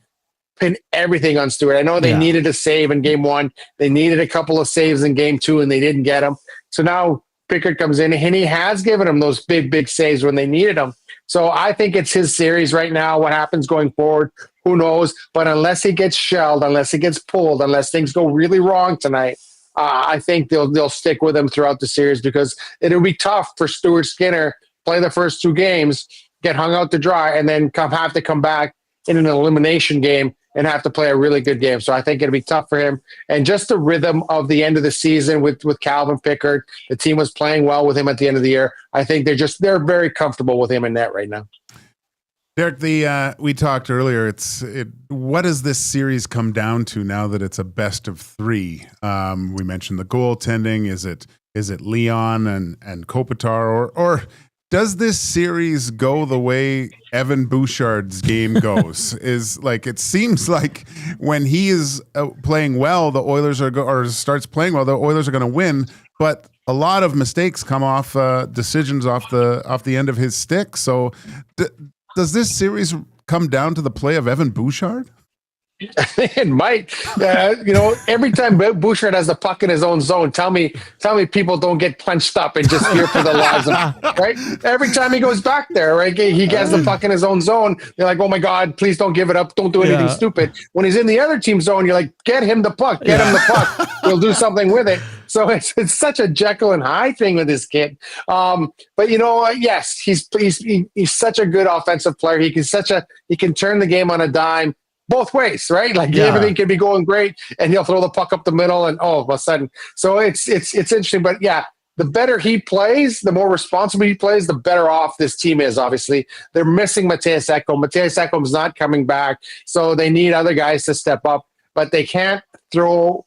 Speaker 23: pin everything on Stuart. I know they needed a save in game 1. They needed a couple of saves in game 2, and they didn't get them. So now Pickard comes in, and he has given them those big saves when they needed them. So I think it's his series right now. What happens going forward, who knows? But unless he gets shelled, unless he gets pulled, unless things go really wrong tonight, I think they'll stick with him throughout the series, because it'll be tough for Stuart Skinner play the first 2 games, get hung out to dry, and then have to come back in an elimination game and have to play a really good game. So I think it'll be tough for him. And just the rhythm of the end of the season with Calvin Pickard, the team was playing well with him at the end of the year. I think they're very comfortable with him in net right now.
Speaker 2: Derek, we talked earlier. What does this series come down to now that it's a best of 3? We mentioned the goaltending. Is it Leon and Kopitar, or does this series go the way Evan Bouchard's game goes? It seems like when he is playing well, the Oilers starts playing well, the Oilers are going to win. But a lot of mistakes come off decisions off the end of his stick. So does this series come down to the play of Evan Bouchard?
Speaker 23: It might. Every time Bouchard has the puck in his own zone, tell me people don't get punched up and just fear for their lives, right? Every time he goes back there, right, he gets the puck in his own zone. They're like, oh my God, please don't give it up. Don't do anything stupid. When he's in the other team's zone, you're like, get him the puck. Get him the puck. He'll do something with it. So it's such a Jekyll and Hyde thing with this kid. But yes, he's such a good offensive player. He can turn the game on a dime. Both ways, right? Everything can be going great, and he'll throw the puck up the middle, and all of a sudden. So it's interesting. But yeah, the better he plays, the more responsible he plays, the better off this team is. Obviously, they're missing Matthias Ekholm. Matthias Ekholm's not coming back, so they need other guys to step up. But they can't throw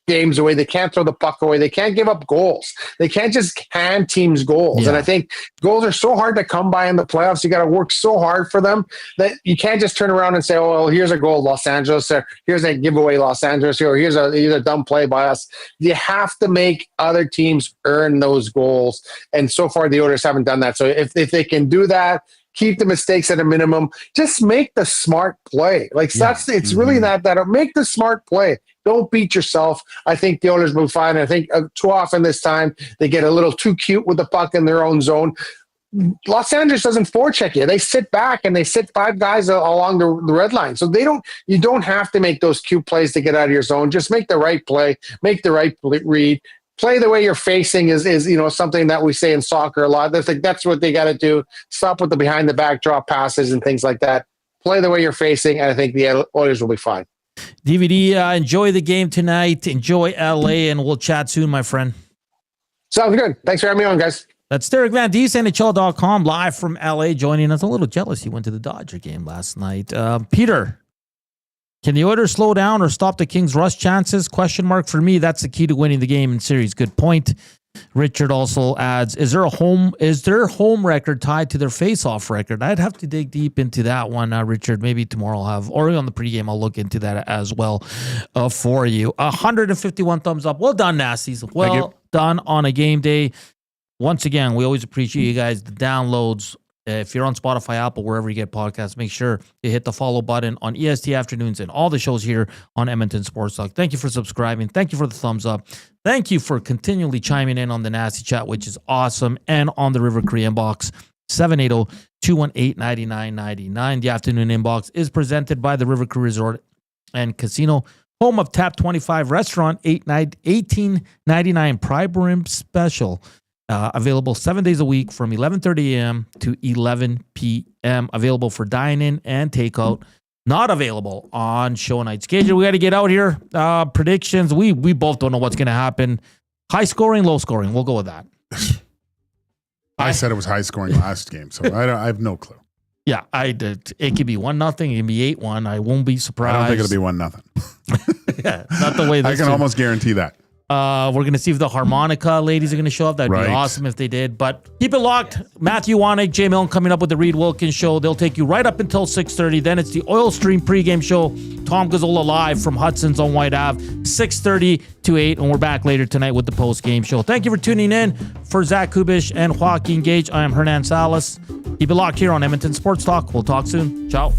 Speaker 23: games away. They can't throw the puck away. They can't give up goals. They can't just hand teams goals. And I think goals are so hard to come by in the playoffs. You got to work so hard for them that you can't just turn around and say, oh, well, here's a goal, Los Angeles, or here's a giveaway, Los Angeles, or here's a dumb play by us. You have to make other teams earn those goals. And so far, the Oilers haven't done that. So if they can do that, keep the mistakes at a minimum, just make the smart play. It's really that make the smart play. Don't beat yourself. I think the Oilers will be fine. I think too often this time they get a little too cute with the puck in their own zone. Los Angeles doesn't forecheck you. They sit back and they sit 5 guys along the red line. So you don't have to make those cute plays to get out of your zone. Just make the right play, make the right read. Play the way you're facing is something that we say in soccer a lot. That's what they got to do. Stop with the behind the back drop passes and things like that. Play the way you're facing, and I think the Oilers will be fine.
Speaker 3: DVD, enjoy the game tonight. Enjoy LA, and we'll chat soon, my friend.
Speaker 23: Sounds good. Thanks for having me on, guys.
Speaker 3: That's Derek Van Diest, NHL.com, live from LA, joining us. A little jealous he went to the Dodger game last night. Peter, can the Oilers slow down or stop the Kings' rush chances? Question mark for me. That's the key to winning the game in series. Good point. Richard also adds, is their home record tied to their face-off record? I'd have to dig deep into that one, Richard. Maybe tomorrow I'll have, or on the pregame, I'll look into that as well for you. 151 thumbs up. Well done, Nasties. Well done on a game day. Once again, we always appreciate you guys, the downloads. If you're on Spotify, Apple, wherever you get podcasts, make sure you hit the follow button on EST Afternoons and all the shows here on Edmonton Sports Talk. Thank you for subscribing. Thank you for the thumbs up. Thank you for continually chiming in on the Nasty Chat, which is awesome, and on the River Cree inbox, 780-218-9999. The afternoon inbox is presented by the River Cree Resort and Casino, home of Tap 25 Restaurant, $18.99 Prime Rib Special. Available 7 days a week from 11:30 a.m. to 11 p.m. Available for dine-in and takeout. Not available on show nights. Gage, we got to get out here. Predictions. We both don't know what's going to happen. High scoring, low scoring. We'll go with that.
Speaker 2: I said it was high scoring last game, so I have no clue.
Speaker 3: Yeah, I did. It could be 1-0. It can be 8-1. I won't be surprised.
Speaker 2: I don't think it'll be 1-0.
Speaker 3: Yeah, not the way this
Speaker 2: I can almost guarantee that.
Speaker 3: We're going to see if the harmonica ladies are going to show up. That'd be awesome if they did. But keep it locked. Matthew Wanek, Jay Milne coming up with the Reed Wilkins show. They'll take you right up until 6:30. Then it's the Oil Stream pregame show. Tom Gazzola live from Hudson's on White Ave, 6:30 to 8. And we're back later tonight with the postgame show. Thank you for tuning in. For Zach Kubusch and Joaquin Gage, I am Hernan Salas. Keep it locked here on Edmonton Sports Talk. We'll talk soon. Ciao.